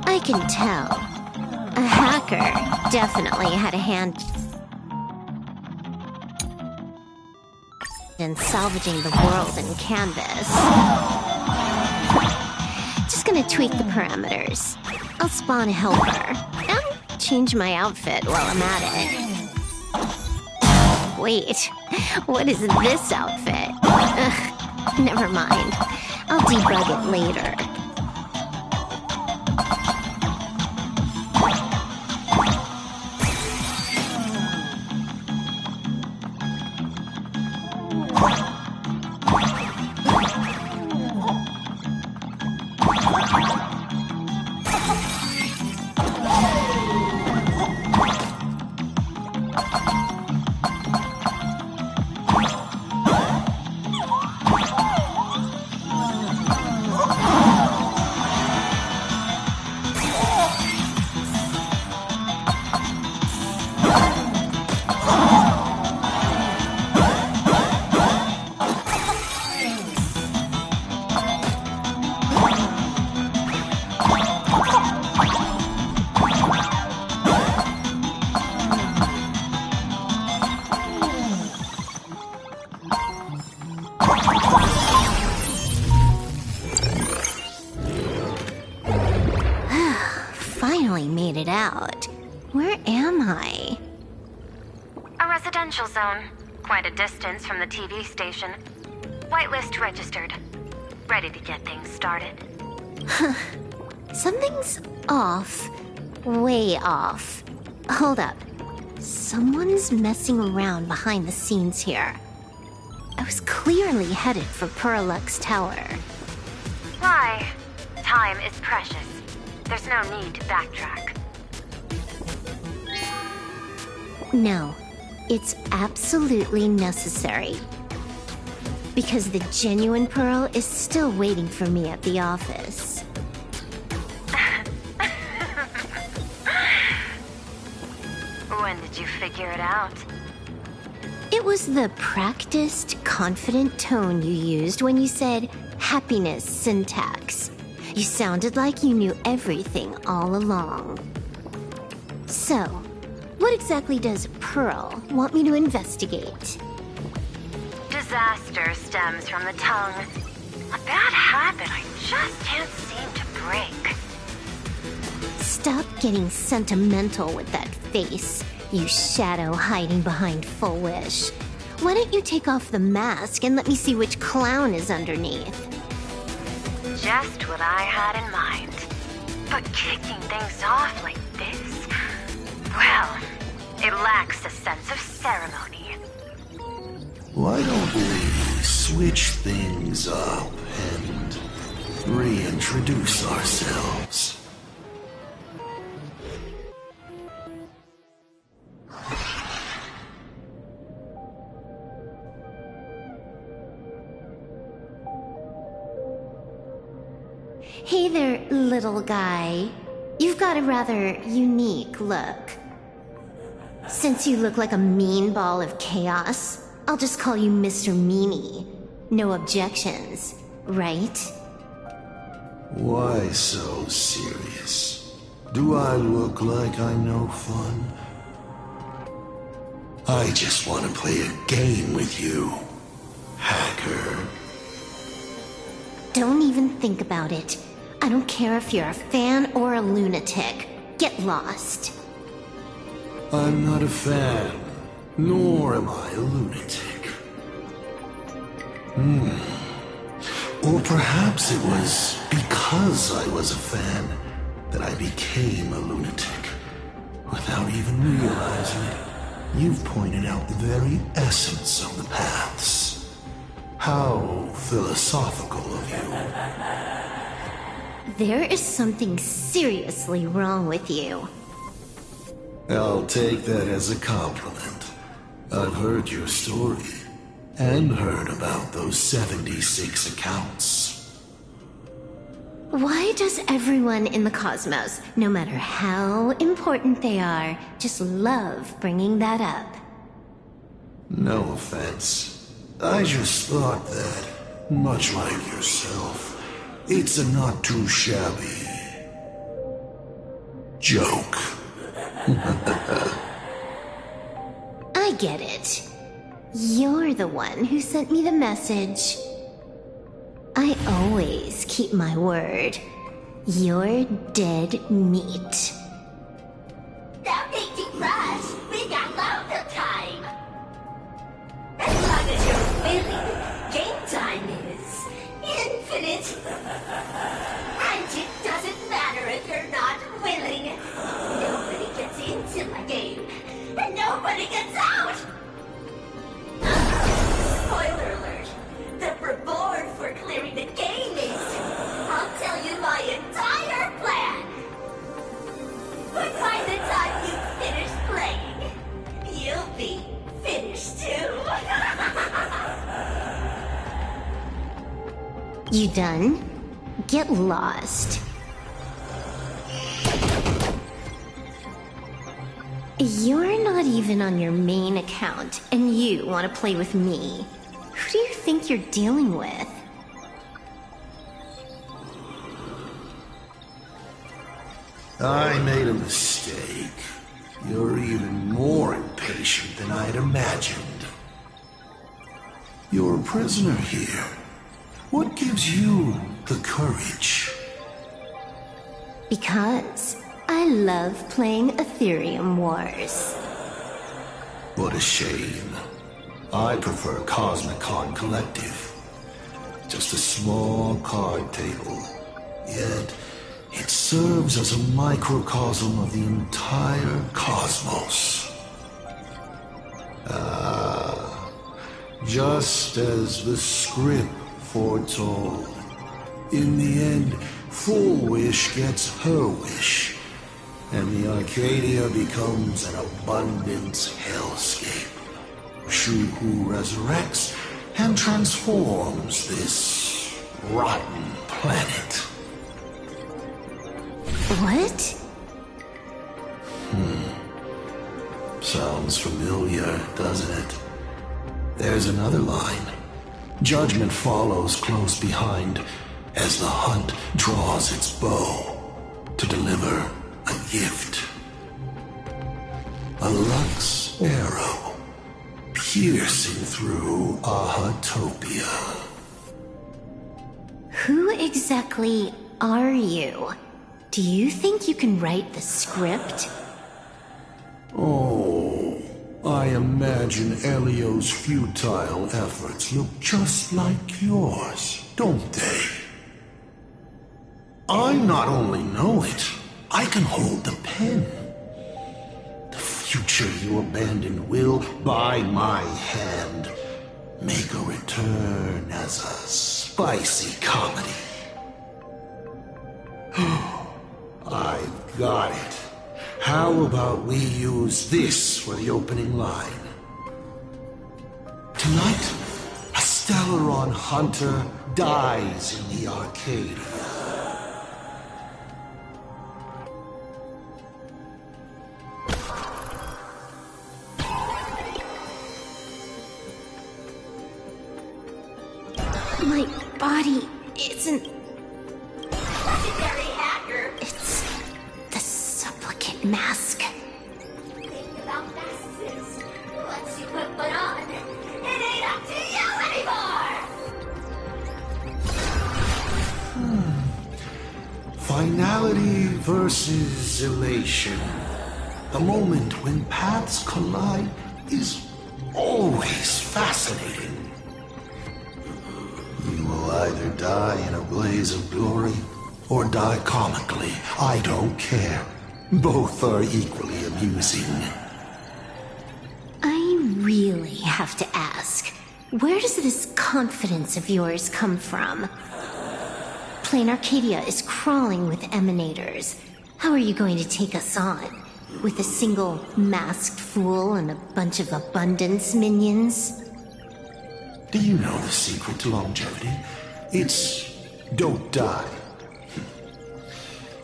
I can tell. A hacker definitely had a hand in salvaging the world in Canvas. Just gonna tweak the parameters. I'll spawn a helper. And change my outfit while I'm at it. Wait, what is this outfit? Ugh, never mind. I'll debug it later. Made it out. Where am I? A residential zone. Quite a distance from the TV station. Whitelist registered. Ready to get things started. Something's off. Way off. Hold up. Someone's messing around behind the scenes here. I was clearly headed for Parallax Tower. Why? Time is precious. There's no need to backtrack. No, it's absolutely necessary. Because the genuine Pearl is still waiting for me at the office. When did you figure it out? It was the practiced, confident tone you used when you said happiness syntax. You sounded like you knew everything all along. So, what exactly does Pearl want me to investigate? Disaster stems from the tongue. A bad habit I just can't seem to break. Stop getting sentimental with that face, you shadow hiding behind Full Wish. Why don't you take off the mask and let me see which clown is underneath? Just what I had in mind. But kicking things off like this, well, it lacks a sense of ceremony. Why don't we switch things up and reintroduce ourselves? Hey there, little guy. You've got a rather unique look. Since you look like a mean ball of chaos, I'll just call you Mr. Meanie. No objections, right? Why so serious? Do I look like I'm no fun? I just want to play a game with you, hacker. Don't even think about it. I don't care if you're a fan or a lunatic. Get lost. I'm not a fan, nor am I a lunatic. Or perhaps it was because I was a fan that I became a lunatic. Without even realizing it, you've pointed out the very essence of the paths. How philosophical of you. There is something seriously wrong with you. I'll take that as a compliment. I've heard your story, and heard about those 76 accounts. Why does everyone in the cosmos, no matter how important they are, just love bringing that up? No offense. I just thought that, much like yourself, it's a not too shabby joke. I get it. You're the one who sent me the message. I always keep my word. You're dead meat. Stop making rush. We got loads of time. As long as you're willing, game time is infinite. And it doesn't matter if you're not willing. Nobody gets into my game, and nobody gets out. Spoiler alert. The reward for clearing the game is... I'll tell you my entire plan. But by the time you finish playing, you'll be finished too. You done? Get lost. You're not even on your main account, and you want to play with me. Who do you think you're dealing with? I made a mistake. You're even more impatient than I'd imagined. You're a prisoner here. What gives you the courage? Because I love playing Ethereum Wars. What a shame. I prefer Cosmicon Collective. Just a small card table. Yet, it serves as a microcosm of the entire cosmos. Just as the script foretold. In the end, Full Wish gets her wish, and the Arcadia becomes an abundance hellscape. Shuhu resurrects, and transforms this rotten planet. What? Sounds familiar, doesn't it? There's another line. Judgment follows close behind as the hunt draws its bow to deliver a gift. A Lux arrow piercing through Ahatopia. Who exactly are you? Do you think you can write the script? Oh, I imagine Elio's futile efforts look just like yours, don't they? I not only know it, I can hold the pen. The future you abandoned will, by my hand, make a return as a spicy comedy. I've got it. How about we use this for the opening line? Tonight, a Stellaron hunter dies in the Arcadia. My body isn't... Legendary hacker. It's the supplicant mask. Think about masks. Once you put one on, it ain't up to you anymore! Finality versus elation. The moment when paths collide is always fascinating. You will either die in a blaze of glory, or die comically. I don't care. Both are equally amusing. I really have to ask, where does this confidence of yours come from? Plain Arcadia is crawling with emanators. How are you going to take us on? With a single masked fool and a bunch of abundance minions? Do you know the secret to longevity? It's don't die.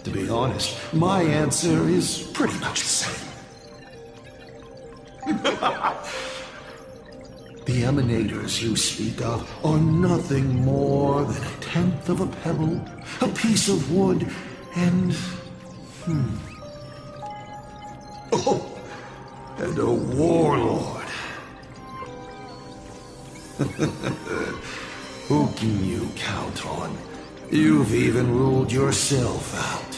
To be honest, my answer is pretty much the same. The emanators you speak of are nothing more than a tenth of a pebble, a piece of wood, and... Oh, and a warlord. Who can you count on? You've even ruled yourself out.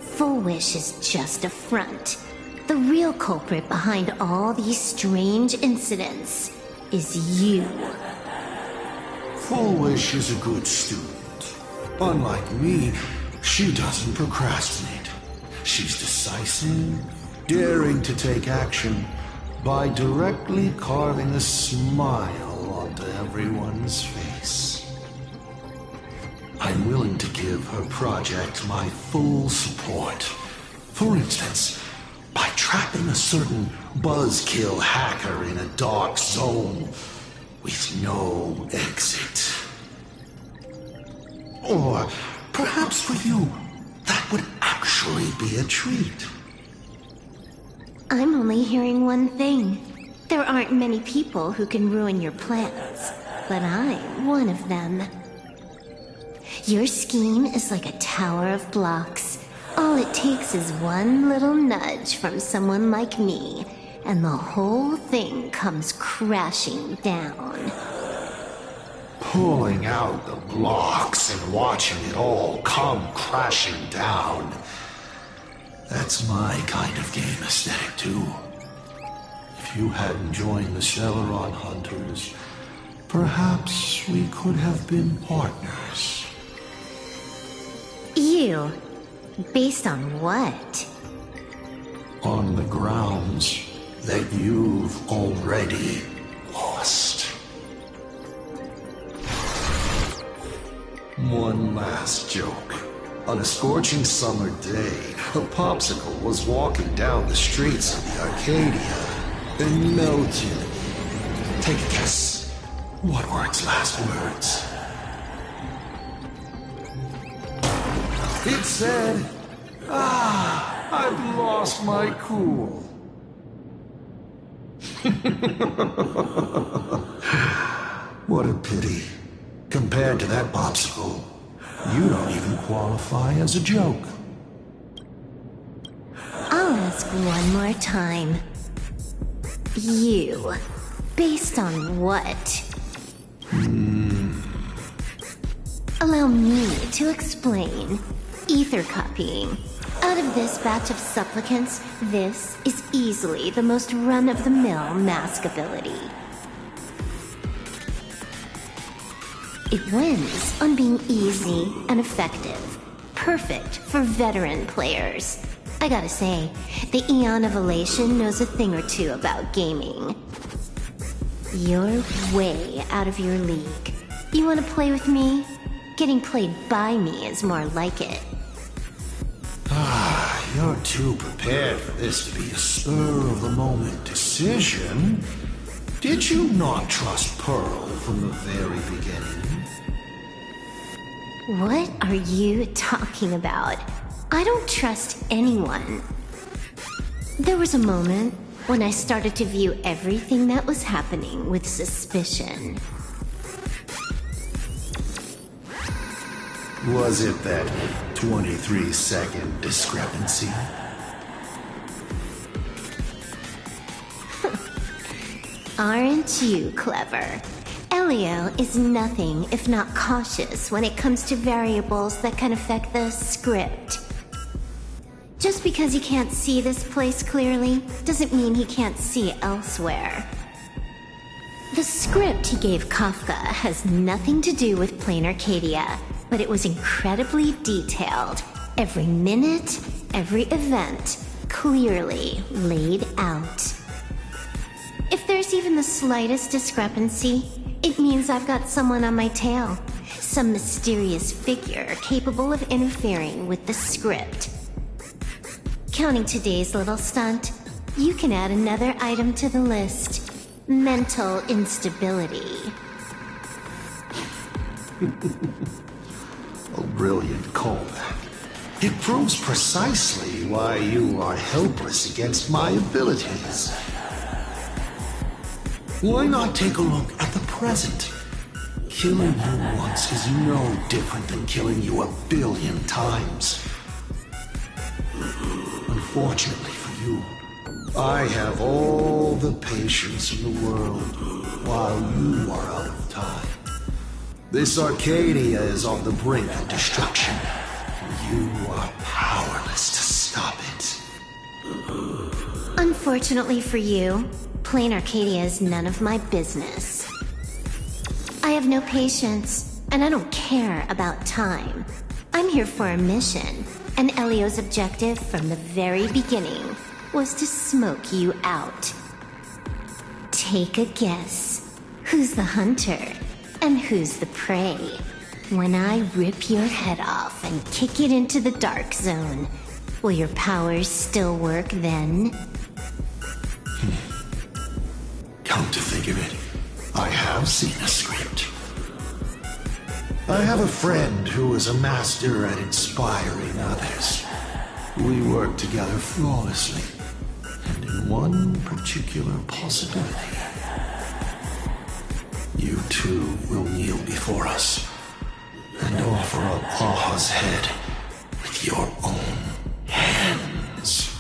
Full Wish is just a front. The real culprit behind all these strange incidents is you. Full Wish is a good student. Unlike me, she doesn't procrastinate. She's decisive, daring to take action by directly carving a smile onto everyone's face. I'm willing to give her project my full support. For instance, by trapping a certain buzzkill hacker in a dark zone with no exit. Or perhaps for you, that would actually be a treat. I'm only hearing one thing. There aren't many people who can ruin your plans, but I'm one of them. Your scheme is like a tower of blocks. All it takes is one little nudge from someone like me, and the whole thing comes crashing down. Pulling out the blocks and watching it all come crashing down. That's my kind of game aesthetic, too. If you hadn't joined the Stellaron Hunters, perhaps we could have been partners. You? Based on what? On the grounds that you've already lost. One last joke. On a scorching summer day, a popsicle was walking down the streets of the Arcadia and melted Take a guess. What were its last words? It said, I've lost my cool. What a pity. Compared to that popsicle, you don't even qualify as a joke. I'll ask one more time. You. Based on what? Allow me to explain. Ether copying. Out of this batch of supplicants, this is easily the most run-of-the-mill mask ability. It wins on being easy and effective. Perfect for veteran players. I gotta say, the Eon of Elation knows a thing or two about gaming. You're way out of your league. You wanna play with me? Getting played by me is more like it. You're too prepared for this to be a spur-of-the-moment decision. Did you not trust Pearl from the very beginning? What are you talking about? I don't trust anyone. There was a moment when I started to view everything that was happening with suspicion. Was it that 23-second discrepancy? Aren't you clever? Elio is nothing if not cautious when it comes to variables that can affect the script. Just because he can't see this place clearly doesn't mean he can't see elsewhere. The script he gave Kafka has nothing to do with Plain Arcadia, but it was incredibly detailed. Every minute, every event, clearly laid out. If there's even the slightest discrepancy, it means I've got someone on my tail. Some mysterious figure capable of interfering with the script. Counting today's little stunt, you can add another item to the list. Mental instability. A brilliant callback. It proves precisely why you are helpless against my abilities. Why not take a look at the present? Killing you once is no different than killing you 1,000,000,000 times. Unfortunately for you, I have all the patience in the world while you are out of time. This Arcadia is on the brink of destruction. You are powerless to stop it. Unfortunately for you, Plain Arcadia is none of my business. I have no patience, and I don't care about time. I'm here for a mission, and Elio's objective from the very beginning was to smoke you out. Take a guess. Who's the hunter, and who's the prey? When I rip your head off and kick it into the dark zone, will your powers still work then? Come to think of it, I have seen a script. I have a friend who is a master at inspiring others. We work together flawlessly, and in one particular possibility. You two will kneel before us and offer up Aha's head with your own hands.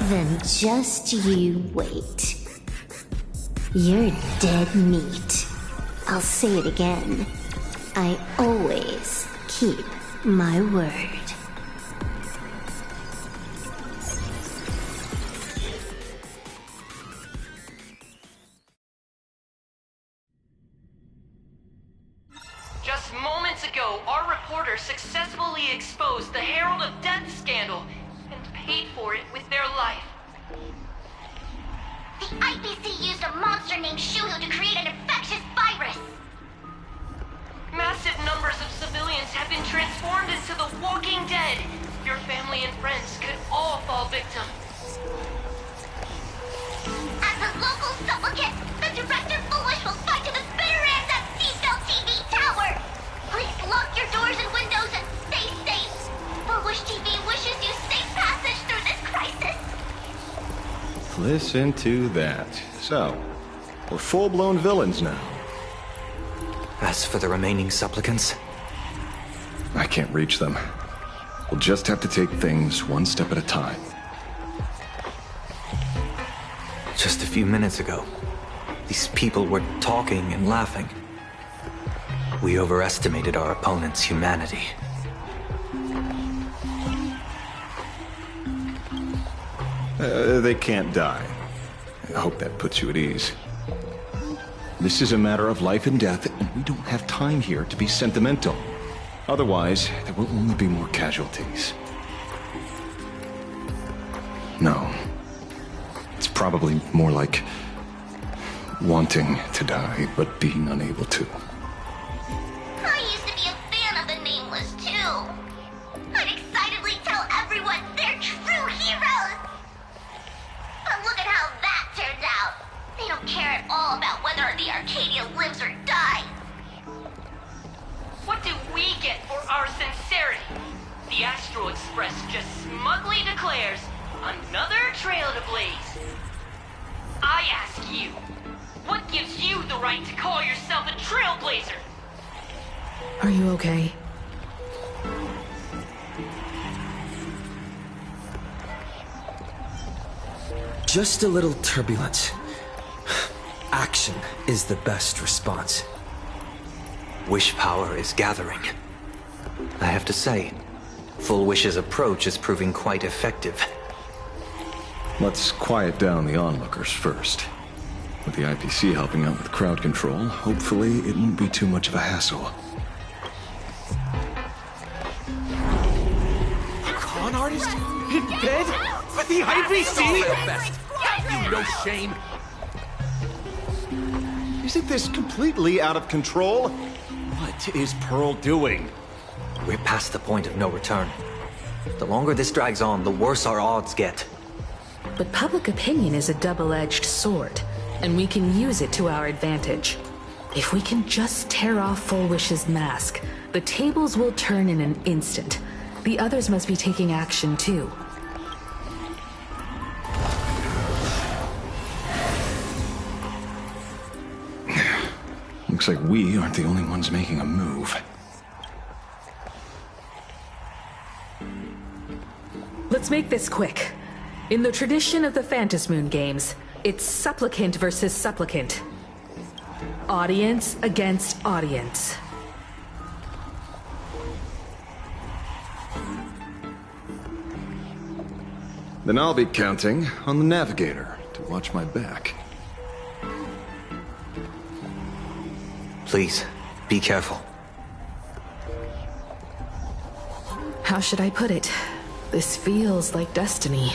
Then just you wait. You're dead meat. I'll say it again. I always keep my word. Just moments ago, our reporter successfully exposed the Herald of Death scandal and paid for it with their life. The IPC used a monster named Shuhu to create an infectious virus! Massive numbers of civilians have been transformed into the Walking Dead. Your family and friends could all fall victim. As a local supplicant, the Director Foolish will fight to the bitter end at Seafell TV Tower! Please lock your doors and windows and stay safe! Foolish TV wishes you safe passage through this crisis! Listen to that. So, we're full-blown villains now. As for the remaining supplicants, I can't reach them. We'll just have to take things one step at a time. just a few minutes ago, these people were talking and laughing. We overestimated our opponent's humanity. They can't die. I hope that puts you at ease. This is a matter of life and death, and we don't have time here to be sentimental. Otherwise, there will only be more casualties. No. It's probably more like wanting to die, but being unable to. I used to be a fan of the Nameless, too. I'd excitedly tell everyone they're true heroes. But look at how that turned out. They don't care at all about whether the Arcadia lives or dies. What do we get for our sincerity? The Astral Express just smugly declares another trail to blaze. I ask you, what gives you the right to call yourself a Trailblazer? Are you okay? Just a little turbulence. Action is the best response. Wish power is gathering. I have to say, Full Wish's approach is proving quite effective. Let's quiet down the onlookers first. With the IPC helping out with crowd control, hopefully it won't be too much of a hassle. Con artist? In bed? With the IPC? You no shame. Isn't this completely out of control? What is Pearl doing? We're past the point of no return. The longer this drags on, the worse our odds get. But public opinion is a double-edged sword, and we can use it to our advantage. If we can just tear off Full Wish's mask, the tables will turn in an instant. The others must be taking action too. Looks like we aren't the only ones making a move. Let's make this quick. In the tradition of the Phantasmoon games, it's supplicant versus supplicant. Audience against audience. Then I'll be counting on the navigator to watch my back. Please, be careful. How should I put it? This feels like destiny.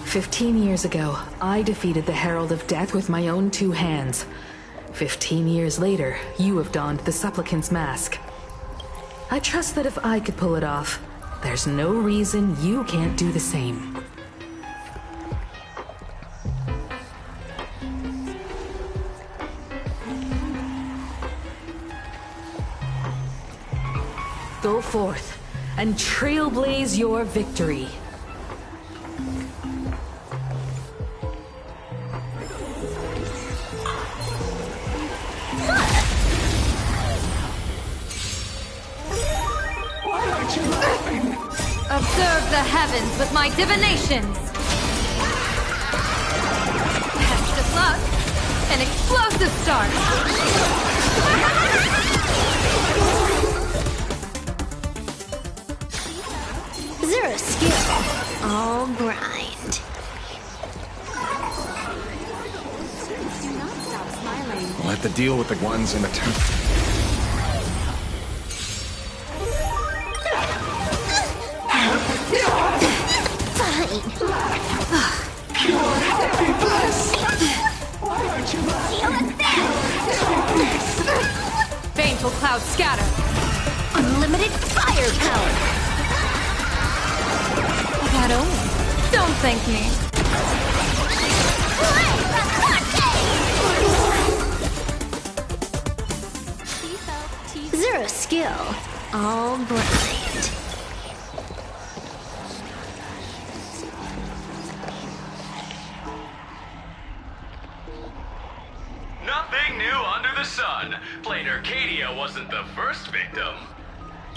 15 years ago, I defeated the Herald of Death with my own 2 hands. 15 years later, you have donned the Supplicant's mask. I trust that if I could pull it off, there's no reason you can't do the same. Go forth and trailblaze your victory. Observe the heavens with my divinations! Best of luck! An explosive start! Zero skill, all grind. We'll have to deal with the ones in the town. Baneful cloud scatter! Unlimited firepower! That only. Don't thank me. Play Raconte! chill. All right. Nothing new under the sun. Plain Arcadia wasn't the first victim.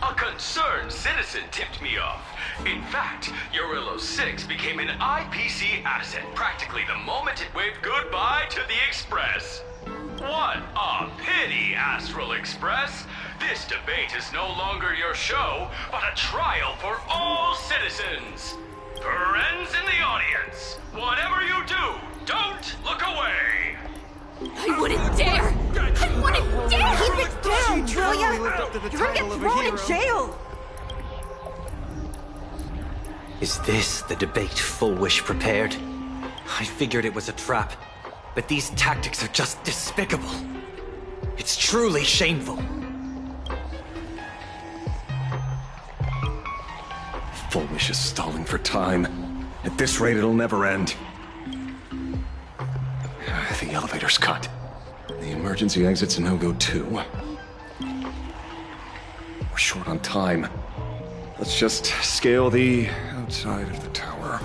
A concerned citizen tipped me off. In fact, Urillo 6 became an IPC asset practically the moment it waved goodbye to the Express. What a pity, Astral Express. This debate is no longer your show, but a trial for all citizens. Friends in the audience, whatever you do, don't look away. I wouldn't dare! I wouldn't dare! Keep it down, will ya? You're gonna get thrown in jail! Is this the debate Full Wish prepared? I figured it was a trap, but these tactics are just despicable. It's truly shameful. Full Wish is stalling for time. At this rate, it'll never end. The elevator's cut. The emergency exit's a no-go too. We're short on time. Let's just scale the outside of the tower.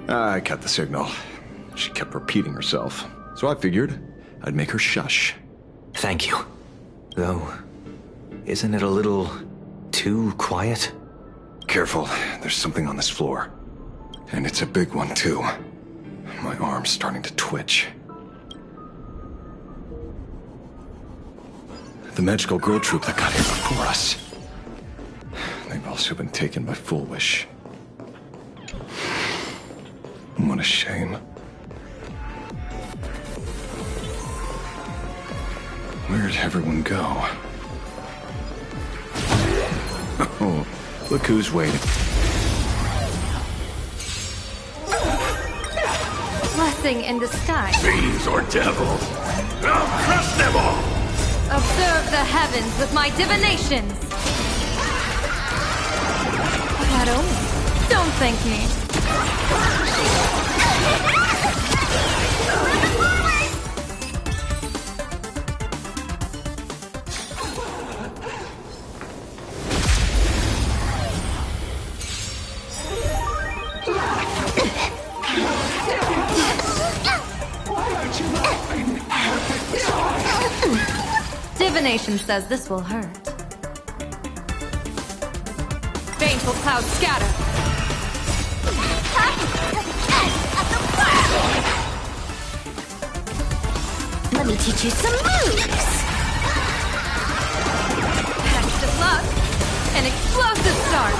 I cut the signal. She kept repeating herself, so I figured I'd make her shush. Thank you. Though, isn't it a little too quiet? Careful, there's something on this floor. And it's a big one, too. My arm's starting to twitch. The magical girl troop that got here before us. They've also been taken by Full Wish. What a shame. Where'd everyone go? Oh, look who's waiting. Blessing in disguise. Fiends or devils, I'll crush them all! Observe the heavens with my divinations! That omen. Don't thank me. Divination says this will hurt. Baneful clouds scatter. Let me teach you some moves! Best of luck. An explosive start.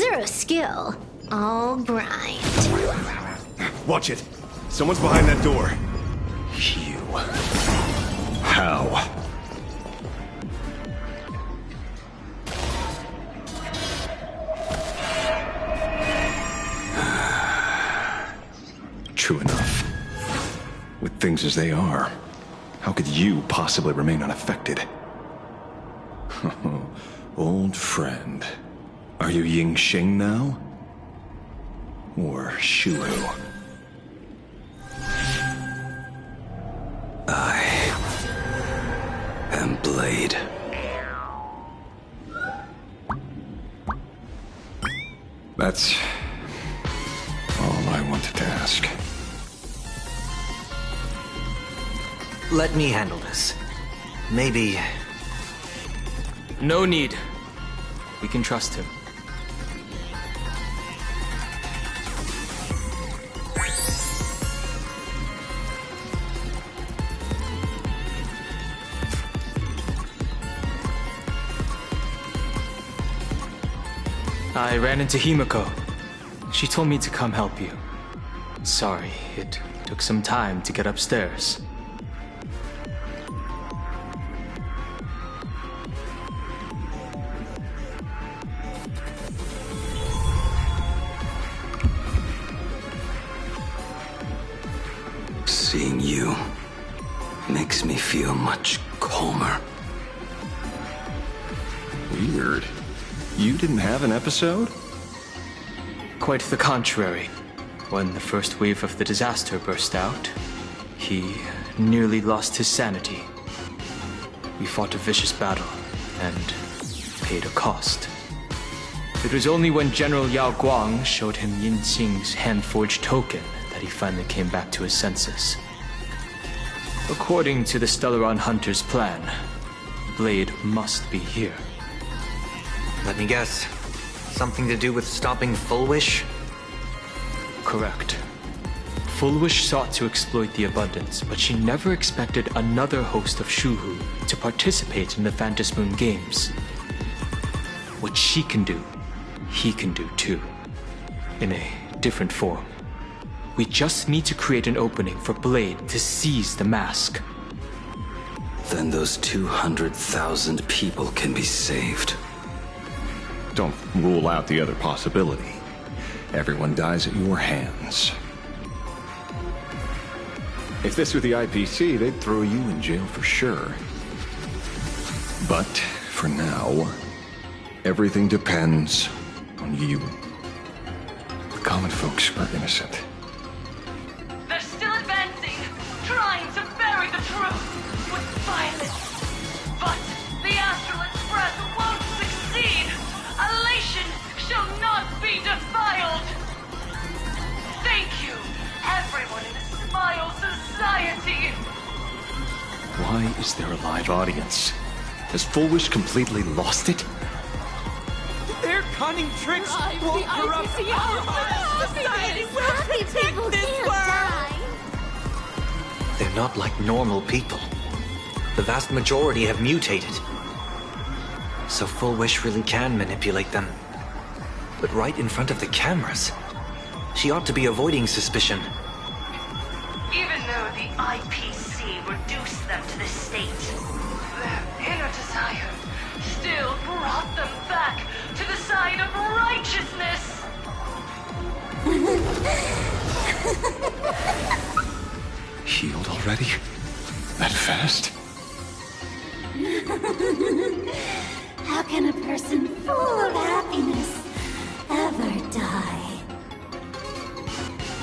Zero skill. All grind. Watch it. Someone's behind that door. You. How? True enough. With things as they are, how could you possibly remain unaffected? Old friend. Are you Ying Sheng now? Or Shuhu? I am Blade. That's all I wanted to ask. Let me handle this. Maybe... No need. We can trust him. I ran into Himiko. She told me to come help you. Sorry, it took some time to get upstairs. Seeing you makes me feel much calmer. Weird. You didn't have an episode? Quite the contrary. When the first wave of the disaster burst out, he nearly lost his sanity. We fought a vicious battle and paid a cost. It was only when General Yao Guang showed him Yin Xing's hand-forged token that he finally came back to his senses. According to the Stellaron Hunter's plan, Blade must be here. Let me guess. Something to do with stopping Full Wish? Correct. Full Wish sought to exploit the abundance, but she never expected another host of Shuhu to participate in the Phantom Moon Games. What she can do, he can do too. In a different form. We just need to create an opening for Blade to seize the mask. Then those 200,000 people can be saved. Don't rule out the other possibility. Everyone dies at your hands. If this were the IPC, they'd throw you in jail for sure. But for now, everything depends on you. The common folks are innocent. They're still advancing, trying to bury the truth with violence. But the Astral Express won't succeed. Elation shall not be defiled. Thank you, everyone in the Smile Society. Why is there a live audience? Has Full Wish completely lost it? Their cunning tricks won't corrupt our honest society. We'll protect this world. They're not like normal people. The vast majority have mutated. So Full Wish really can manipulate them. But right in front of the cameras. She ought to be avoiding suspicion. Even though the IPC reduced them to this state, their inner desire still brought them back to the side of righteousness. Healed already? That fast? How can a person full of happiness ever die?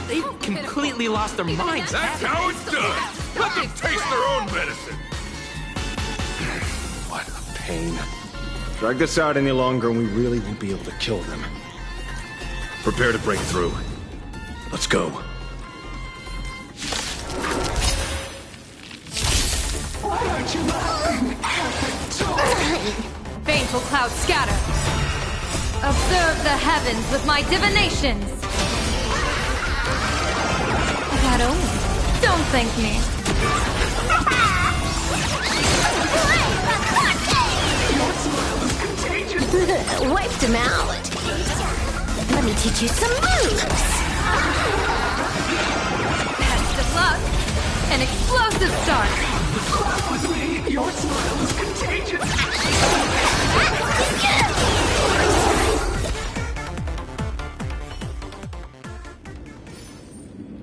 They've completely lost their minds. That's how it's done. Let them taste their own medicine. What a pain. Drag this out any longer and we really won't be able to kill them. Prepare to break through. Let's go. Baneful clouds scatter. Observe the heavens with my divinations. That only. Don't thank me. Wiped him out. Let me teach you some moves! Best of luck. An explosive start. Laugh with me. Your smile is contagious.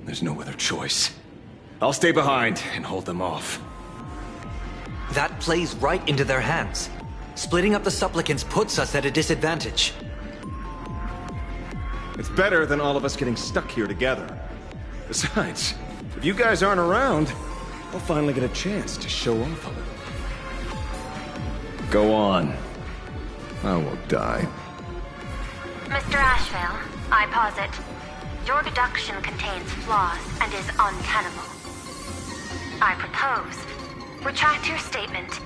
There's no other choice. I'll stay behind and hold them off. That plays right into their hands. Splitting up the supplicants puts us at a disadvantage. It's better than all of us getting stuck here together. Besides, if you guys aren't around, I'll finally get a chance to show off a little. Go on. I won't die. Mr. Ashvale, I posit, your deduction contains flaws and is untenable. I propose, retract your statement,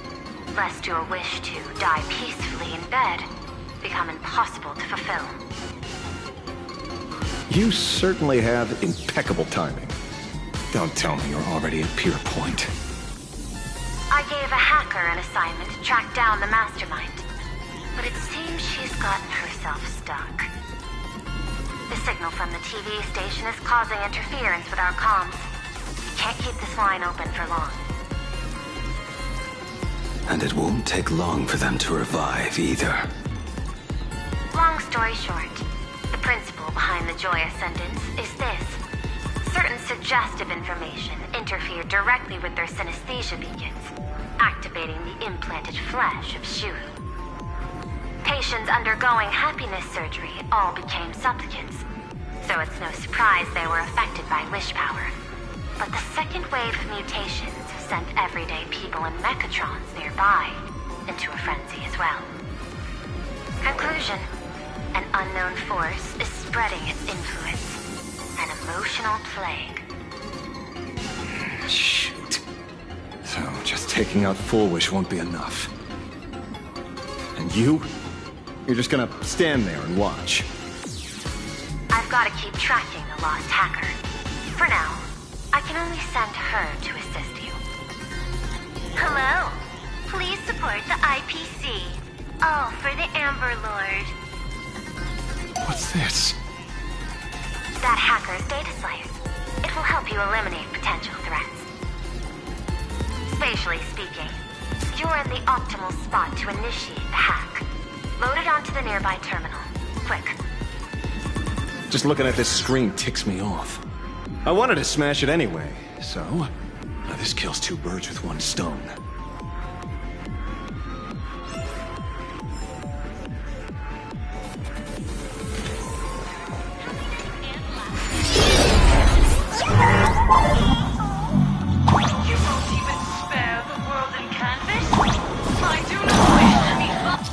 lest your wish to die peacefully in bed become impossible to fulfill. You certainly have impeccable timing. Don't tell me you're already at Pier Point. I gave a hacker an assignment to track down the mastermind, but it seems she's gotten herself stuck. The signal from the TV station is causing interference with our comms. We can't keep this line open for long. And it won't take long for them to revive either. Long story short, the principle behind the Joy Ascendants is this. Certain suggestive information interfere directly with their synesthesia beacons, activating the implanted flesh of Shuhu. Patients undergoing happiness surgery all became supplicants, so it's no surprise they were affected by wish power. But the second wave of mutations sent everyday people in mechatrons nearby into a frenzy as well. Conclusion: an unknown force is spreading its influence. An emotional plague. Shoot. So, just taking out Full Wish won't be enough. And you? You're just gonna stand there and watch. I've got to keep tracking the lost hacker. For now, I can only send her to assist you. Hello. Please support the IPC. All for the Amber Lord. What's this? That hacker's data slice. It will help you eliminate potential threats. Spatially speaking, you're in the optimal spot to initiate the hack. Load it onto the nearby terminal. Quick. Just looking at this screen ticks me off. I wanted to smash it anyway, so... Now this kills two birds with one stone. You won't even spare the world in canvas? I do not wish any violence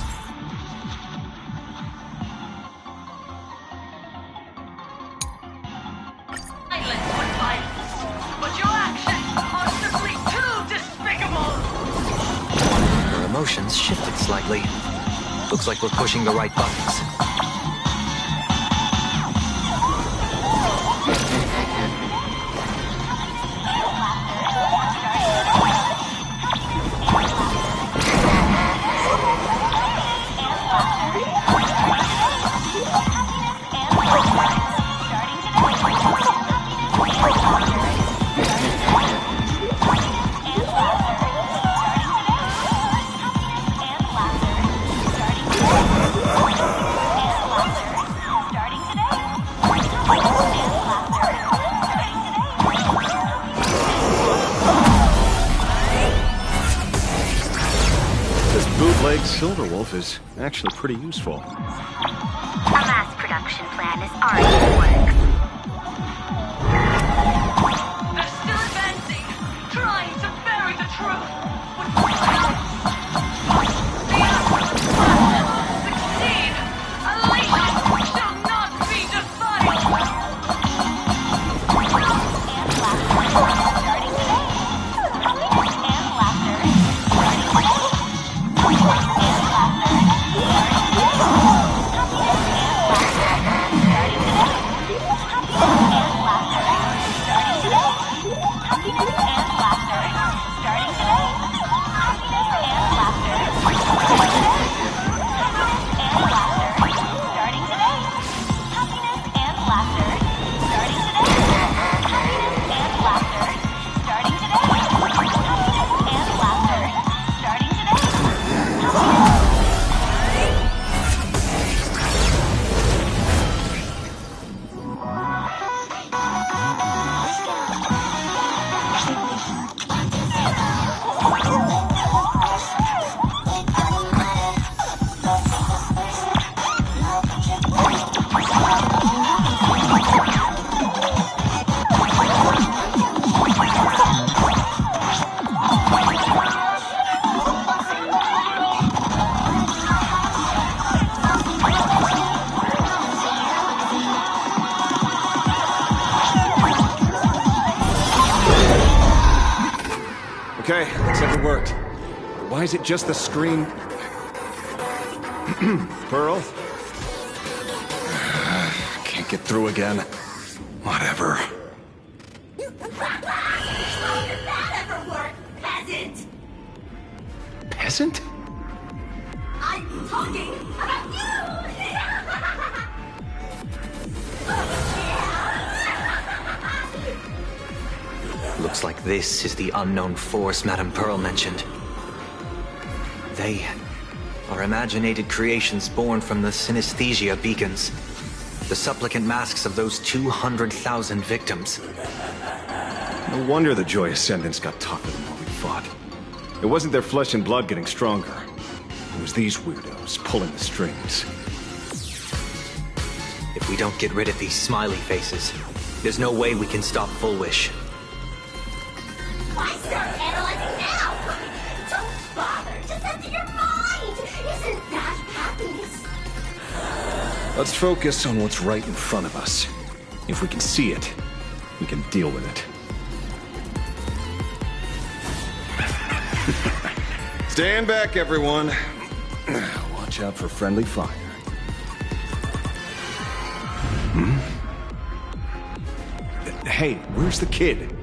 with violence, but your actions are simply too despicable! Her emotions shifted slightly. Looks like we're pushing the right buttons. Bootleg Silverwolf is actually pretty useful. A mass production plan is already in the works. They're still advancing, trying to bury the truth. The Astral succeed. Elation shall not be defiled. Okay, looks like it worked. Why is it just the screen? Pearl? Can't get through again. Whatever. How did that ever work, peasant? Peasant? I'm talking about Looks like this is the unknown force Madame Pearl mentioned. They are imaginated creations born from the synesthesia beacons. The supplicant masks of those 200,000 victims. No wonder the Joy Ascendants got tougher than what we fought. It wasn't their flesh and blood getting stronger. It was these weirdos pulling the strings. If we don't get rid of these smiley faces, there's no way we can stop Full Wish. Why start analyzing now? Don't bother. Just empty your mind. Isn't that happiness? Let's focus on what's right in front of us. If we can see it, we can deal with it. Stand back, everyone. Watch out for friendly fire. Hey, where's the kid?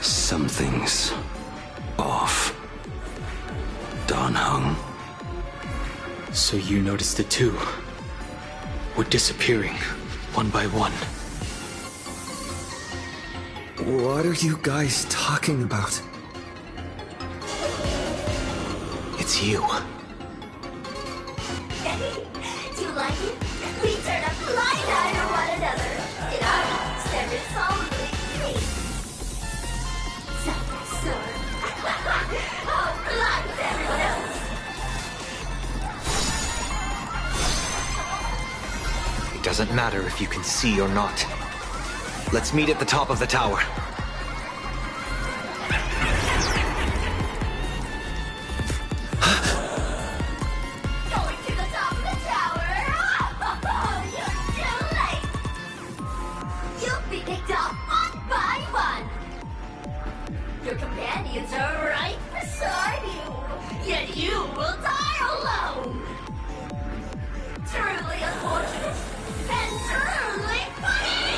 Something's off. Dan Heng. So you noticed it too. We're disappearing, one by one. What are you guys talking about? It's you. Do you like it? We turn a blind eye to one another. In our lives, there is only peace. Self-absorbed. Oh, blind to everyone else. It doesn't matter if you can see or not. Let's meet at the top of the tower. Going to the top of the tower. You're too late. You'll be picked off one by one. Your companions are right beside you, yet you will die alone. Truly unfortunate and truly funny.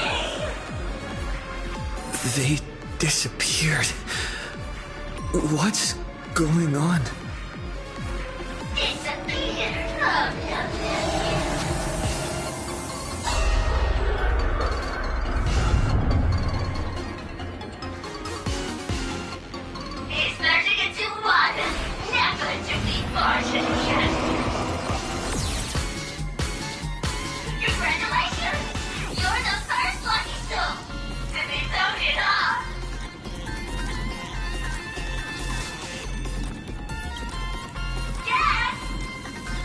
They disappeared. What's going on? Disappeared. It's 30 to 1. Never to be fortune yet. Congratulations! You're the first lucky soul to be voted off. Yes!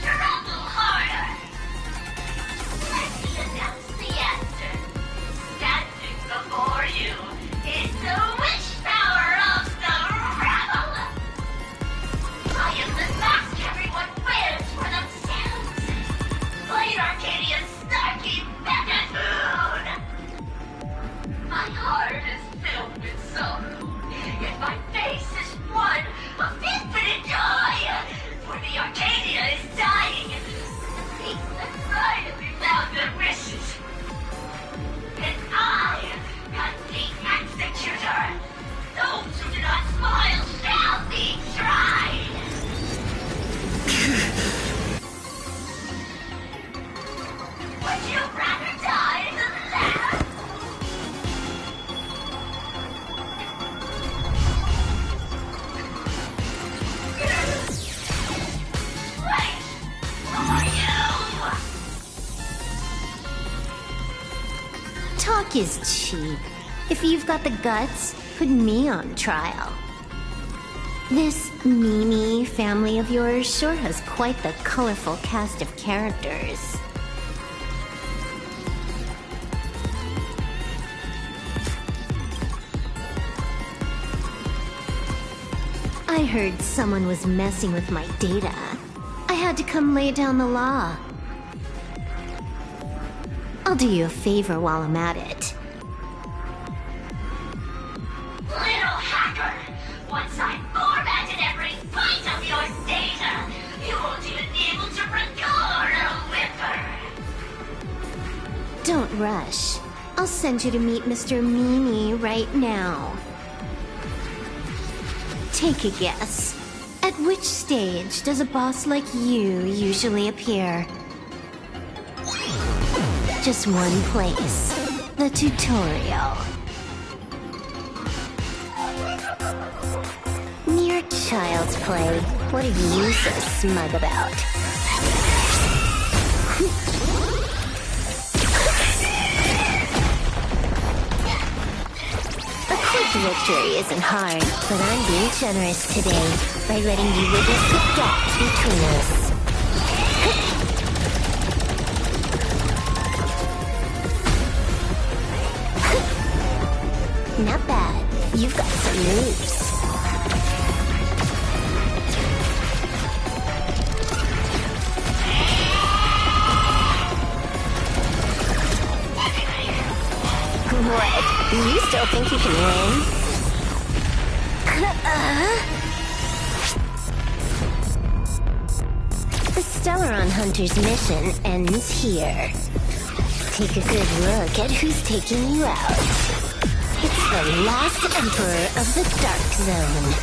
Trouble harder. Let me announce the answer. Standing before you is the witch power of the rebel. I am the mask everyone wears for themselves. Blade Arcadia's snarky megamoon. My heart is filled with sorrow, yet my face is one of infinite joy. For the Arcadia is dying, and the peace that finally found their wishes. And I got the executor. Those talk is cheap. If you've got the guts, put me on trial. This Mimi family of yours sure has quite the colorful cast of characters. I heard someone was messing with my data. I had to come lay down the law. I'll do you a favor while I'm at it. Little hacker! Once I formatted every byte of your data, you won't even be able to record a whimper! Don't rush. I'll send you to meet Mr. Mimi right now. Take a guess. At which stage does a boss like you usually appear? Just one place. The tutorial. Mere child's play. What are you so smug about? A quick victory isn't hard, but I'm being generous today by letting you witness the gap between us. Not bad. You've got some moves. What? You still think you can win? The Stellaron Hunter's mission ends here. Take a good look at who's taking you out. It's the last Emperor of the Dark Zone.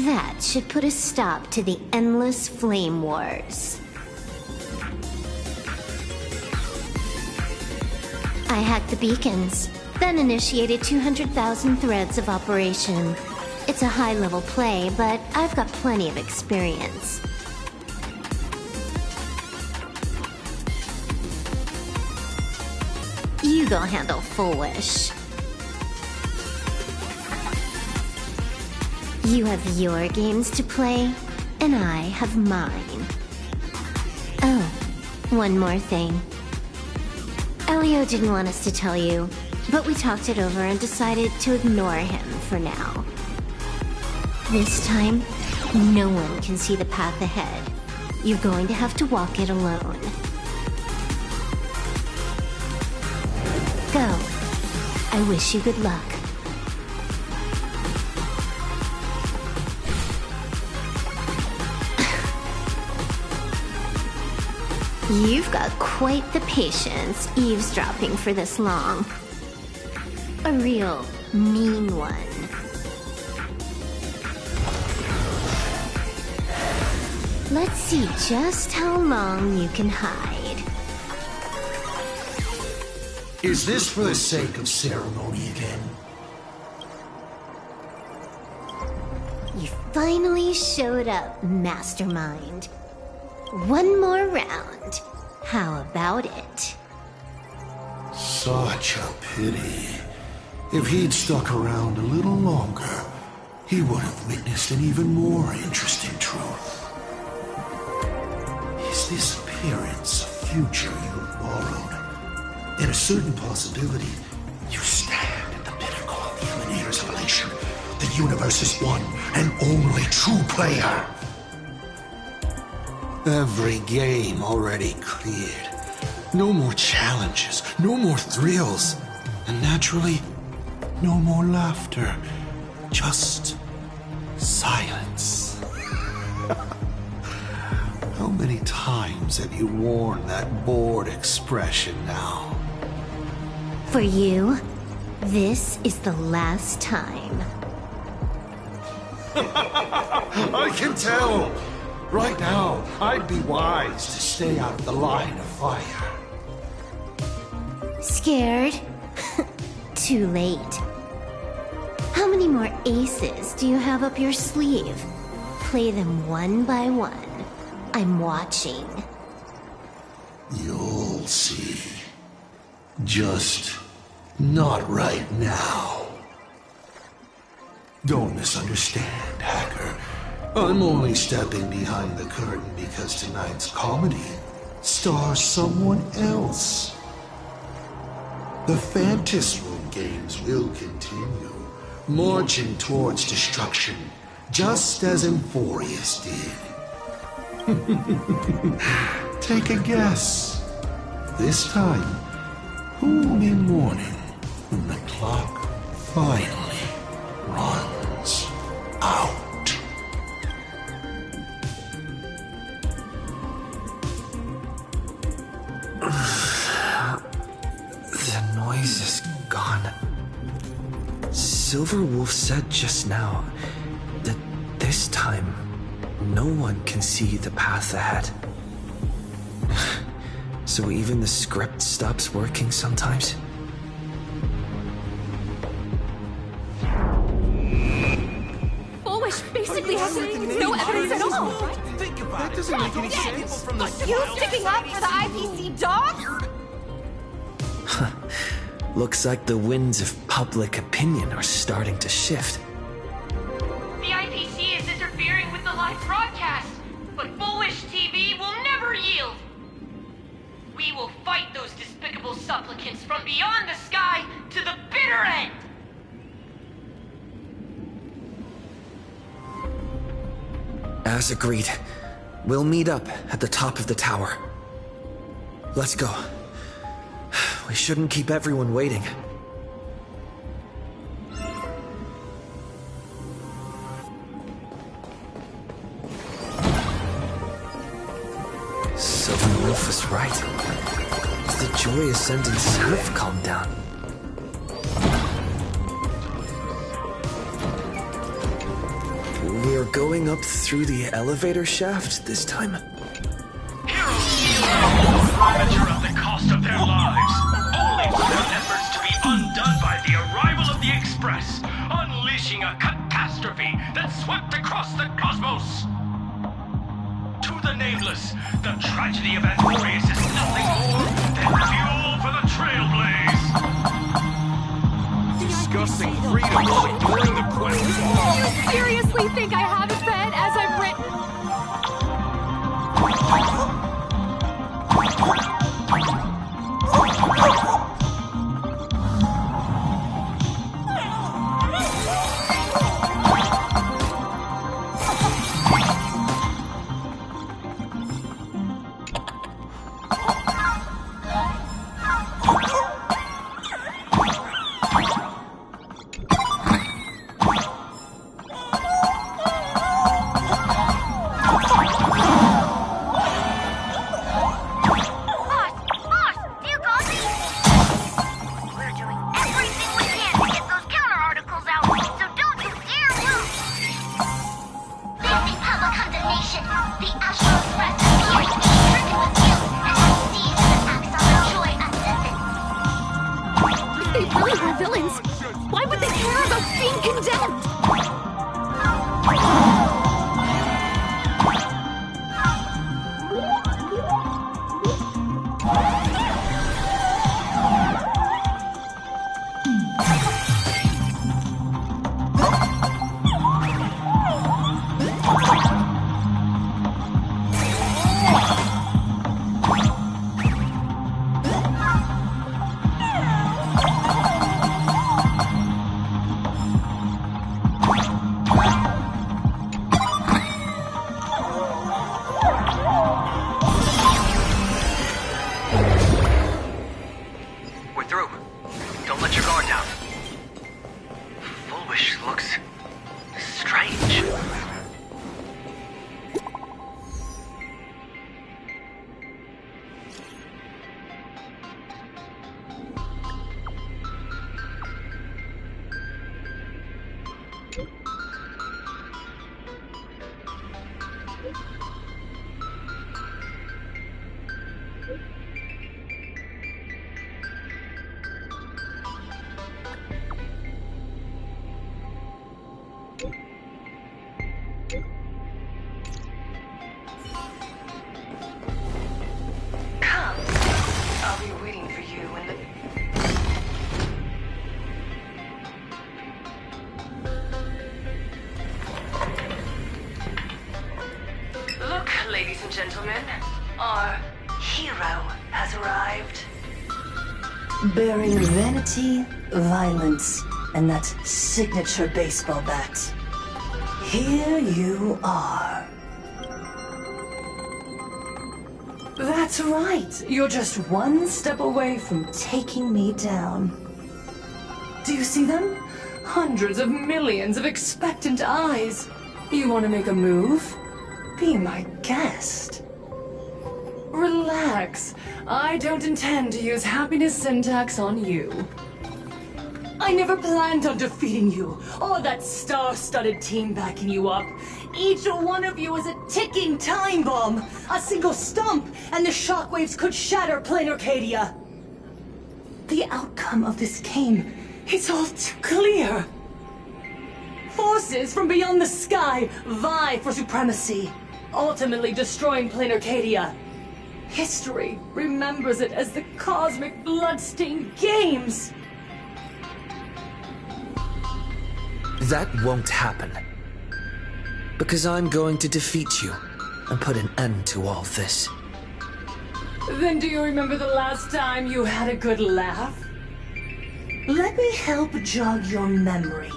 That should put a stop to the endless flame wars. I hacked the beacons, then initiated 200,000 threads of operation. It's a high-level play, but I've got plenty of experience. You go handle Full Wish. You have your games to play, and I have mine. Oh, one more thing. Elio didn't want us to tell you, but we talked it over and decided to ignore him for now. This time, no one can see the path ahead. You're going to have to walk it alone. Go. I wish you good luck. You've got quite the patience eavesdropping for this long. A real mean one. Let's see just how long you can hide. Is this for the sake of ceremony again? You finally showed up, Mastermind. One more round. How about it? Such a pity. If he'd stuck around a little longer, he would have witnessed an even more interesting truth. Is this appearance a future you've borrowed? In a certain possibility, you stand at the pinnacle of the Eliminator's elation. The universe's one and only true player. Every game already cleared. No more challenges, no more thrills, and naturally, no more laughter. Just silence. How many times have you worn that bored expression now? For you, this is the last time. I can tell. Right now, I'd be wise to stay out of the line of fire. Scared? Too late. How many more aces do you have up your sleeve? Play them one by one. I'm watching. You'll see. Just not right now. Don't misunderstand, Hacker. I'm only stepping behind the curtain because tonight's comedy stars someone else. The Fantasy Room games will continue, marching towards destruction, just as Euphorius did. Take a guess. This time, who'll be mourning when the clock finally runs out? The noise is gone. Silver Wolf said just now that this time no one can see the path ahead. So even the script stops working sometimes? Foolish basically has no evidence at all. Think about it. That doesn't make any sense. You sticking up for the IPC dog? Looks like the winds of public opinion are starting to shift. The IPC is interfering with the live broadcast, but Foolish TV will never yield. We will fight those despicable supplicants from beyond the sky to the bitter end. As agreed, we'll meet up at the top of the tower. Let's go. We shouldn't keep everyone waiting. Silver Wolf was right. The joy ascendants have calmed down. We're going up through the elevator shaft this time? Furniture at the cost of their lives, only for their efforts to be undone by the arrival of the Express, unleashing a catastrophe that swept across the cosmos. To the nameless, the tragedy of Euphorius is nothing more than fuel for the Trailblaze. Discussing freedom while ignoring the question. Do you seriously think I haven't read as I've written? I'll be waiting for you in the... Look, ladies and gentlemen, our hero has arrived. Bearing vanity, violence, and that signature baseball bat. Here you are. That's right. You're just one step away from taking me down. Do you see them? Hundreds of millions of expectant eyes. You want to make a move? Be my guest. Relax. I don't intend to use happiness syntax on you. I never planned on defeating you, or that star-studded team backing you up. Each one of you is a ticking time bomb. A single stomp, and the shockwaves could shatter plain Arcadia. The outcome of this game is all too clear. Forces from beyond the sky vie for supremacy, ultimately destroying plain Arcadia. History remembers it as the cosmic bloodstained games. That won't happen. Because I'm going to defeat you and put an end to all this. Then do you remember the last time you had a good laugh? Let me help jog your memory.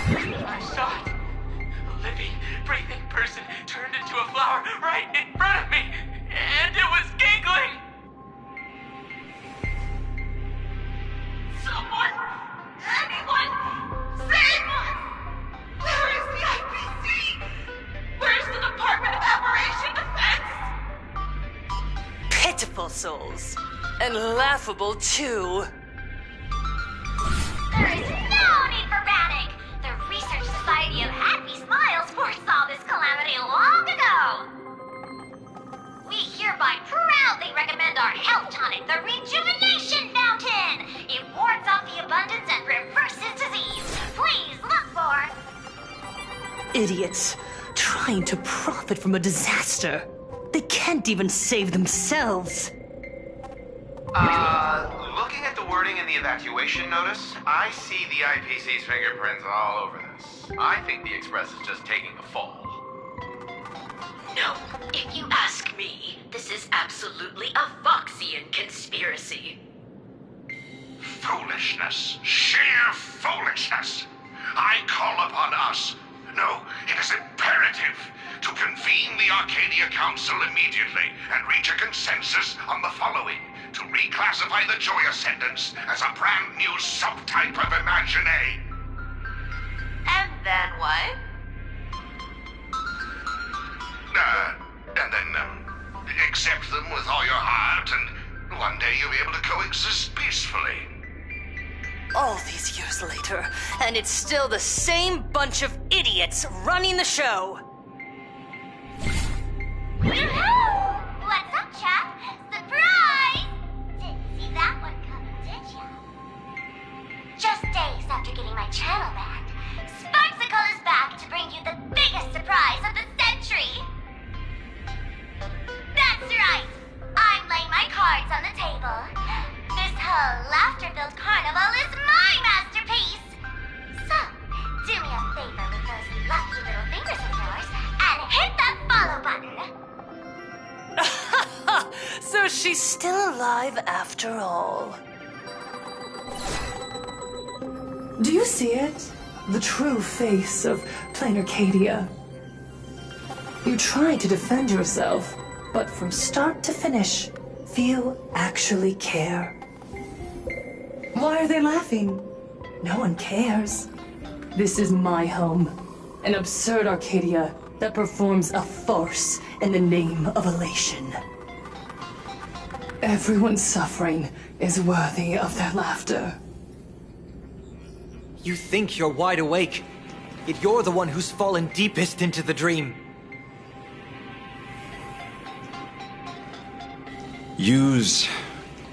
I saw it. A living, breathing person turned into a flower right in front of me, and it was giggling. Someone! Anyone! Save us! Where is the IPC? Where's the Department of Operation Defense? Pitiful souls. And laughable, too. There is no need for panic! The Research Society of Happy Smiles foresaw this calamity long ago! We hereby proudly recommend our health tonic, the Rejuvenation Fountain! It wards off the abundance and reverses disease. Please look for... Idiots, trying to profit from a disaster. They can't even save themselves. Looking at the wording in the evacuation notice, I see the IPC's fingerprints all over this. I think the Express is just taking the fall. No, if you ask me, this is absolutely a Foxian conspiracy. Foolishness. Sheer foolishness. I call upon us. No, it is imperative to convene the Arcadia Council immediately and reach a consensus on the following. To reclassify the Joy Ascendants as a brand new subtype of Imagine. And then what? And then, accept them with all your heart, and one day you'll be able to coexist peacefully. All these years later, and it's still the same bunch of idiots running the show. What's up, chap? Surprise! Didn't see that one coming, did ya? Just days after getting my channel banned, Sparksicle is back to bring you the biggest surprise of the century! That's right! I'm laying my cards on the table. This whole laughter-filled carnival is my masterpiece! So, do me a favor with those lucky little fingers of yours and hit that follow button! So she's still alive after all. Do you see it? The true face of plain Arcadia. You tried to defend yourself, but from start to finish, few actually care. Why are they laughing? No one cares. This is my home, an absurd Arcadia that performs a farce in the name of elation. Everyone suffering is worthy of their laughter. You think you're wide awake, yet you're the one who's fallen deepest into the dream. Use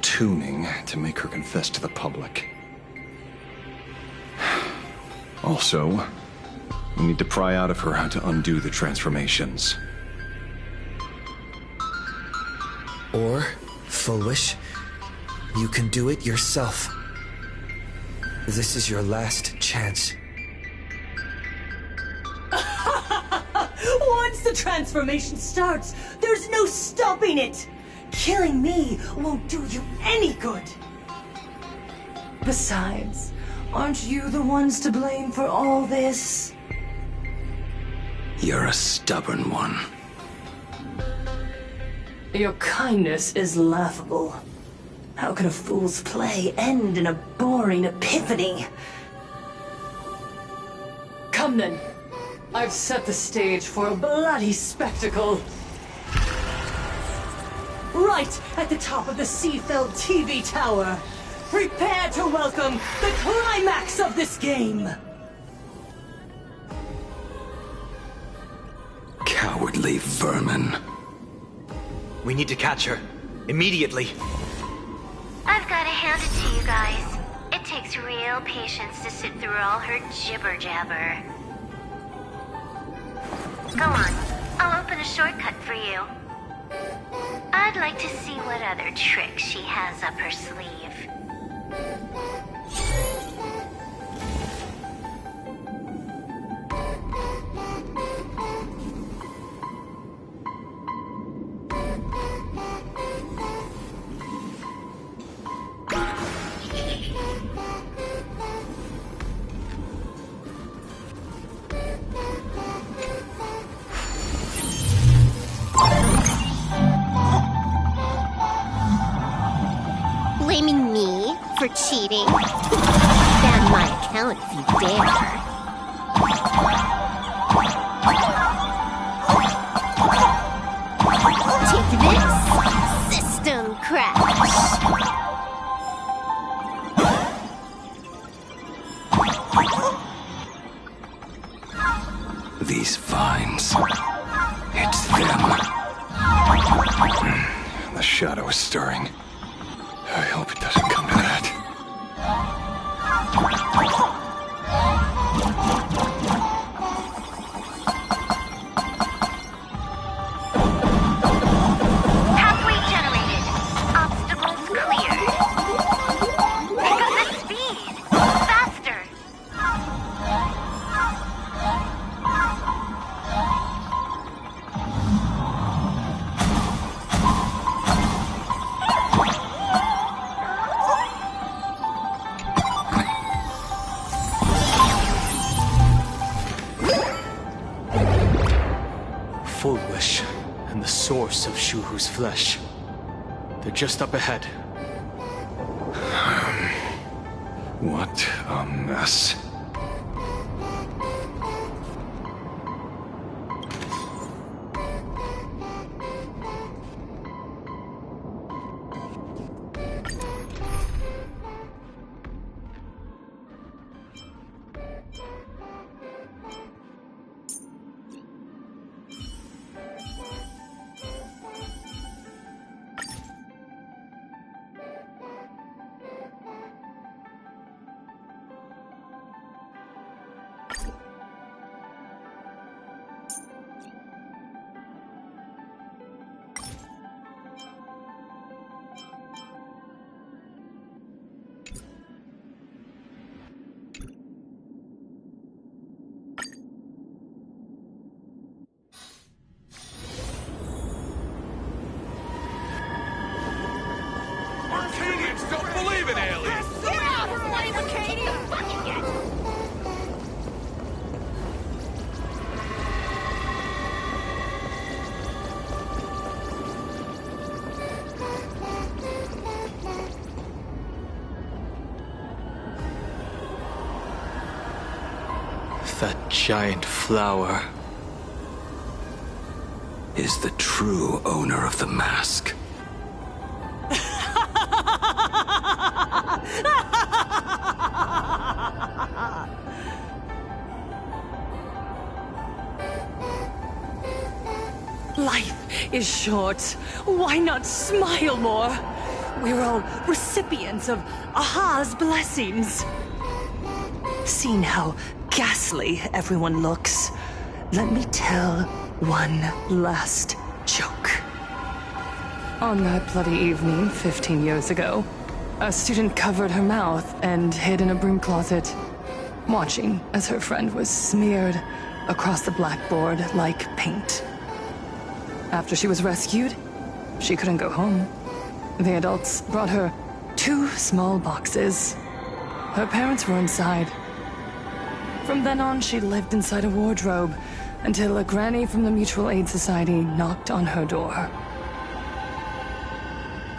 tuning to make her confess to the public. Also, we need to pry out of her how to undo the transformations. Or, Foolish, you can do it yourself. This is your last chance. Once the transformation starts, there's no stopping it! Killing me won't do you any good! Besides, aren't you the ones to blame for all this? You're a stubborn one. Your kindness is laughable. How can a fool's play end in a boring epiphany? Come then. I've set the stage for a bloody spectacle. Right at the top of the Seafeld TV tower. Prepare to welcome the climax of this game. Cowardly vermin. We need to catch her. Immediately. I've got to hand it to you guys. It takes real patience to sit through all her jibber-jabber. Go on. I'll open a shortcut for you. I'd like to see what other tricks she has up her sleeve. Blaming me for cheating? Ban my account if you dare. Take this! System crash! These vines. It's them. The shadow is stirring. I hope it doesn't come to that. Pathway generated. Obstacles cleared. Pick up the speed. Faster. Foolish, and the source of Shuhu's flesh. They're just up ahead. What a mess. Arcadians don't believe in aliens! Get out of flame, Arcadia! Fucking get! That giant flower is the true owner of the mask. Life is short. Why not smile more? We're all recipients of Aha's blessings. Seeing how ghastly everyone looks, let me tell one last joke. On that bloody evening 15 years ago, a student covered her mouth and hid in a broom closet, watching as her friend was smeared across the blackboard like paint. After she was rescued, she couldn't go home. The adults brought her 2 small boxes. Her parents were inside. From then on, she lived inside a wardrobe until a granny from the Mutual Aid Society knocked on her door.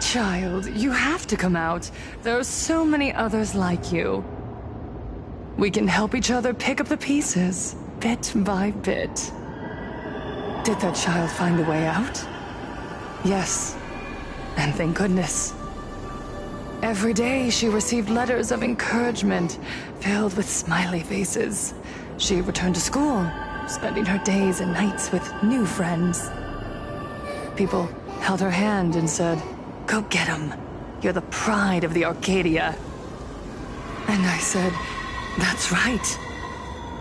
Child, you have to come out. There are so many others like you. We can help each other pick up the pieces, bit by bit. Did that child find a way out? Yes, and thank goodness. Every day she received letters of encouragement filled with smiley faces. She returned to school, spending her days and nights with new friends. People held her hand and said, "Go get 'em. You're the pride of the Arcadia." And I said, "That's right.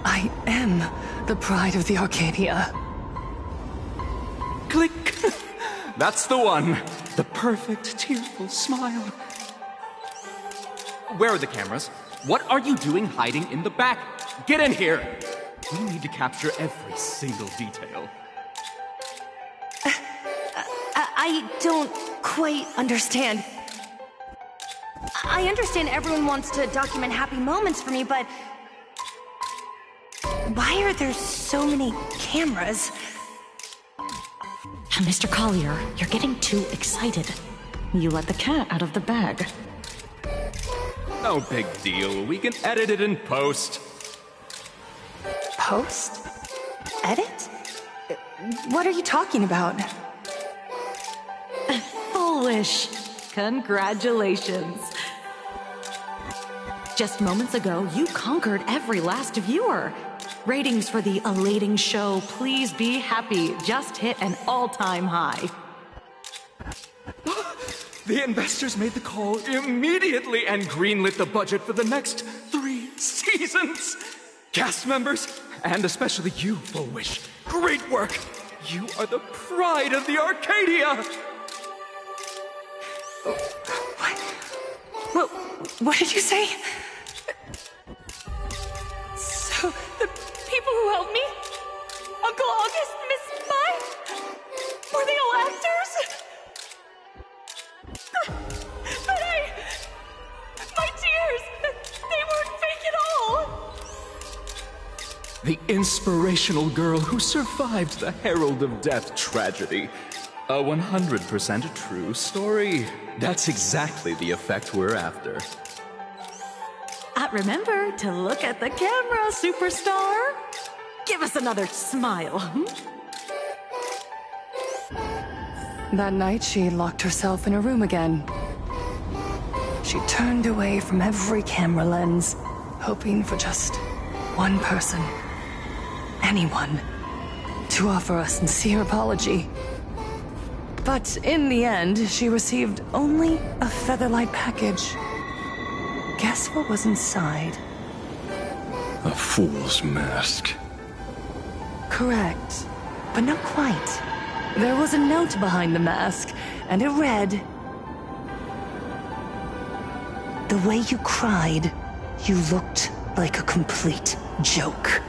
I am the pride of the Arcadia." Click! That's the one. The perfect, tearful smile. Where are the cameras? What are you doing hiding in the back? Get in here! We need to capture every single detail. I don't quite understand. I understand everyone wants to document happy moments for me, but why are there so many cameras? Mr. Collier, you're getting too excited. You let the cat out of the bag. No big deal. We can edit it in post. Post? Edit? What are you talking about? Foolish. Congratulations. Just moments ago, you conquered every last viewer. Ratings for the elating show, Please Be Happy, just hit an all-time high. The investors made the call immediately and greenlit the budget for the next 3 seasons. Cast members, and especially you, Fullwish, great work. You are the pride of the Arcadia. What did you say? So, the people who helped me? Uncle August, Miss Mai? Were they all actors? But my tears, they weren't fake at all. The inspirational girl who survived the Herald of Death tragedy. A 100% true story. That's exactly the effect we're after. Remember to look at the camera, superstar. Give us another smile. That night, she locked herself in her room again. She turned away from every camera lens, hoping for just one person, anyone, to offer a sincere apology. But in the end, she received only a Featherlight package. Guess what was inside? A fool's mask. Correct, but not quite. There was a note behind the mask, and it read, "The way you cried, you looked like a complete joke."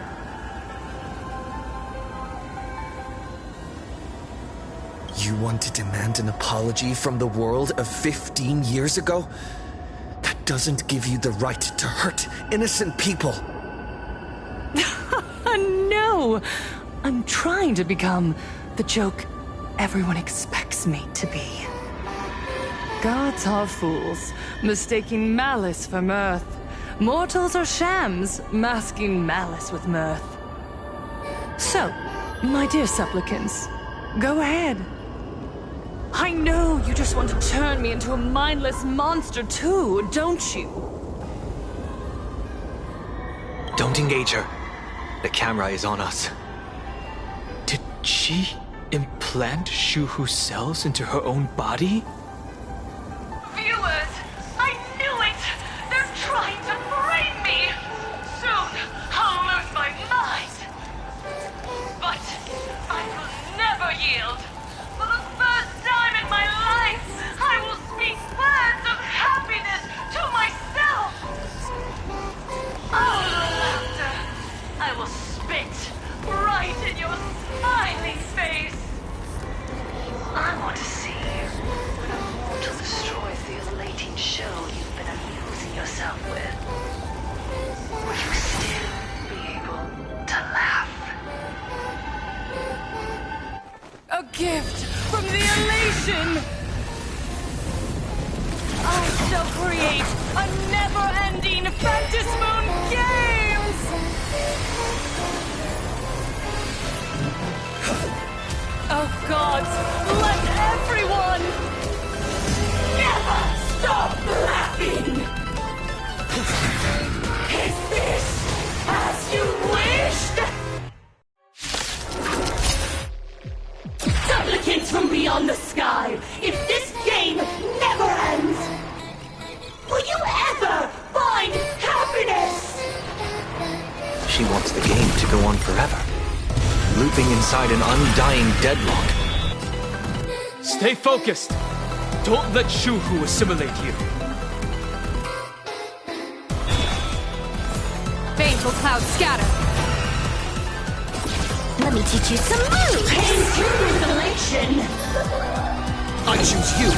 You want to demand an apology from the world of 15 years ago? That doesn't give you the right to hurt innocent people. No! I'm trying to become the joke everyone expects me to be. Gods are fools, mistaking malice for mirth. Mortals are shams, masking malice with mirth. So, my dear supplicants, go ahead. I know you just want to turn me into a mindless monster too, don't you? Don't engage her. The camera is on us. Did she implant Shuhu's cells into her own body? Viewers, I knew it! They're trying to frame me! Soon, I'll lose my mind! But I will never yield! For the first time in my life! A gift from the elation! I shall create a never-ending Phantasmoon Games! Oh gods, let everyone never stop laughing! Is this as you wished? Supplicants from beyond the sky, if this game never ends, will you ever find happiness? She wants the game to go on forever, looping inside an undying deadlock. Stay focused! Don't let Shuhu assimilate you. Baneful clouds scatter. Let me teach you some moves! Isolation! I choose you!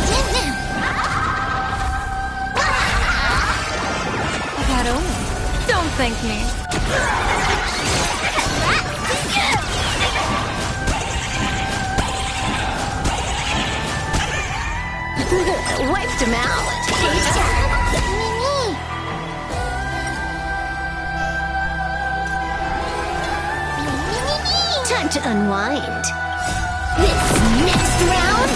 That own. Don't thank me. Wiped him out. Time to unwind. This next round,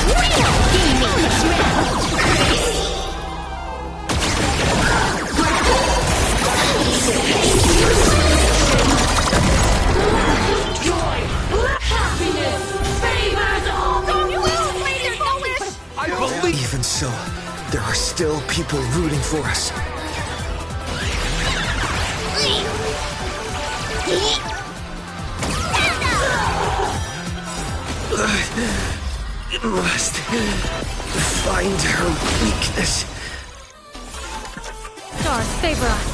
real gaming this round. Joy, happiness, favors all. Don't you I believe. Even so, there are still people rooting for us. Must find her weakness. Stars favor us.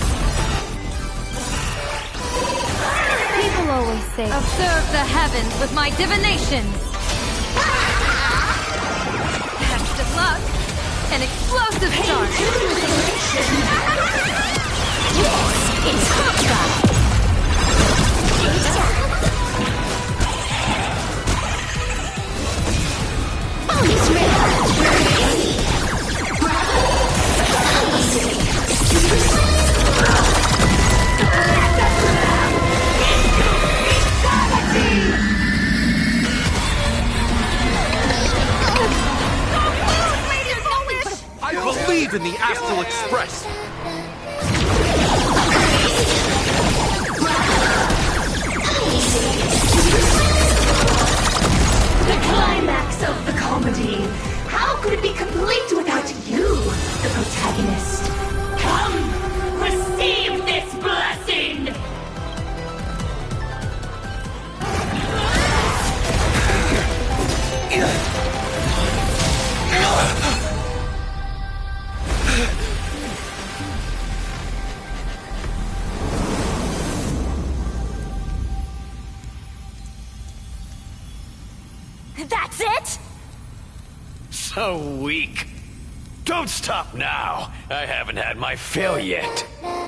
People always say, observe the heavens with my divinations. Best of luck. An explosive start. It's Honkai. Bonus round. I believe in the Astral Express! The climax of the comedy. How could it be complete without you, the protagonist? Come, receive this blessing! That's it? So weak. Don't stop now. I haven't had my fill yet.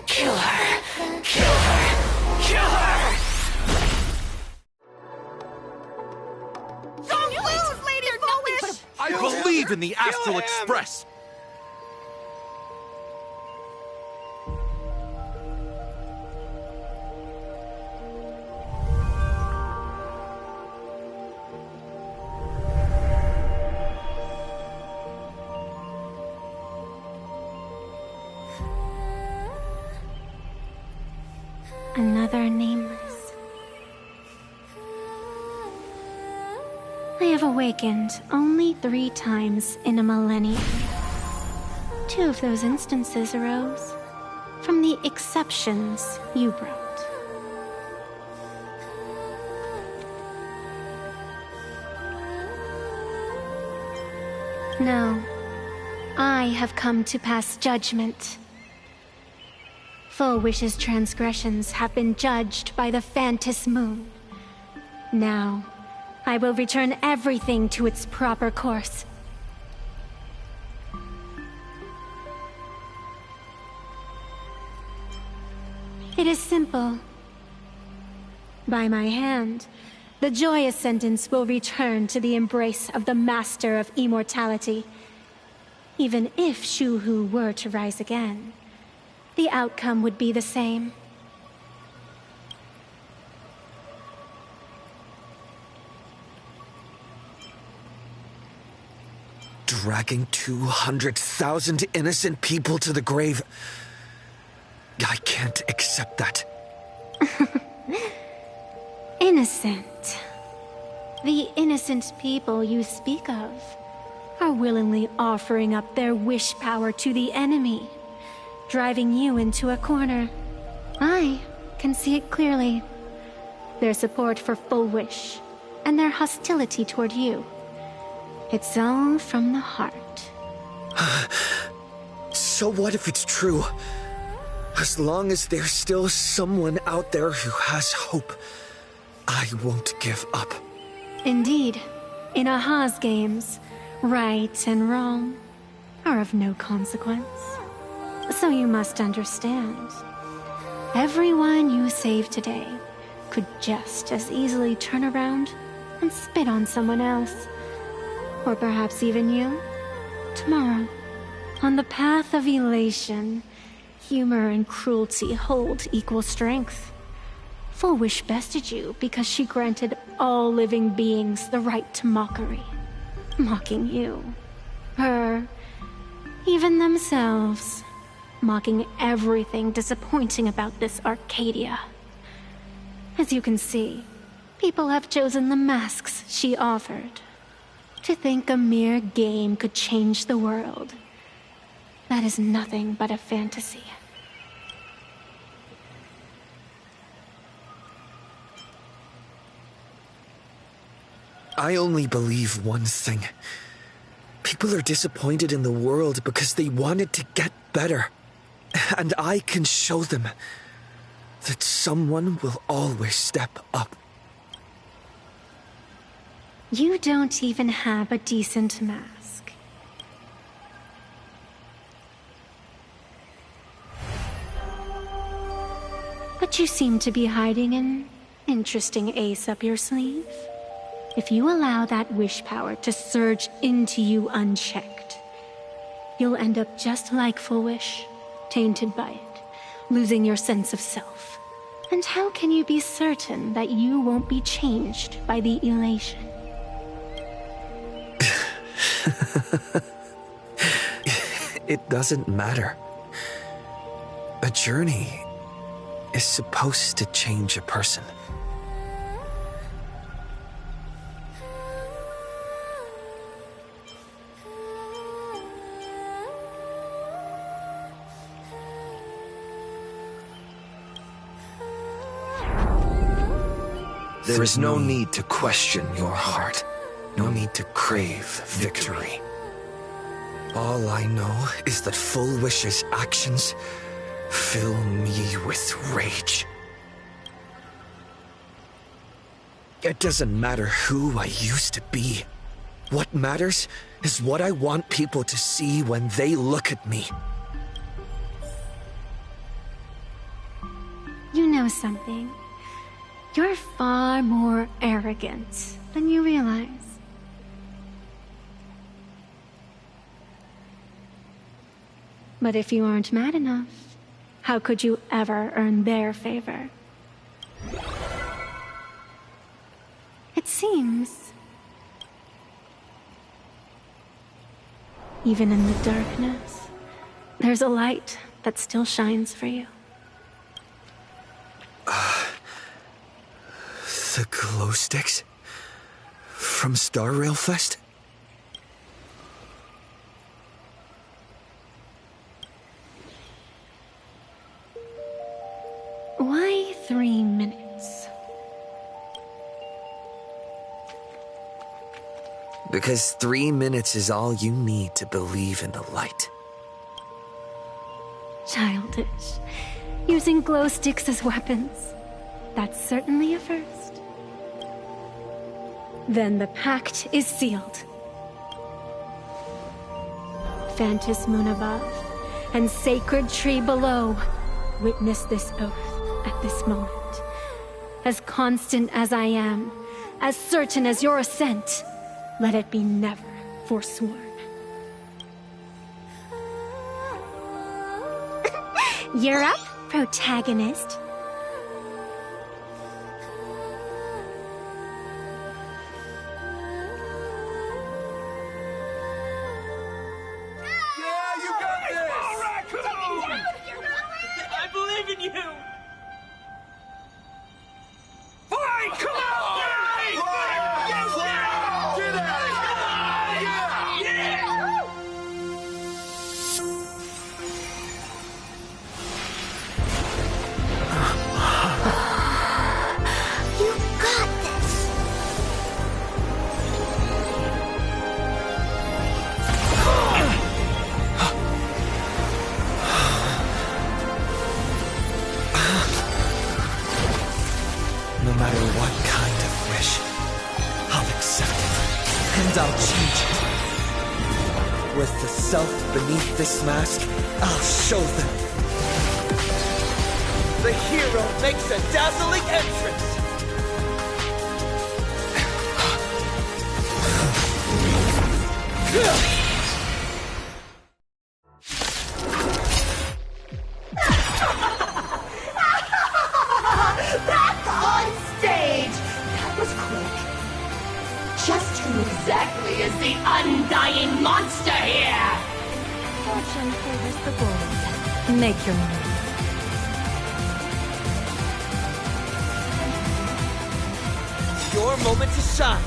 Kill her. Kill her. Kill her. Don't lose, Lady Foolish! I believe in the Astral Express! Another nameless. I have awakened only 3 times in a millennium. 2 of those instances arose from the exceptions you brought. No, I have come to pass judgment. Full Wish's transgressions have been judged by the Phantasmoon. Now, I will return everything to its proper course. It is simple. By my hand, the Joy Ascendants will return to the embrace of the Master of Immortality. Even if Shuhu were to rise again, the outcome would be the same. Dragging 200,000 innocent people to the grave. I can't accept that. Innocent. The innocent people you speak of are willingly offering up their wish power to the enemy, driving you into a corner. I can see it clearly. Their support for Full Wish, and their hostility toward you. It's all from the heart. So what if it's true? As long as there's still someone out there who has hope, I won't give up. Indeed, in Aha's games, right and wrong are of no consequence. So you must understand. Everyone you save today could just as easily turn around and spit on someone else. Or perhaps even you, tomorrow. On the path of elation, humor and cruelty hold equal strength. Full Wish bested you because she granted all living beings the right to mockery. Mocking you, her, even themselves. Mocking everything disappointing about this Arcadia. As you can see, people have chosen the masks she offered. To think a mere game could change the world, that is nothing but a fantasy. I only believe one thing. People are disappointed in the world because they want it to get better. And I can show them that someone will always step up. You don't even have a decent mask. But you seem to be hiding an interesting ace up your sleeve. If you allow that wish power to surge into you unchecked, you'll end up just like Full Wish, tainted by it, losing your sense of self. And how can you be certain that you won't be changed by the elation? It doesn't matter. A journey is supposed to change a person. There is no need to question your heart. No need to crave victory. All I know is that Full Wish's actions fill me with rage. It doesn't matter who I used to be. What matters is what I want people to see when they look at me. You know something? You're far more arrogant than you realize. But if you aren't mad enough, how could you ever earn their favor? It seems, even in the darkness, there's a light that still shines for you. The glow sticks? From Star Rail Fest? Why 3 minutes? Because 3 minutes is all you need to believe in the light. Childish. Using glow sticks as weapons. That's certainly a first. Then the pact is sealed. Phantos Moon above and Sacred Tree below, witness this oath at this moment. As constant as I am, as certain as your ascent, let it be never forsworn. You're up, protagonist. I believe in you! Fight! Come on! Fight! Yes! Get at it! Come You got this! No matter what kind of wish, I'll accept it, and I'll change it. With the self beneath this mask, I'll show them. The hero makes a dazzling entrance! Back on stage! That was quick. Just who exactly is the undying monster here? Fortune favors the bold. Make your move. Your moment to shine.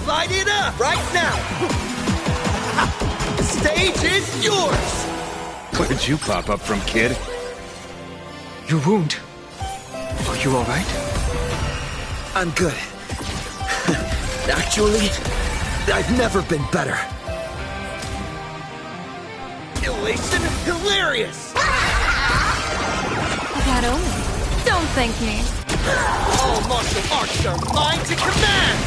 Light it up right now! The stage is yours! Where'd you pop up from, kid? Your wound. Are you alright? I'm good. Actually, I've never been better. Elation hilarious! That only. Don't thank me. All martial arts are mine to command!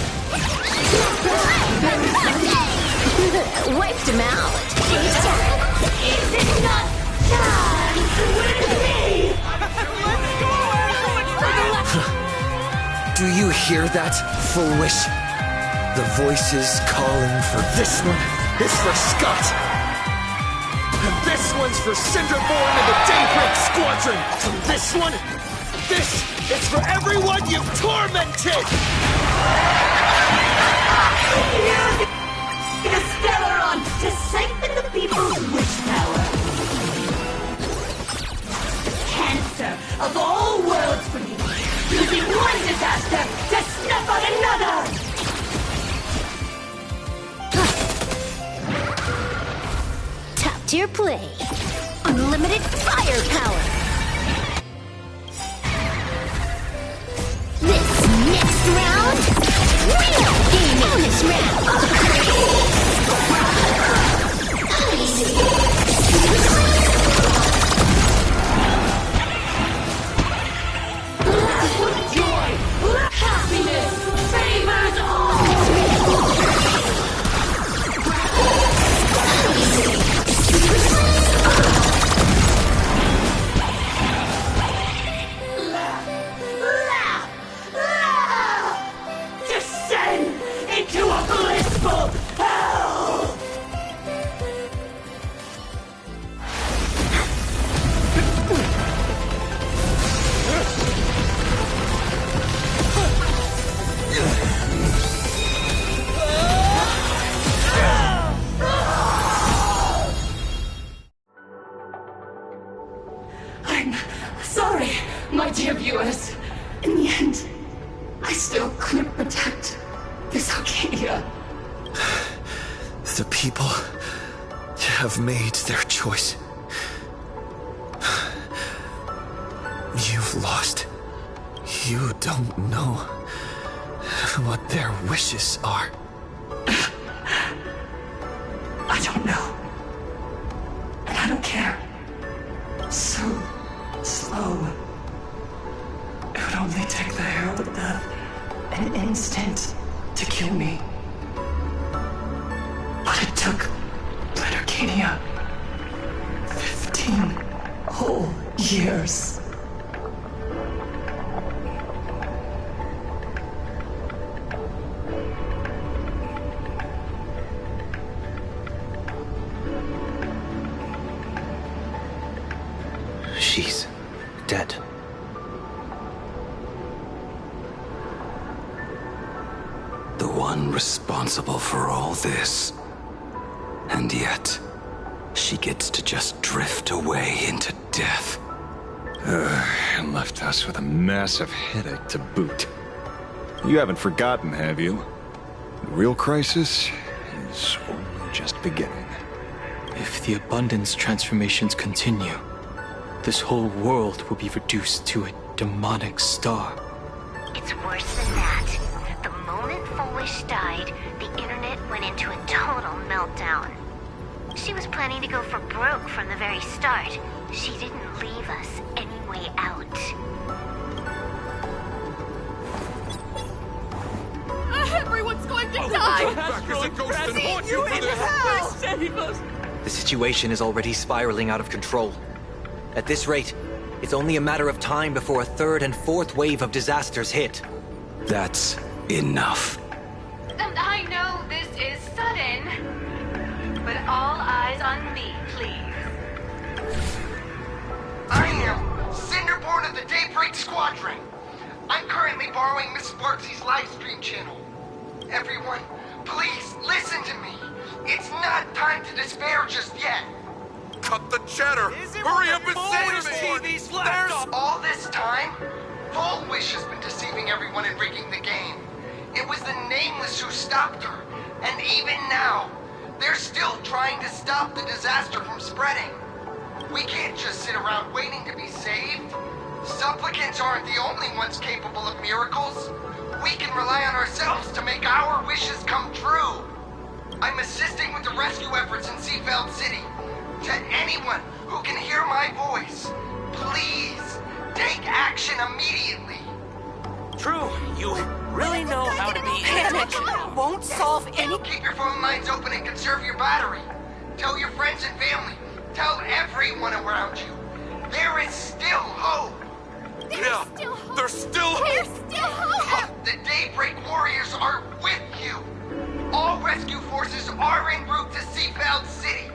Wiped him out. Is it not time with me? Do you hear that, Foolish? The voices calling for this one is for Scott. And this one's for Cinderborn and the Daybreak Squadron. And this one, this is for everyone you've tormented! Use the Stellaron to siphon the people's wish power. Cancer of all worlds for you. Using one disaster to snuff out another! Top tier play. Unlimited firepower. This next round, real game bonus round. Joy, happiness, favors all! Descend into a blissful hell! I'm sorry, my dear viewers. In the end, I still couldn't protect this Arcadia. The people have made their choice. You've lost. You don't know what their wishes are. I don't know. And I don't care. So slow. It would only take the herald of death an instant to kill me. But it took Arcadia 15 whole years. one responsible for all this. And yet, she gets to just drift away into death. And left us with a massive headache to boot. You haven't forgotten, have you? The real crisis is only just beginning. If the abundance transformations continue, this whole world will be reduced to a demonic star. It's worse than that. The moment Foolish died, the internet went into a total meltdown. She was planning to go for broke from the very start. She didn't leave us any way out. Everyone's going to die! Save us! The situation is already spiraling out of control. At this rate, it's only a matter of time before a third and fourth wave of disasters hit. That's enough. I know this is sudden, but all eyes on me, please. I am Cinderborn of the Daybreak Squadron. I'm currently borrowing Miss Sparksy's livestream channel. Everyone, please listen to me. It's not time to despair just yet. Cut the chatter! Hurry up and save me! There's all this time, Fullwish has been deceiving everyone and rigging the game. It was the Nameless who stopped her, and even now, they're still trying to stop the disaster from spreading. We can't just sit around waiting to be saved. Supplicants aren't the only ones capable of miracles. We can rely on ourselves to make our wishes come true. I'm assisting with the rescue efforts in Seafeld City. To anyone who can hear my voice, please take action immediately. True, you really know how to be... Panic won't solve any... Keep your phone lines open and conserve your battery. Tell your friends and family. Tell everyone around you. There is still hope. There's still hope! The Daybreak Warriors are with you. All rescue forces are en route to Seafeld City.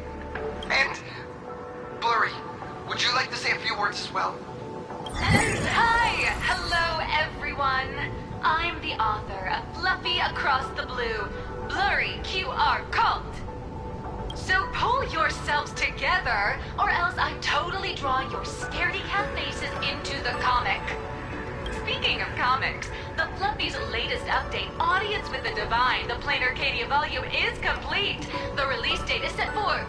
And, Blurry, would you like to say a few words as well? Hi! Hello, everyone. I'm the author of Fluffy Across the Blue, Blurry QR Cult. So pull yourselves together, or else I totally draw your scaredy cat faces into the comic. Speaking of comics, the Fluffy's latest update, Audience with the Divine, the Plain Arcadia volume, is complete. The release date is set for...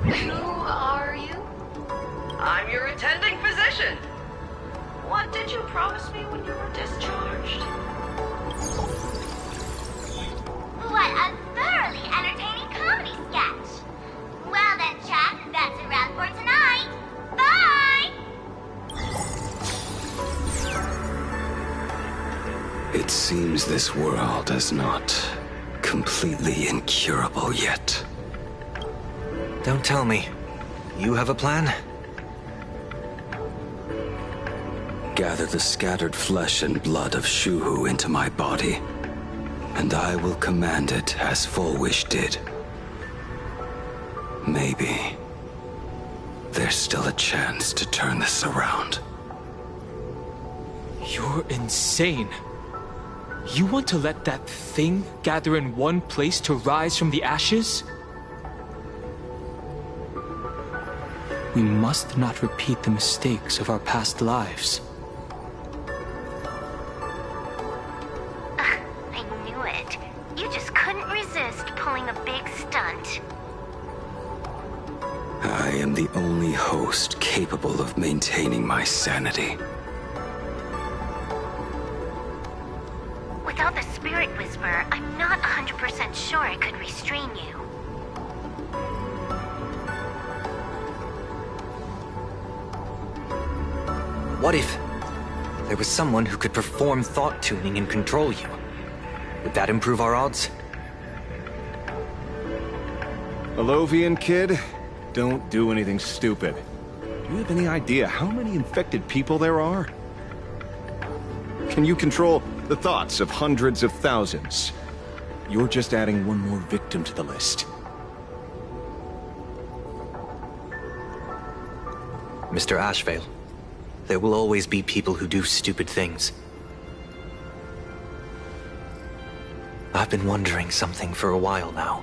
who are you? I'm your attending physician. What did you promise me when you were discharged? What a thoroughly entertaining comedy sketch. Well then, chat, that's a wrap for tonight. Bye! It seems this world is not completely incurable yet. Don't tell me. You have a plan? Gather the scattered flesh and blood of Shuhu into my body, and I will command it as Fullwish did. Maybe there's still a chance to turn this around. You're insane. You want to let that thing gather in one place to rise from the ashes? We must not repeat the mistakes of our past lives. I knew it. You just couldn't resist pulling a big stunt. I am the only host capable of maintaining my sanity. Without the Spirit Whisperer, I'm not 100% sure I could restrain you. What if there was someone who could perform thought tuning and control you? Would that improve our odds? Alovian kid, don't do anything stupid. Do you have any idea how many infected people there are? Can you control the thoughts of hundreds of thousands? You're just adding one more victim to the list. Mr. Ashvale, there will always be people who do stupid things. I've been wondering something for a while now.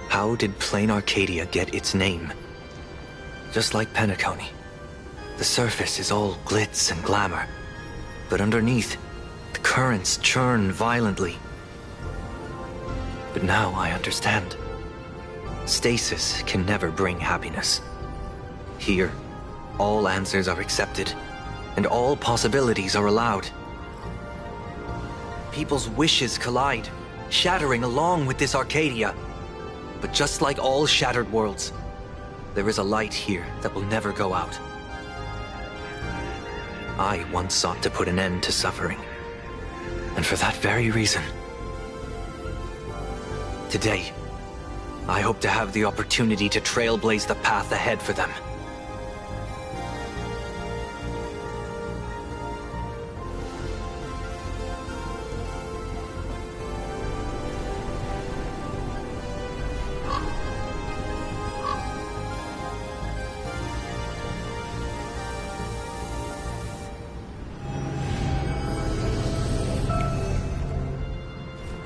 How did Plain Arcadia get its name? Just like Penacony, the surface is all glitz and glamour, but underneath, the currents churn violently. But now I understand. Stasis can never bring happiness. Here, all answers are accepted, and all possibilities are allowed. People's wishes collide, shattering along with this Arcadia. But just like all shattered worlds, there is a light here that will never go out. I once sought to put an end to suffering. And for that very reason, today, I hope to have the opportunity to trailblaze the path ahead for them.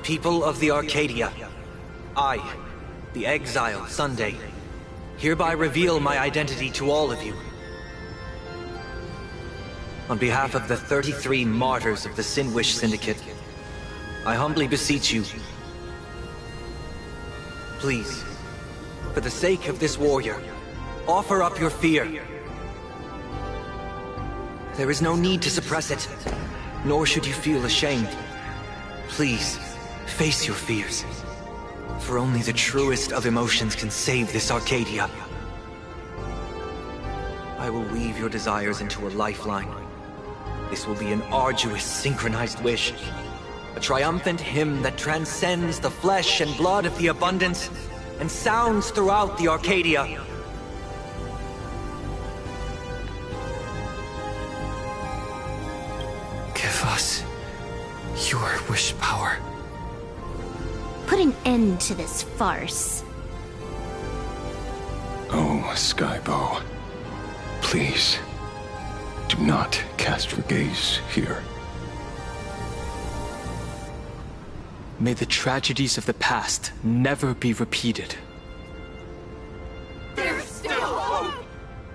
People of the Arcadia, I, the Exile Sunday, hereby reveal my identity to all of you. On behalf of the 33 martyrs of the Sinwish Syndicate, I humbly beseech you, please, for the sake of this warrior, offer up your fear. There is no need to suppress it, nor should you feel ashamed. Please, face your fears, for only the truest of emotions can save this Arcadia. I will weave your desires into a lifeline. This will be an arduous, synchronized wish, a triumphant hymn that transcends the flesh and blood of the abundance and sounds throughout the Arcadia. Give us your wish power. Put an end to this farce. Oh, Skybow. Please, do not cast your gaze here. May the tragedies of the past never be repeated. There's still hope!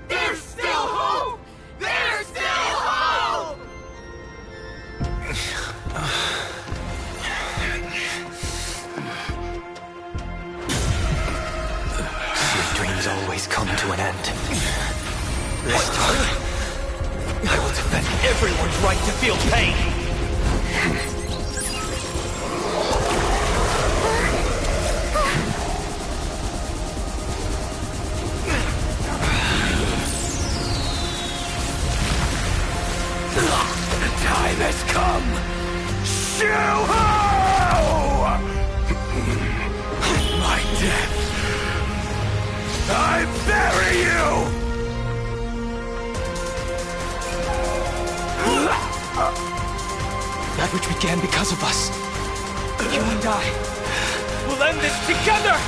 There's still hope! There's still hope! Sweet dreams always come to an end. This time, I will defend everyone's right to feel pain! The time has come! Shoo-ho! My death! I bury you! That which began because of us. You and I will end this together!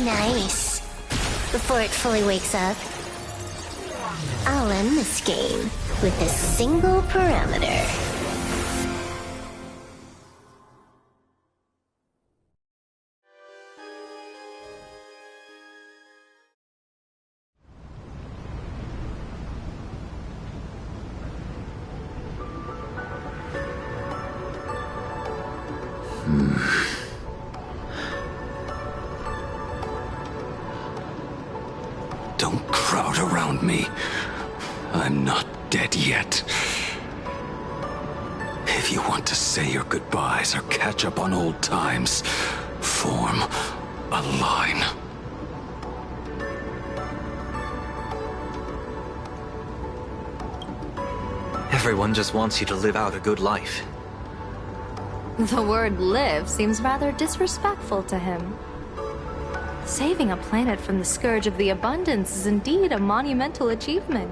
Nice. Before it fully wakes up, I'll end this game with a single parameter. Don't crowd around me. I'm not dead yet. If you want to say your goodbyes or catch up on old times, form a line. Everyone just wants you to live out a good life. The word live seems rather disrespectful to him. Saving a planet from the scourge of the abundance is indeed a monumental achievement.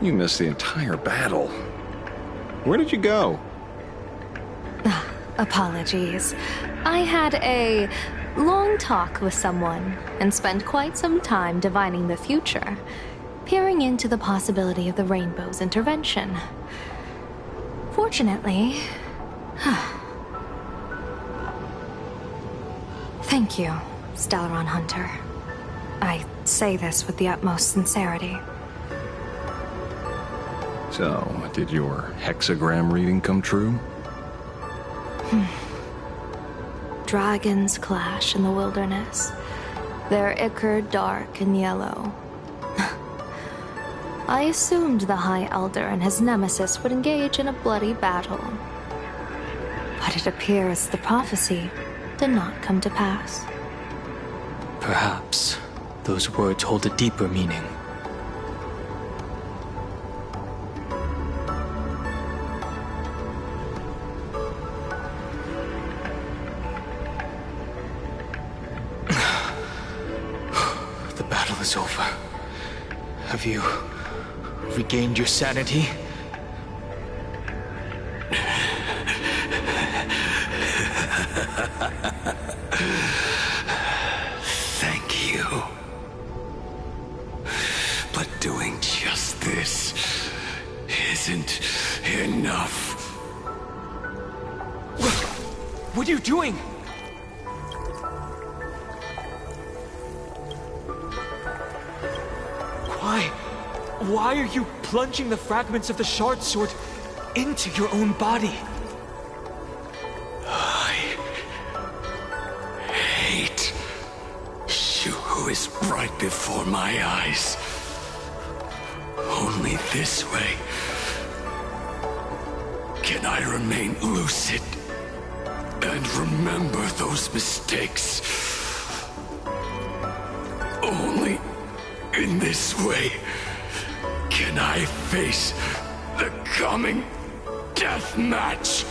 You missed the entire battle. Where did you go? Apologies. I had a long talk with someone and spent quite some time divining the future, peering into the possibility of the Rainbow's intervention. Fortunately... Thank you, Stellaron Hunter. I say this with the utmost sincerity. So, did your hexagram reading come true? Dragons clash in the wilderness. Their ichor dark and yellow. I assumed the High Elder and his nemesis would engage in a bloody battle. But it appears the prophecy did not come to pass. Perhaps those words hold a deeper meaning. The battle is over. Have you regained your sanity? Thank you. But doing just this isn't enough. What are you doing? Why are you plunging the fragments of the shard sword into your own body? I hate Shuhu is right before my eyes. Only this way can I remain lucid and remember those mistakes. Only in this way can I face the coming death match.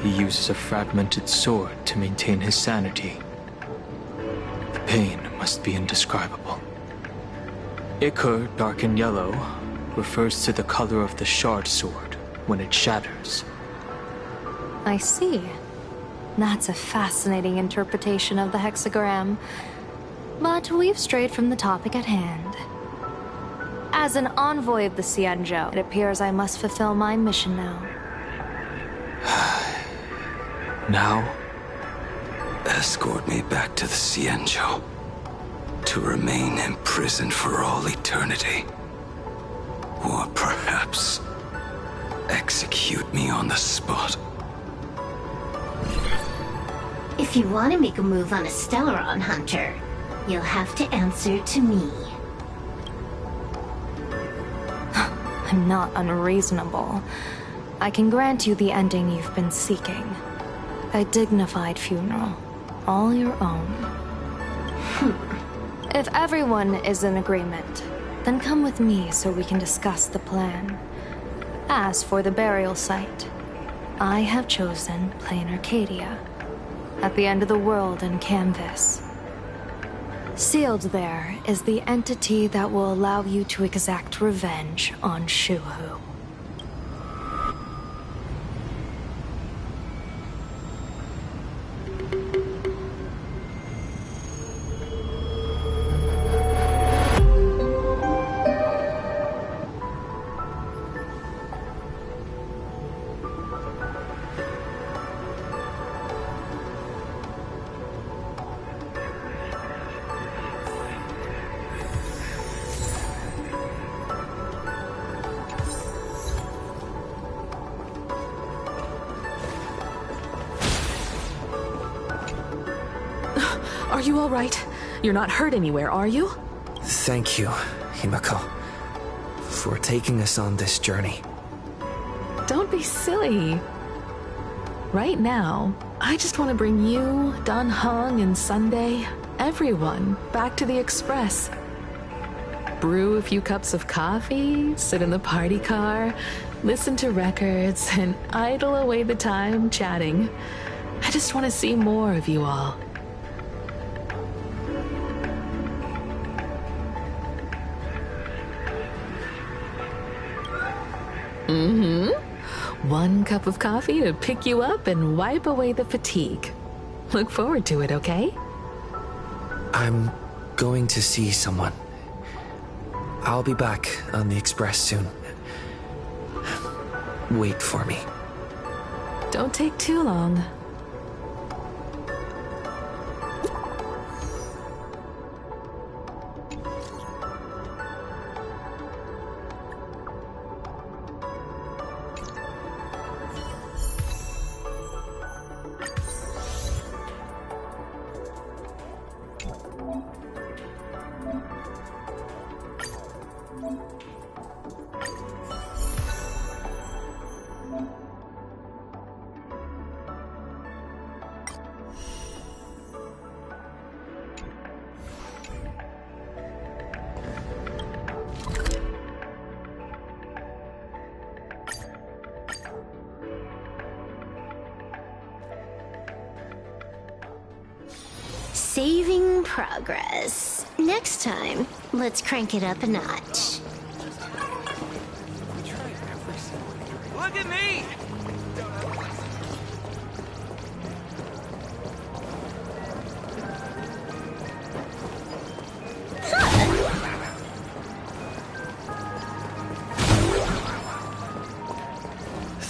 He uses a fragmented sword to maintain his sanity. The pain must be indescribable. Ichor, dark and yellow, refers to the color of the shard sword when it shatters. I see. That's a fascinating interpretation of the hexagram. But we've strayed from the topic at hand. As an envoy of the Xianzhou, it appears I must fulfill my mission now. Now? Escort me back to the Xianzhou, to remain imprisoned for all eternity. Or perhaps execute me on the spot. If you want to make a move on a Stellaron Hunter, you'll have to answer to me. I'm not unreasonable. I can grant you the ending you've been seeking. A dignified funeral, all your own. If everyone is in agreement, then come with me so we can discuss the plan. As for the burial site, I have chosen Plain Arcadia, at the end of the world in Canvas. Sealed there is the entity that will allow you to exact revenge on Shuhu. Are you all right? You're not hurt anywhere, are you? Thank you, Himako, for taking us on this journey. Don't be silly. Right now, I just want to bring you, Dan Heng, and Sunday, everyone, back to the Express. Brew a few cups of coffee, sit in the party car, listen to records, and idle away the time chatting. I just want to see more of you all. Mm-hmm. One cup of coffee to pick you up and wipe away the fatigue. Look forward to it, okay? I'm going to see someone. I'll be back on the express soon. Wait for me. Don't take too long. Saving progress. Next time, let's crank it up a notch. Look at me!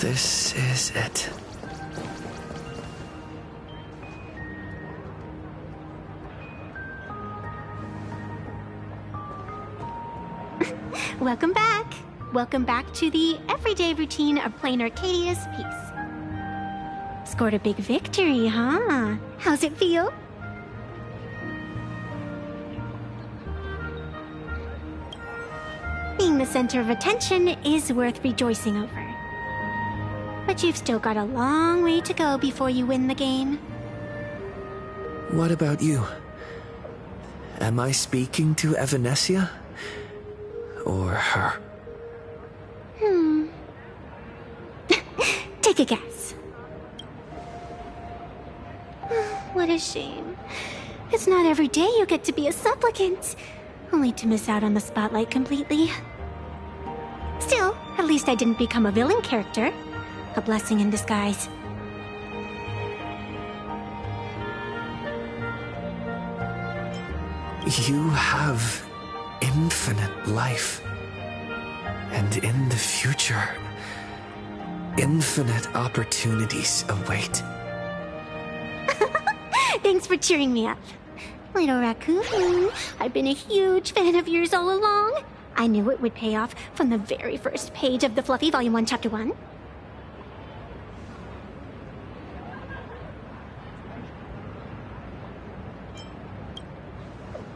This is it. Welcome back. Welcome back to the everyday routine of playing Arcadia's Peace. Scored a big victory, huh? How's it feel? Being the center of attention is worth rejoicing over. But you've still got a long way to go before you win the game. What about you? Am I speaking to Evanesia? Or her? Take a guess. What a shame. It's not every day you get to be a supplicant, only to miss out on the spotlight completely. Still, at least I didn't become a villain character. A blessing in disguise. You have infinite life. And in the future, infinite opportunities await. Thanks for cheering me up. Little Raccoon, I've been a huge fan of yours all along. I knew it would pay off from the very first page of the Fluffy Volume 1, Chapter 1.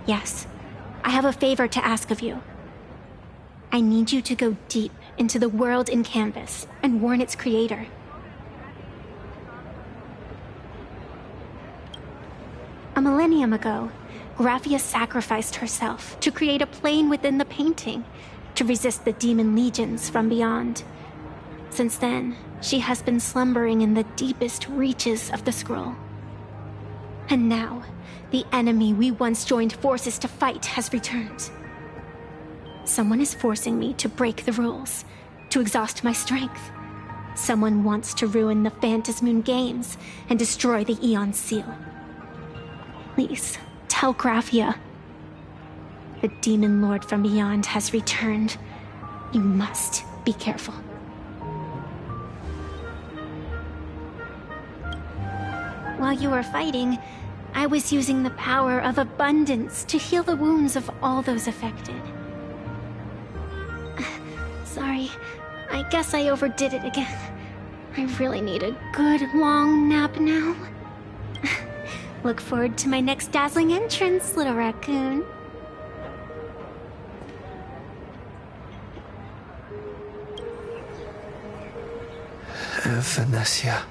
Yes, I have a favor to ask of you. I need you to go deep into the world in Canvas and warn its creator. A millennium ago, Graphia sacrificed herself to create a plane within the painting to resist the demon legions from beyond. Since then, she has been slumbering in the deepest reaches of the scroll. And now, the enemy we once joined forces to fight has returned. Someone is forcing me to break the rules, to exhaust my strength. Someone wants to ruin the Phantasmoon games and destroy the Eon Seal. Please, tell Graphia. The Demon Lord from beyond has returned. You must be careful. While you were fighting, I was using the power of abundance to heal the wounds of all those affected. Sorry, I guess I overdid it again. I really need a good long nap now. Look forward to my next dazzling entrance, little raccoon. Evanesia.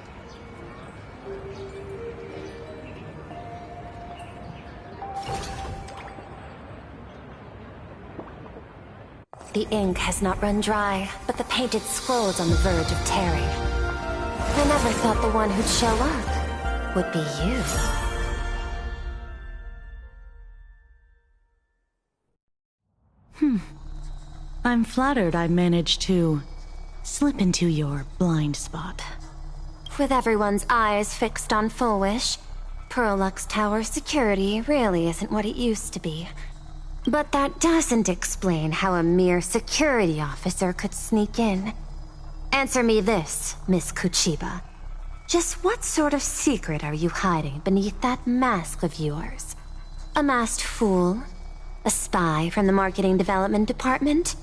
The ink has not run dry, but the painted scroll's on the verge of tearing. I never thought the one who'd show up would be you. I'm flattered I managed to slip into your blind spot. With everyone's eyes fixed on Full Wish, Prolux Tower security really isn't what it used to be. But that doesn't explain how a mere security officer could sneak in. Answer me this, Miss Kuchiba. Just what sort of secret are you hiding beneath that mask of yours? A masked fool? A spy from the Marketing Development Department?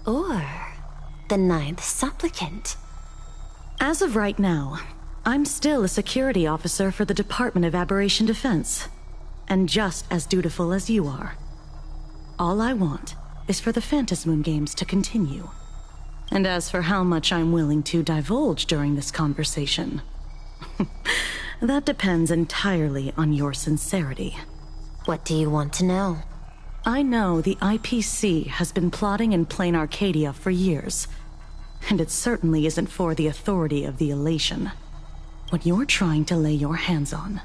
Or the Ninth Supplicant? As of right now, I'm still a security officer for the Department of Aberration Defense, and just as dutiful as you are. All I want is for the Phantasmoon games to continue. And as for how much I'm willing to divulge during this conversation, that depends entirely on your sincerity. What do you want to know? I know the IPC has been plotting in Plain Arcadia for years, and it certainly isn't for the authority of the Elation. What you're trying to lay your hands on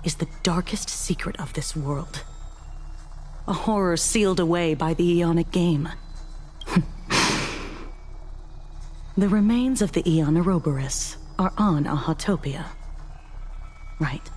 is the darkest secret of this world. A horror sealed away by the Aeonic game. The remains of the Aeon Ouroboros are on Ahatopia. Right.